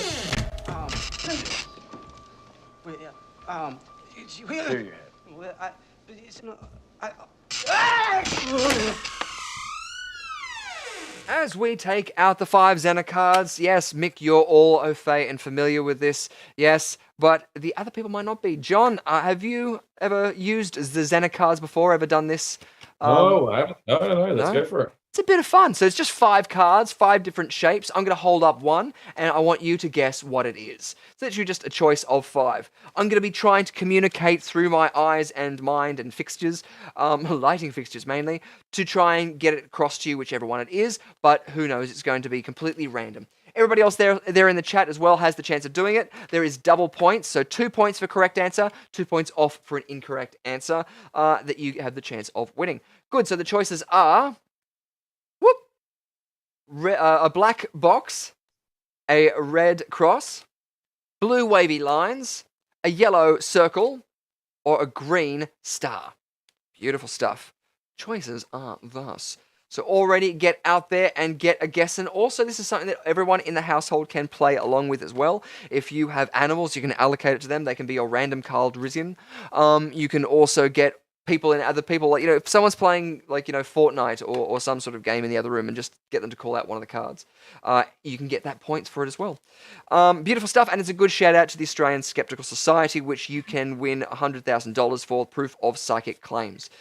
you have. As we take out the 5 Xena cards, yes, Mick, you're all au fait and familiar with this, yes, but the other people might not be. John, have you ever used the Xena cards before, ever done this? No, I haven't. No, let's go for it. It's a bit of fun. So it's just 5 cards, 5 different shapes. I'm going to hold up one, and I want you to guess what it is. It's literally just a choice of 5. I'm going to be trying to communicate through my eyes and mind and fixtures, lighting fixtures mainly, to try and get it across to you, whichever one it is. But who knows? It's going to be completely random. Everybody else there in the chat as well has the chance of doing it. There is double points, so 2 points for correct answer, 2 points off for an incorrect answer that you have the chance of winning. Good, so the choices are a black box, a red cross, blue wavy lines, a yellow circle, or a green star. Beautiful stuff. Choices are thus. So already get out there and get a guess. And also this is something that everyone in the household can play along with as well. If you have animals, you can allocate it to them. They can be your random Caldrizian. You can also get people and other people, like, if someone's playing, like, Fortnite or some sort of game in the other room, and just get them to call out one of the cards, you can get that points for it as well. Beautiful stuff, and it's a good shout out to the Australian Skeptical Society, which you can win $100,000 for proof of psychic claims.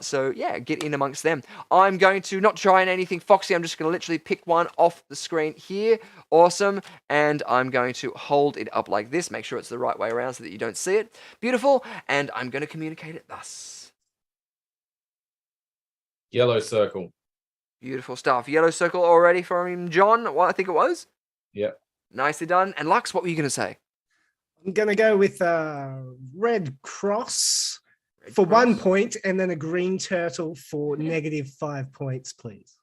So yeah, get in amongst them. I'm going to not try and anything foxy. I'm just going to literally pick one off the screen here. Awesome. And I'm going to hold it up like this. Make sure it's the right way around so that you don't see it. Beautiful. And I'm going to communicate it thus. Yellow circle. Beautiful stuff. Yellow circle already from John, what I think it was. Yep. Nicely done. And Lux, what were you going to say? I'm going to go with a red cross for 1 point, and then a green turtle for -5 points, please.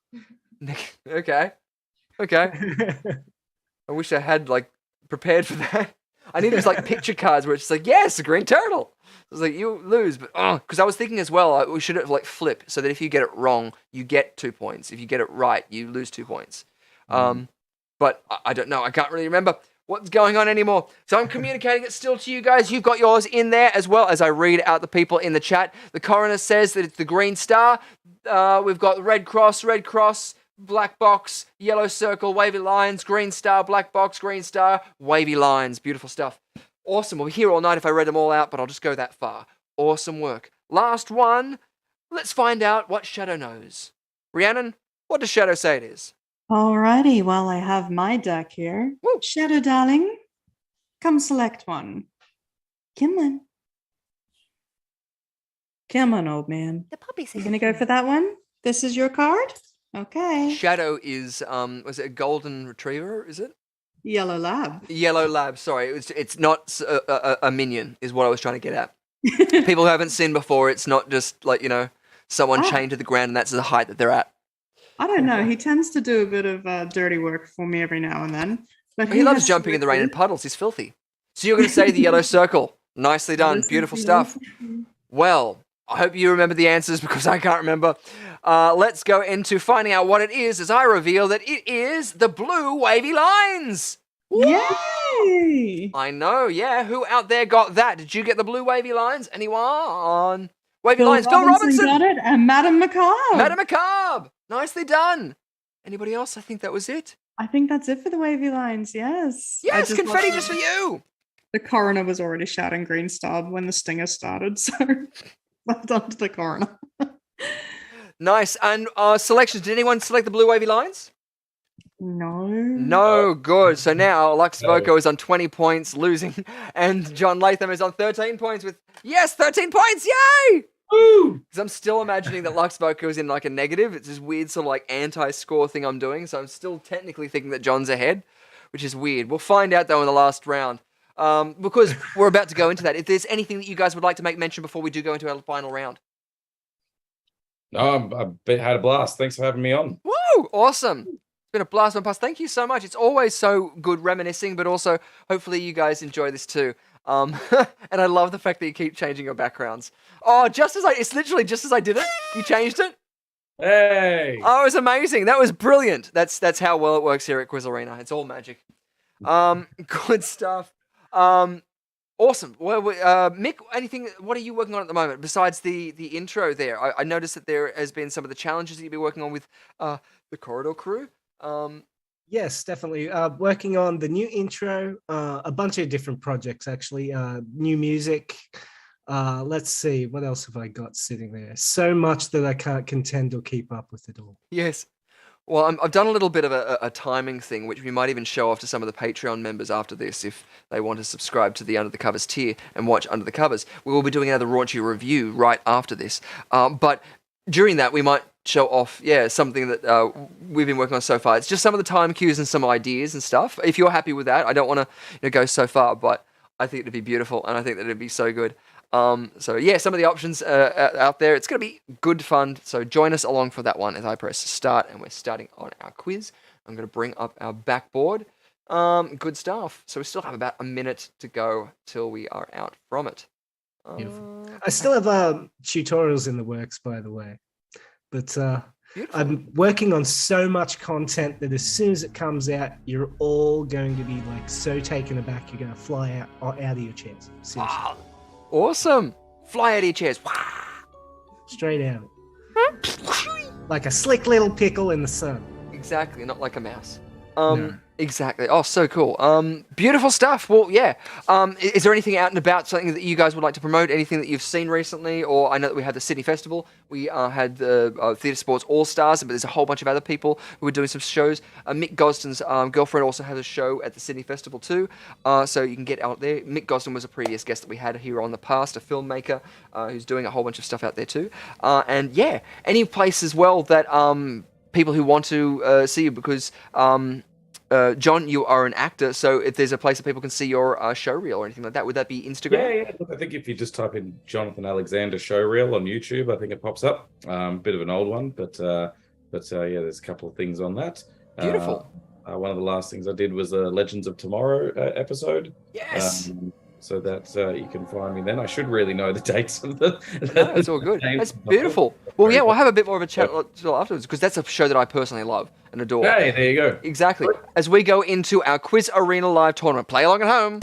Okay. I wish I had, prepared for that. I need these, picture cards where it's just yes, a green turtle. I was like, you lose, but because I was thinking as well, we should have flip so that if you get it wrong, you get 2 points. If you get it right, you lose 2 points. But I don't know. I can't really remember what's going on anymore. So I'm communicating it still to you guys. You've got yours in there as well as I read out the people in the chat. The coroner says that it's the green star. We've got red cross, black box, yellow circle, wavy lines, green star, black box, green star, wavy lines. Beautiful stuff. Awesome. We'll be here all night if I read them all out, but I'll just go that far. Awesome work. Last one. Let's find out what Shadow knows. Rhiannon, what does Shadow say it is? Alrighty, well, I have my deck here. Woo. Shadow, darling, come select one. Kimlin. Come on, old man. The puppy You gonna go for that one? This is your card? Okay. Shadow is, was it a golden retriever, is it? Yellow lab. Yellow lab. Sorry, it's not a minion, is what I was trying to get at. People who haven't seen before, it's not just like, someone chained to the ground and that's the height that they're at. I don't know. He tends to do a bit of dirty work for me every now and then. But he loves jumping in the rain and puddles. He's filthy. So you're going to say the yellow circle. Nicely done. Beautiful stuff. Well, I hope you remember the answers because I can't remember. Let's go into finding out what it is as I reveal that it is the blue wavy lines. Yay! I know, yeah. Who out there got that? Did you get the blue wavy lines? Anyone? Wavy lines. Go Robinson! Got it, and Madame Macabre. Madame Macabre. Nicely done. Anybody else? I think that was it. I think that's it for the wavy lines, yes. Yes, confetti just for you. The coroner was already shouting green star when the stinger started, so well done to the coroner. Nice. And selections. Did anyone select the blue wavy lines? No. No, good. So now Lux Voco is on 20 points, losing, and John Latham is on 13 points with, 13 points, yay! Woo! Because I'm still imagining that Lux Voco is in like a negative. It's this weird sort of like anti-score thing I'm doing, so I'm still technically thinking that John's ahead, which is weird. We'll find out though in the last round. Because we're about to go into that. If there's anything that you guys would like to make mention before we do go into our final round. No, I had a blast. Thanks for having me on. Woo! Awesome. It's been a blast, my pass. Thank you so much. It's always so good reminiscing, but also hopefully you guys enjoy this too. And I love the fact that you keep changing your backgrounds. Oh, it's literally just as I did it. You changed it. Hey! Oh, it was amazing. That was brilliant. That's how well it works here at Quiz Arena. It's all magic. Good stuff. Awesome. Well, Mick, what are you working on at the moment besides the intro there? I noticed that there has been some of the challenges that you've been working on with the Corridor crew. Yes, definitely. Working on the new intro, a bunch of different projects, actually. New music. Let's see, what else have I got sitting there? So much that I can't contend or keep up with it all. Yes. Well, I've done a little bit of a timing thing, which we might even show off to some of the Patreon members after this if they want to subscribe to the Under the Covers tier and watch Under the Covers. We will be doing another raunchy review right after this. But during that, we might show off, something that we've been working on so far. It's just some of the time cues and some ideas and stuff. If you're happy with that, I don't want to go so far, but I think it'd be beautiful and I think that it'd be so good. Some of the options out there. It's going to be good fun. So join us along for that one as I press start and we're starting on our quiz. I'm going to bring up our backboard. Good stuff. So we still have about a minute to go till we are out from it. Beautiful. I still have tutorials in the works, by the way. But I'm working on so much content that as soon as it comes out, you're all going to be like so taken aback. You're going to fly out of your chairs. Seriously. Wow. Awesome. Fly out of your chairs. Straight out. Like a slick little pickle in the sun. Exactly, not like a mouse. No. Exactly. Oh, so cool. Beautiful stuff. Well, yeah. Is there anything out and about, something that you guys would like to promote? Anything that you've seen recently? Or I know that we had the Sydney Festival. We had the Theatre Sports All-Stars, but there's a whole bunch of other people who are doing some shows. Mick Gosden's girlfriend also has a show at the Sydney Festival too. So you can get out there. Mick Gosden was a previous guest that we had here on the past, a filmmaker who's doing a whole bunch of stuff out there too. And yeah, any place as well that people who want to see you, because John, you are an actor, so if there's a place that people can see your show reel or anything like that, would that be Instagram? Yeah. Look, I think if you just type in Jonathan Alexander show reel on YouTube, I think it pops up. Bit of an old one, but yeah, there's a couple of things on that. Beautiful. One of the last things I did was a Legends of Tomorrow episode. Yes. So that you can find me then. I should really know the dates of the. No, it's all good. That's beautiful. Well, yeah, we'll have a bit more of a chat afterwards because that's a show that I personally love and adore. Hey, there you go. Exactly. As we go into our Quiz Arena Live tournament, play along at home.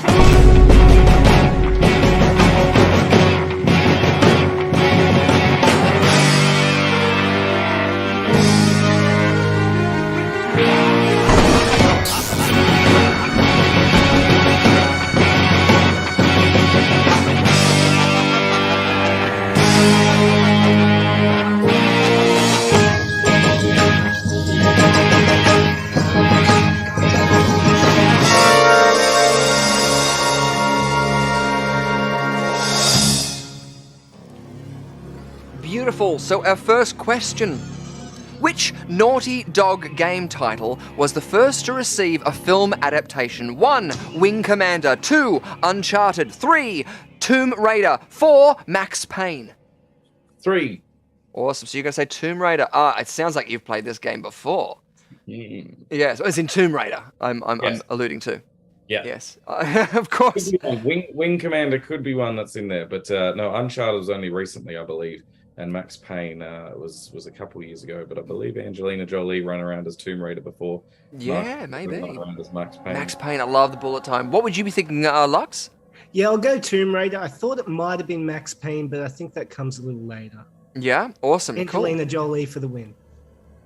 Beautiful. So our first question. Which Naughty Dog game title was the first to receive a film adaptation? 1. Wing Commander. 2. Uncharted. 3. Tomb Raider. 4. Max Payne. 3. Awesome. So you're going to say Tomb Raider. It sounds like you've played this game before. Mm. Yes, it's in Tomb Raider. I'm Yes. alluding to. Yeah. Yes, of course. Wing Commander could be one that's in there, but no, Uncharted was only recently, I believe, and Max Payne was a couple years ago. But I believe Angelina Jolie ran around as Tomb Raider before. Yeah, maybe. Ran around as Max Payne. Max Payne. I love the bullet time. What would you be thinking, Lux? Yeah, I'll go Tomb Raider. I thought it might have been Max Payne, but I think that comes a little later. Yeah, awesome. Angelina Cool. Jolie for the win.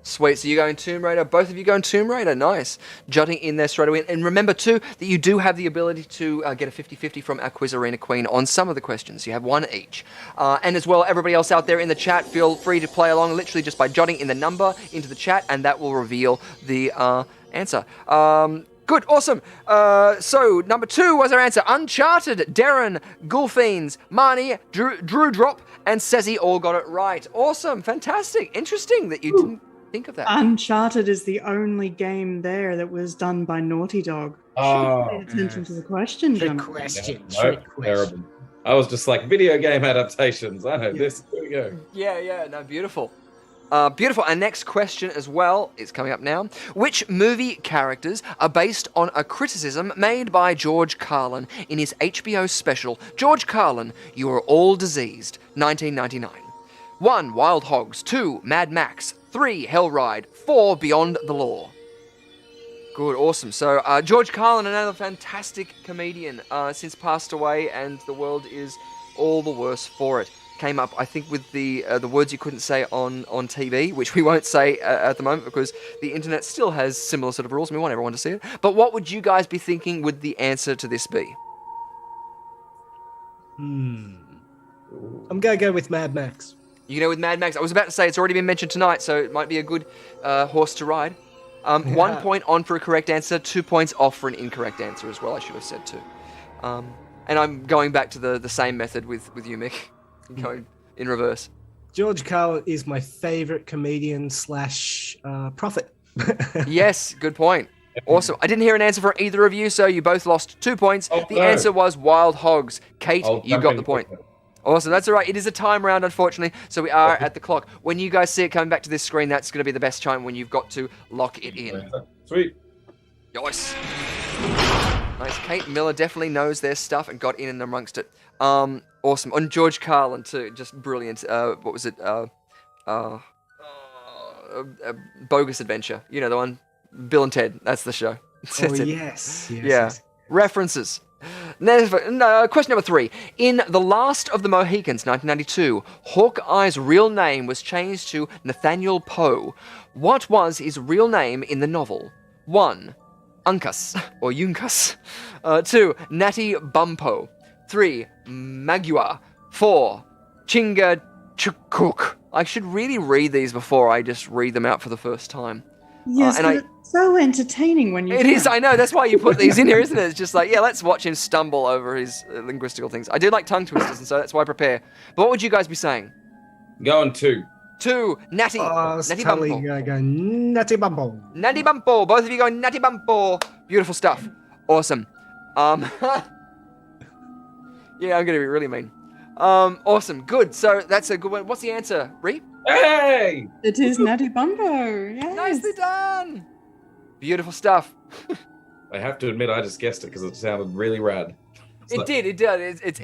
Sweet. So you're going Tomb Raider. Both of you going Tomb Raider. Nice. Jotting in there straight away. And remember, too, that you do have the ability to get a 50-50 from our Quiz Arena Queen on some of the questions. You have one each. And as well, everybody else out there in the chat, feel free to play along literally just by jotting in the number into the chat, and that will reveal the answer. Good, awesome. So, number 2 was our answer. Uncharted, Darren, Gulfiends, Marnie, Drew Drop, and Sezzy all got it right. Awesome, fantastic, interesting that you didn't think of that. Uncharted is the only game there that was done by Naughty Dog. Oh, Pay attention to the question, Trick Jonathan. question. No, Trick question. terrible. I was just like, video game adaptations. I know this. Here we go. Yeah, no, beautiful. Beautiful. Our next question as well is coming up now. Which movie characters are based on a criticism made by George Carlin in his HBO special, George Carlin, You Are All Diseased, 1999? 1. Wild Hogs. 2. Mad Max. 3. Hellride. 4. Beyond the Law. Good, awesome. So, George Carlin, another fantastic comedian, since passed away, and the world is all the worse for it. Came up, I think, with the words you couldn't say on TV, which we won't say at the moment because the internet still has similar sort of rules and we want everyone to see it. But what would you guys be thinking would the answer to this be? I'm going to go with Mad Max. You know, with Mad Max, I was about to say it's already been mentioned tonight, so it might be a good horse to ride. 1 point on for a correct answer, 2 points off for an incorrect answer as well, I should have said too. And I'm going back to the same method with you, Mick. Going in reverse. George Carlin is my favorite comedian / prophet. Yes, good point. Awesome. I didn't hear an answer from either of you, so you both lost 2 points. The answer was Wild Hogs. Kate, you got the point. Awesome, that's all right. It is a time round, unfortunately, so we are at the clock. When you guys see it coming back to this screen, that's going to be the best time when you've got to lock it in. Sweet. Nice. Nice. Kate Miller definitely knows their stuff and got in and amongst it. Awesome. On George Carlin, too. Just brilliant. What was it? Bogus Adventure. You know the one? Bill and Ted. That's the show. Yes. Yeah. References. Question number 3. In The Last of the Mohicans, 1992, Hawkeye's real name was changed to Nathaniel Poe. What was his real name in the novel? 1. Uncas, or Uncas. 2. Natty Bumpo. 3. Magua. 4. Chingachgook. I should really read these before I just read them out for the first time. Yes, but it's so entertaining when you. It is, I know. That's why you put these in here, isn't it? It's just like, yeah, let's watch him stumble over his linguistical things. I do like tongue twisters, and so that's why I prepare. But what would you guys be saying? Going 2. 2. Natty. Natty Bumpo. Go Natty Bumpo. Natty Bumpo. Both of you going Natty Bumpo. Beautiful stuff. Awesome. Yeah, I'm going to be really mean. Awesome. Good. So that's a good one. What's the answer, Ree? Hey! It is Natty Bumpo. Yes. Nicely done. Beautiful stuff. I have to admit, I just guessed it because it sounded really rad. It did. It's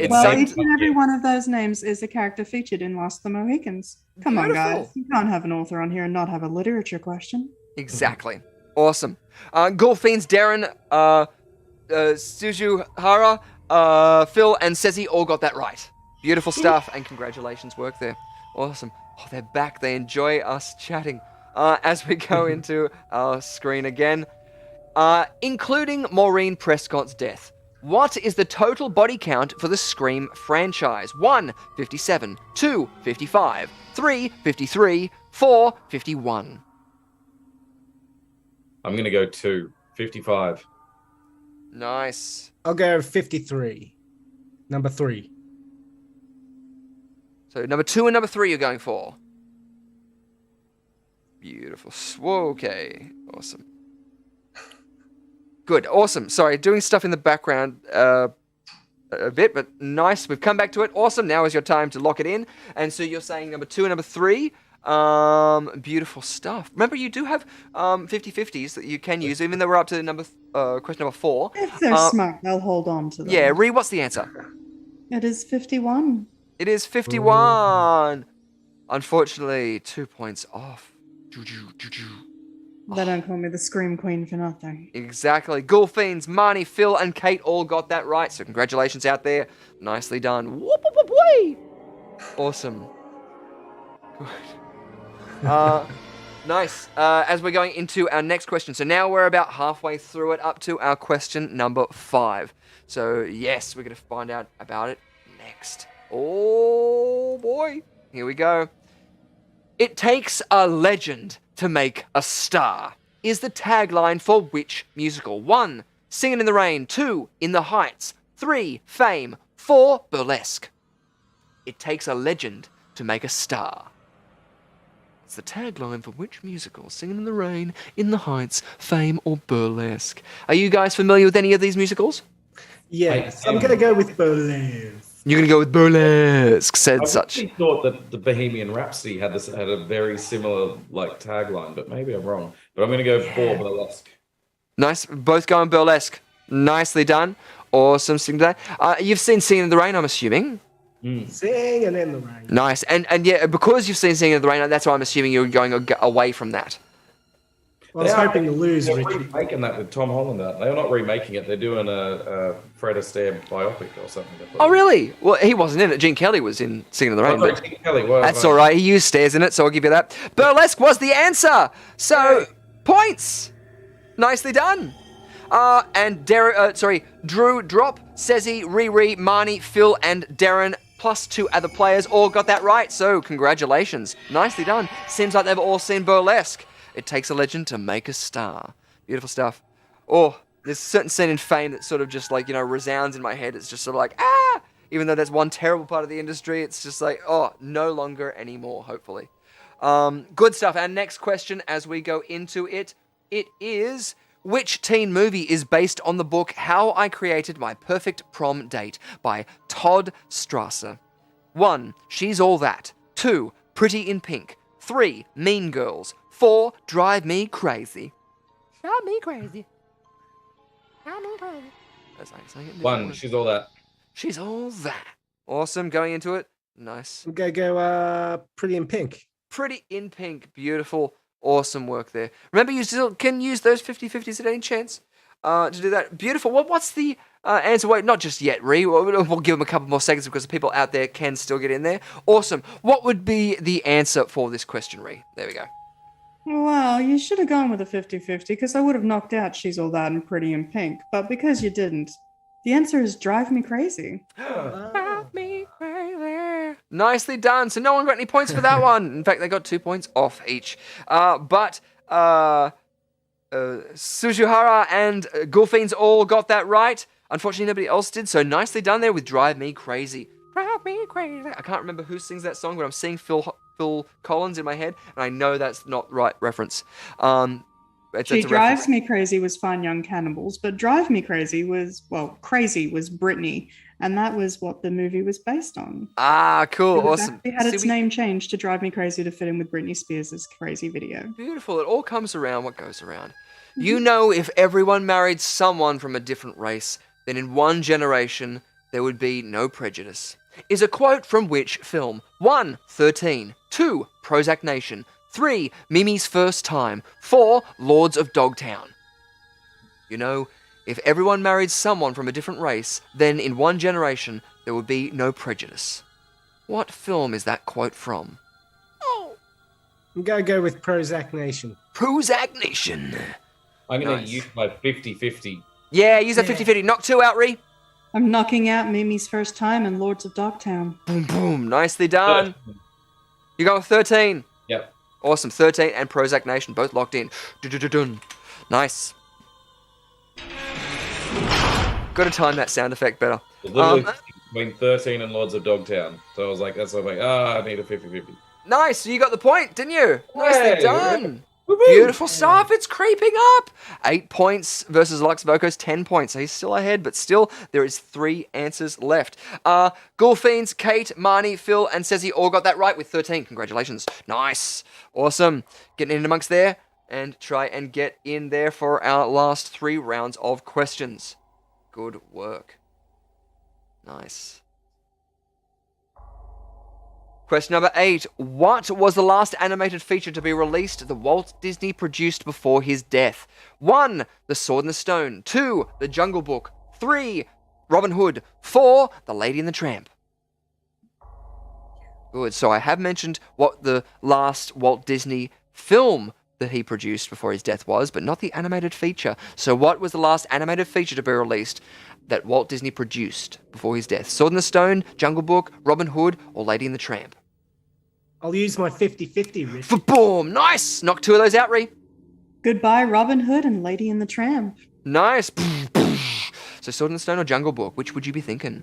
well, each and every one of those names is a character featured in Lost of the Mohicans. Come on, guys. You can't have an author on here and not have a literature question. Exactly. Awesome. Gulfiends, Darren, Suzuhara, Phil, and Sezzy all got that right. Beautiful stuff, and congratulations, work there. Awesome. Oh, they're back. They enjoy us chatting. As we go into our screen again, including Maureen Prescott's death. What is the total body count for the Scream franchise? 1. 57. 2. 55. 3. 53. 4. 51. I'm going to go 2. 55. Nice. I'll go 53. Number 3. So number 2 and number 3 you're going for? Beautiful. Okay. Awesome. Good. Awesome. Sorry, doing stuff in the background a bit, but nice. We've come back to it. Awesome. Now is your time to lock it in. And so you're saying number 2 and number 3. Beautiful stuff. Remember, you do have 50-50s that you can use, even though we're up to question number 4. If they're smart, they'll hold on to them. Yeah, Ree, what's the answer? It is 51. It is 51. Unfortunately, 2 points off. They don't call me the Scream Queen for nothing. Exactly. Ghoulfiends, Marnie, Phil, and Kate all got that right. So congratulations out there. Nicely done. Whoop, whoop, whoop, whee! Awesome. Good. Nice. As we're going into our next question. So now we're about halfway through it, up to our question number 5. So yes, we're going to find out about it next. Oh boy. Here we go. It takes a legend to make a star is the tagline for which musical? 1, Singin' in the Rain. 2, In the Heights. 3, Fame. 4, Burlesque. It takes a legend to make a star. It's the tagline for which musical? Singin' in the Rain, In the Heights, Fame, or Burlesque. Are you guys familiar with any of these musicals? Yes, I'm going to go with Burlesque. You're going to go with Burlesque, said such. I thought that the Bohemian Rhapsody had a very similar tagline, but maybe I'm wrong. But I'm going to go for Burlesque. Nice. Both going Burlesque. Nicely done. Awesome. You've seen Singin' in the Rain, I'm assuming. Singing in the Rain. Nice. And yeah, because you've seen Singin' in the Rain, that's why I'm assuming you're going away from that. Well, I was hoping to lose, They're Richard. remaking that with Tom Holland. They're not remaking it. They're doing a Fred Astaire biopic or something. Oh, really? Well, he wasn't in it. Gene Kelly was in Singin' in the Rain. But Gene Kelly was. that's all right. He used stairs in it, so I'll give you that. Burlesque was the answer. So, points. Nicely done. And Drew, Drop, Sezzy, Riri, Marnie, Phil, and Darren, plus 2 other players all got that right. So, congratulations. Nicely done. Seems like they've all seen Burlesque. It takes a legend to make a star. Beautiful stuff. Oh, there's a certain scene in Fame that sort of just resounds in my head. It's just sort of like, ah! Even though that's one terrible part of the industry, it's just like, oh, no longer anymore, hopefully. Good stuff. Our next question as we go into it, it is, which teen movie is based on the book How I Created My Perfect Prom Date by Todd Strasser? 1, She's All That. 2, Pretty in Pink. 3, Mean Girls. 4, Drive Me Crazy. Drive me crazy. Drive me crazy. That's like saying it. 1, She's All That. She's All That. Awesome. Going into it. Nice. I'm going to go Pretty in Pink. Pretty in Pink. Beautiful. Awesome work there. Remember, you still can use those 50-50s at any chance to do that. Beautiful. What's the answer? Wait, not just yet, Ree. We'll give them a couple more seconds because the people out there can still get in there. Awesome. What would be the answer for this question, Ree? There we go. Well, you should have gone with a 50-50 because I would have knocked out She's All That and Pretty in Pink. But because you didn't, the answer is Drive Me Crazy. Drive me crazy. Nicely done. So no one got any points for that one. In fact, they got 2 points off each. But Suzuhara and Ghoulfiends all got that right. Unfortunately, nobody else did. So nicely done there with Drive Me Crazy. Drive me crazy. I can't remember who sings that song, but I'm seeing Phil Collins in my head, and I know that's not right reference. She Drives Me Crazy was Fine Young Cannibals, but Drive Me Crazy was, Crazy was Britney, and that was what the movie was based on. Ah, cool, awesome. It had its name changed to Drive Me Crazy to fit in with Britney Spears' Crazy video. Beautiful. It all comes around what goes around. You know, if everyone married someone from a different race, then in one generation there would be no prejudice. Is a quote from which film? 1, 13. 2, Prozac Nation. 3, Mimi's First Time. 4, Lords of Dogtown. You know, if everyone married someone from a different race, then in one generation there would be no prejudice. What film is that quote from? I'm going to go with Prozac Nation. Prozac Nation. I'm going to use my 50-50. Yeah, use that 50-50. Knock 2 out, Ree. I'm knocking out Mimi's First Time and Lords of Dogtown. Boom, boom. Nicely done. You go with 13. Yep. Awesome. 13 and Prozac Nation both locked in. Dun. Nice. Got to time that sound effect better. Between 13 and Lords of Dogtown. So I was like, I need a 50-50. Nice. So you got the point, didn't you? Nicely Hey. done. Beautiful stuff. It's creeping up. 8 points versus Lux Vocos, 10 points. So he's still ahead, but still there is 3 answers left. Ghoulfiends, Kate, Marnie, Phil, and Ceci all got that right with 13. Congratulations. Nice. Awesome. Getting in amongst there and try and get in there for our last 3 rounds of questions. Good work. Nice. Question number 8. What was the last animated feature to be released that Walt Disney produced before his death? 1. The Sword in the Stone. 2. The Jungle Book. 3. Robin Hood. 4. The Lady and the Tramp. Good. So I have mentioned what the last Walt Disney film that he produced before his death was, but not the animated feature. So what was the last animated feature to be released that Walt Disney produced before his death? Sword in the Stone, Jungle Book, Robin Hood, or Lady and the Tramp? I'll use my 50-50, Rich. Boom! Nice! Knock 2 of those out, Ree. Goodbye, Robin Hood and Lady and the Tramp. Nice. So Sword in the Stone or Jungle Book, which would you be thinking?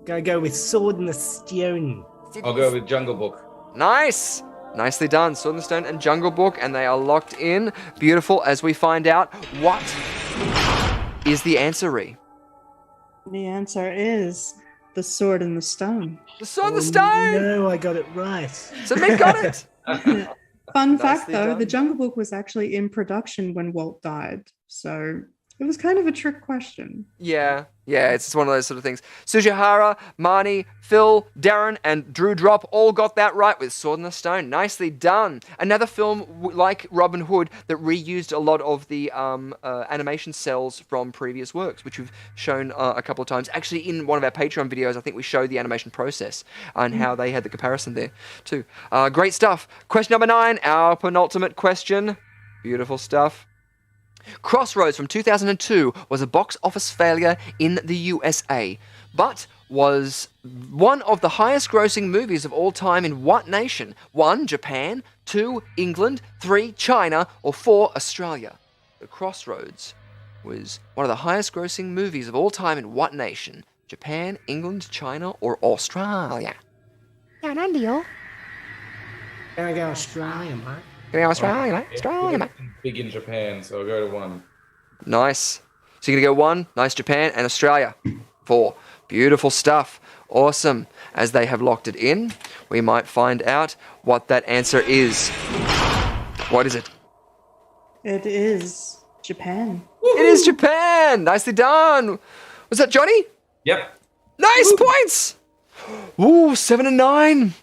Gotta go with Sword in the Stone. I'll go with Jungle Book. Nice! Nicely done. Sword in the Stone and Jungle Book, and they are locked in. Beautiful, as we find out what is the answer, Ree. The answer is The Sword in the Stone. The Sword in the Stone! No, I got it right. So Mick got it! Fun fact, Nicely though, done. The Jungle Book was actually in production when Walt died. So it was kind of a trick question. Yeah, it's one of those sort of things. Sujihara, Marnie, Phil, Darren, and Drew Drop all got that right with Sword in the Stone. Nicely done. Another film like Robin Hood that reused a lot of the animation cells from previous works, which we've shown a couple of times. Actually, in one of our Patreon videos, I think we showed the animation process and how they had the comparison there too. Great stuff. Question number 9, our penultimate question. Beautiful stuff. Crossroads from 2002 was a box office failure in the USA, but was one of the highest grossing movies of all time in what nation? 1. Japan, 2. England, 3. China, or 4. Australia? The Crossroads was one of the highest grossing movies of all time in what nation? Japan, England, China, or Australia? Gotta go Australia, mate. Australia, mate. Australia, mate. Big in Japan, so I'll go to 1. Nice. So you're going to go 1, nice, Japan, and Australia. 4. Beautiful stuff. Awesome. As they have locked it in, we might find out what that answer is. What is it? It is Japan. It is Japan. Nicely done. Was that Johnny? Yep. Nice points. Ooh, 7 and 9.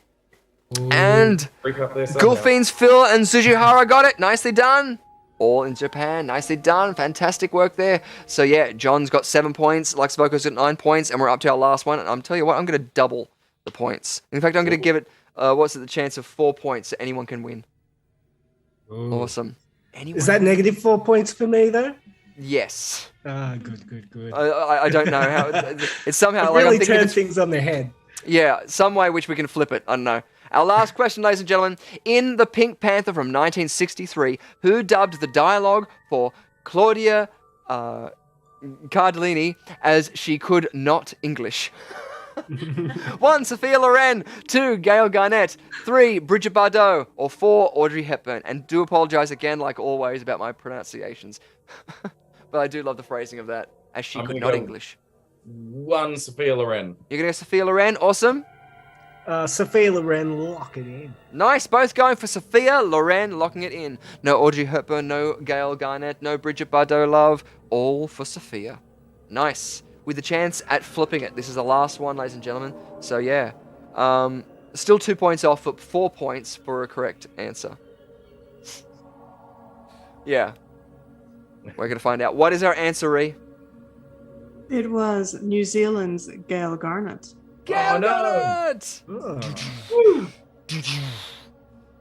And Creep up there somehow. Ghoulfiends, Phil, and Sujihara got it. Nicely done. All in Japan. Nicely done. Fantastic work there. So yeah, John's got 7 points. Lux Voco's got 9 points, and we're up to our last one. And I'm telling you what, I'm going to double the points. In fact, I'm going to give it, the chance of 4 points so anyone can win. Ooh. Awesome. Anyone? Is that negative 4 points for me, though? Yes. Ah, good. I don't know how. It's somehow It like really I'm thinking turns things on their head. Yeah, some way which we can flip it. I don't know. Our last question, ladies and gentlemen. In The Pink Panther from 1963, who dubbed the dialogue for Claudia Cardellini as she could not English? 1. Sophia Loren. 2. Gail Garnett. 3. Bridget Bardot. Or 4. Audrey Hepburn. And do apologise again, like always, about my pronunciations. But I do love the phrasing of that, as she could not English. 1. Sophia Loren. You're going to go Sophia Loren. Awesome. Sophia Loren, lock it in. Nice, both going for Sophia Loren, locking it in. No Audrey Hepburn, no Gail Garnett, no Bridget Bardot love, all for Sophia. Nice, with the chance at flipping it. This is the last one, ladies and gentlemen. So yeah, still 2 points off, but 4 points for a correct answer. Yeah, we're gonna find out. What is our answer, Ree? It was New Zealand's Gail Garnett. Gail Garnett! Oh.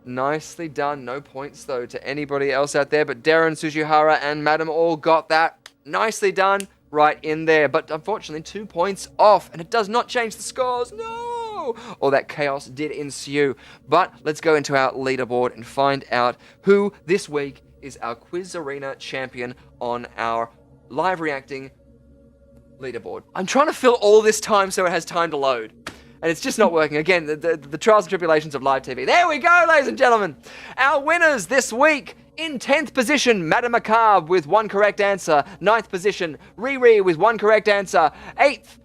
Nicely done. No points, though, to anybody else out there. But Darren, Sujihara, and Madam all got that. Nicely done. Right in there. But unfortunately, 2 points off. And it does not change the scores. No! All that chaos did ensue. But let's go into our leaderboard and find out who this week is our Quiz Arena champion on our live reacting leaderboard. I'm trying to fill all this time so it has time to load. And it's just not working. Again, the trials and tribulations of live TV. There we go, ladies and gentlemen. Our winners this week. In 10th position, Madame Macabre with 1 correct answer. 9th position, Riri with 1 correct answer. 8th,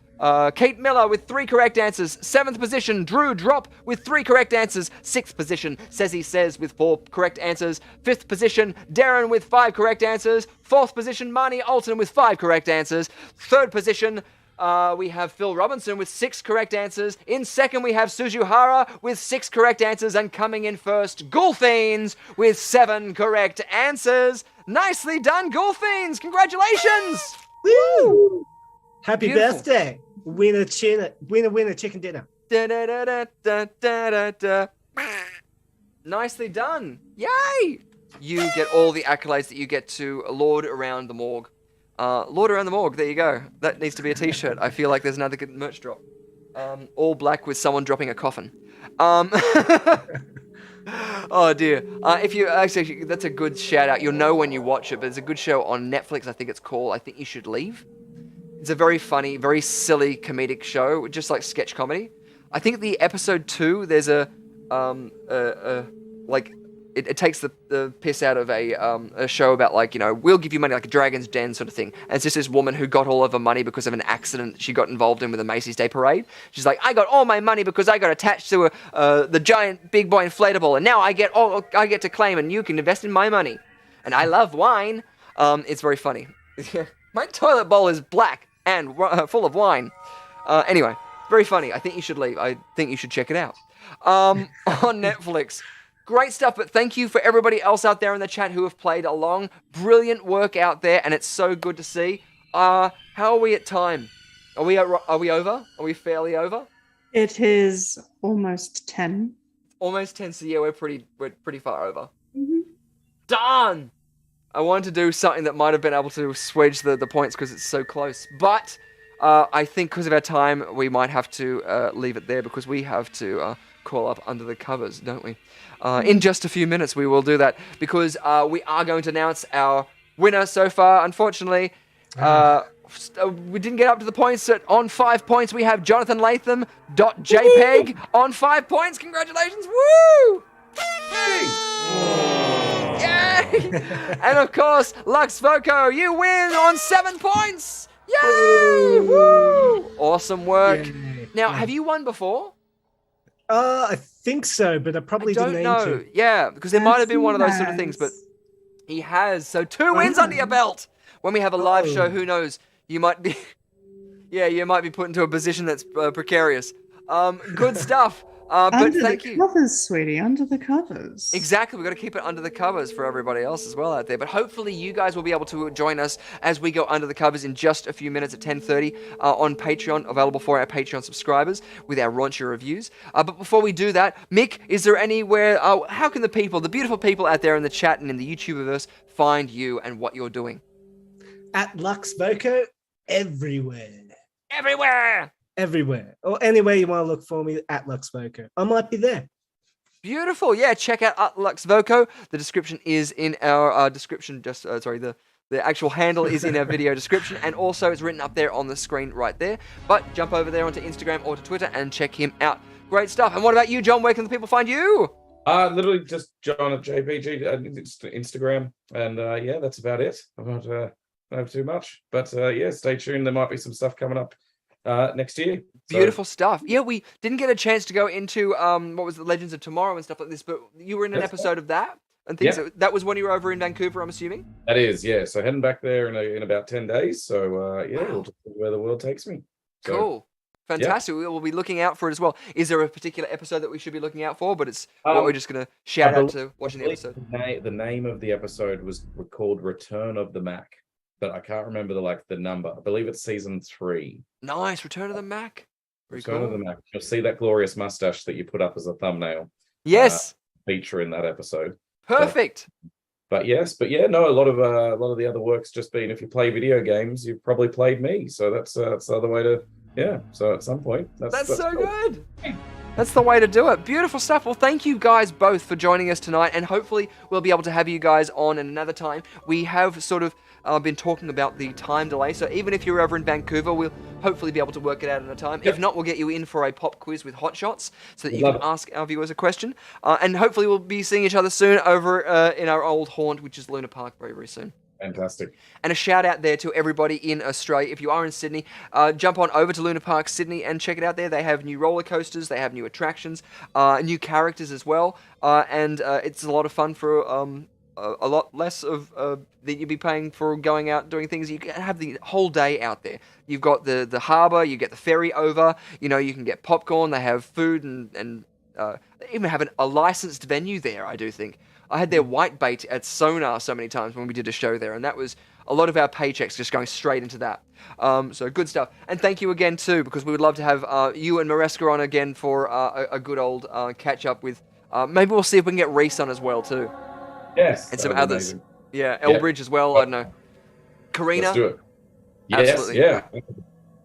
Kate Miller with 3 correct answers. 7th position, Drew Drop with 3 correct answers. 6th position, Says He Says with 4 correct answers. 5th position, Darren with 5 correct answers. 4th position, Marnie Alton with 5 correct answers. 3rd position, we have Phil Robinson with 6 correct answers. In 2nd, we have Suzuhara with 6 correct answers. And coming in 1st, Gulfiends with 7 correct answers. Nicely done, Gulfiends! Congratulations! Woo! Happy Beautiful. birthday! Winner chicken dinner. Da, da, da, da, da, da, da, da. Nicely done. Yay! You get all the accolades that you get to lord around the morgue. Lord around the morgue, there you go. That needs to be a t-shirt. I feel like there's another good merch drop. All black with someone dropping a coffin. Oh dear. If you actually, that's a good shout out. You'll know when you watch it, but there's a good show on Netflix. I think it's called I Think You Should Leave. It's a very funny, very silly comedic show, just like sketch comedy. I think the episode 2, there's it takes the piss out of a show about like, you know, we'll give you money, like a Dragon's Den sort of thing. And it's just this woman who got all of her money because of an accident she got involved in with a Macy's Day Parade. She's like, I got all my money because I got attached to the giant big boy inflatable, and now I get to claim, and you can invest in my money. And I love wine. It's very funny. My toilet bowl is black and full of wine. Anyway, very funny. I think you should leave. I think you should check it out. On Netflix. Great stuff, but thank you for everybody else out there in the chat who have played along. Brilliant work out there, and it's so good to see. How are we at time? Are we over? Are we fairly over? It is almost 10. Almost 10, so yeah, we're pretty far over. Mm-hmm. Darn! I wanted to do something that might have been able to swedge the points because it's so close, but I think because of our time, we might have to leave it there because we have to call up Under the Covers, don't we? In just a few minutes, we will do that because we are going to announce our winner so far. Unfortunately, we didn't get up to the points. On 5 points, we have Jonathan Latham.jpg on 5 points. Congratulations! Woo! Yay! And of course, Lux Voco, you win on 7 points! Yay! Woo! Awesome work. Yay. Now, have you won before? I think so, but I probably don't didn't know. to. Yeah, because there might have been one of those sort of things, but he has. So 2 wins under your belt. When we have a live show, who knows? You might be, you might be put into a position that's precarious. Good stuff. But thank you. Under the covers, sweetie. Under the covers. Exactly. We've got to keep it under the covers for everybody else as well out there. But hopefully you guys will be able to join us as we go under the covers in just a few minutes at 10:30 on Patreon, available for our Patreon subscribers with our raunchy reviews. But before we do that, Mick, is there anywhere, how can the beautiful people out there in the chat and in the YouTuberverse find you and what you're doing? At Lux Voco, everywhere. Everywhere! Everywhere. Or anywhere you want to look for me, at Lux Voco. I might be there. Beautiful. Yeah, check out Lux Voco. The description is in our description. The actual handle is in our video description, and also it's written up there on the screen right there. But jump over there onto Instagram or to Twitter and check him out. Great stuff. And what about you, John? Where can the people find you? Literally just John at JPG, Instagram, and yeah, that's about it. I don't have too much, but yeah, stay tuned. There might be some stuff coming up next year. Beautiful stuff. Yeah, we didn't get a chance to go into what was the Legends of Tomorrow and stuff like this, but you were in an episode of that and things. Yeah. That was when you were over in Vancouver, I'm assuming. That is, yeah. So heading back there in about 10 days. So yeah, we'll just see where the world takes me. So, cool. Fantastic. Yeah. We'll be looking out for it as well. Is there a particular episode that we should be looking out for? But it's what we're just going to shout out to watching the episode. The name of the episode was called Return of the Mac, but I can't remember the number. I believe it's season 3. Nice. Return of the Mac. Very Return cool. of the Mac. You'll see that glorious mustache that you put up as a thumbnail. Yes. Feature in that episode. Perfect. But yeah, no, a lot of the other work's just been, if you play video games, you've probably played me. So that's the other way to, yeah. So at some point, that's so cool. good. That's the way to do it. Beautiful stuff. Well, thank you guys both for joining us tonight, and hopefully we'll be able to have you guys on at another time. We have sort of been talking about the time delay, so even if you're over in Vancouver, we'll hopefully be able to work it out in a time. Yep. If not, we'll get you in for a pop quiz with hot shots so that you can ask our viewers a question. And hopefully we'll be seeing each other soon over in our old haunt, which is Luna Park, very, very soon. Fantastic. And a shout out there to everybody in Australia. If you are in Sydney, jump on over to Luna Park Sydney and check it out there. They have new roller coasters, they have new attractions, new characters as well, and it's a lot of fun for a lot less of that you'd be paying for going out doing things. You can have the whole day out there. You've got the harbour, you get the ferry over, you can get popcorn, they have food, and they even have a licensed venue there, I do think. I had their white bait at Sonar so many times when we did a show there, and that was a lot of our paychecks just going straight into that. So good stuff. And thank you again, too, because we would love to have you and Maresca on again for a good old catch-up with... maybe we'll see if we can get Reese on as well, too. Yes. And some others. Amazing. Yeah, Elbridge as well, I don't know. Karina? Let's do it. Yes, absolutely. Yeah.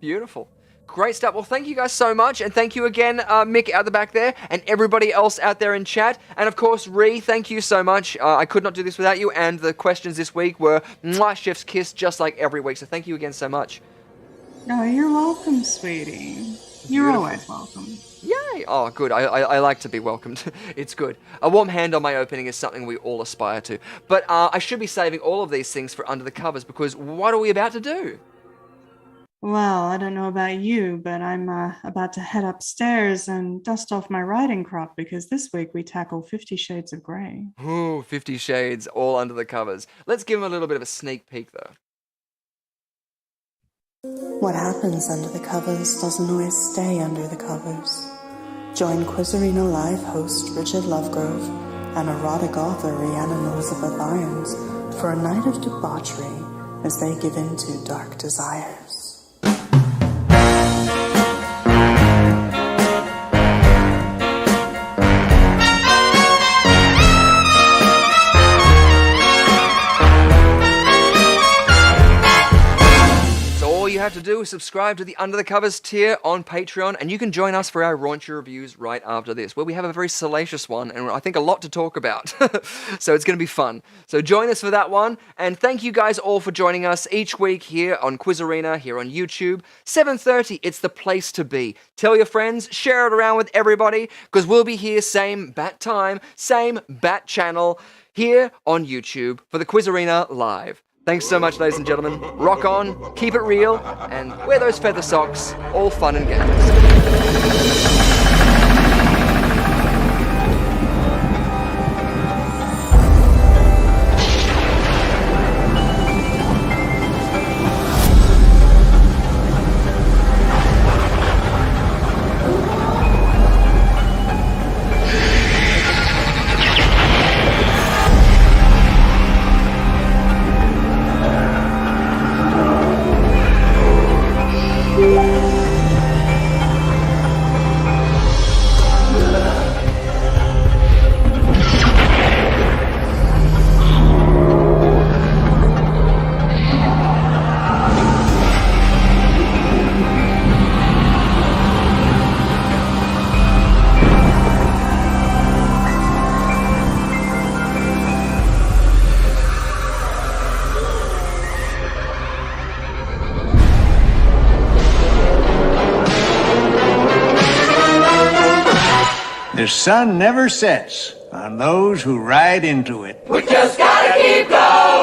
Beautiful. Great stuff. Well, thank you guys so much. And thank you again, Mick out the back there, and everybody else out there in chat. And of course, Ree, thank you so much. I could not do this without you. And the questions this week were mwah, chef's kiss, just like every week. So thank you again so much. Oh, you're welcome, sweetie. You're always welcome. Yay! Oh, good. I like to be welcomed. It's good. A warm hand on my opening is something we all aspire to. But I should be saving all of these things for Under the Covers, because what are we about to do? Well, I don't know about you, but I'm about to head upstairs and dust off my writing crop, because this week we tackle 50 Shades of Grey. Ooh, 50 Shades, all under the covers. Let's give them a little bit of a sneak peek, though. What happens under the covers doesn't always stay under the covers. Join QUIZarenaLIVE host Richard Lovegrove and erotic author Rhiannon Elizabeth Irons for a night of debauchery as they give in to dark desires. Have to do is subscribe to the Under the Covers tier on Patreon, and you can join us for our raunchy reviews right after this, where we have a very salacious one, and I think a lot to talk about. So it's going to be fun. So join us for that one, and thank you guys all for joining us each week here on Quiz Arena, here on YouTube. 7:30, it's the place to be. Tell your friends, share it around with everybody, because we'll be here same bat time, same bat channel, here on YouTube for the Quiz Arena Live. Thanks so much, ladies and gentlemen. Rock on, keep it real, and wear those feather socks. All fun and games. The sun never sets on those who ride into it. We just gotta keep going.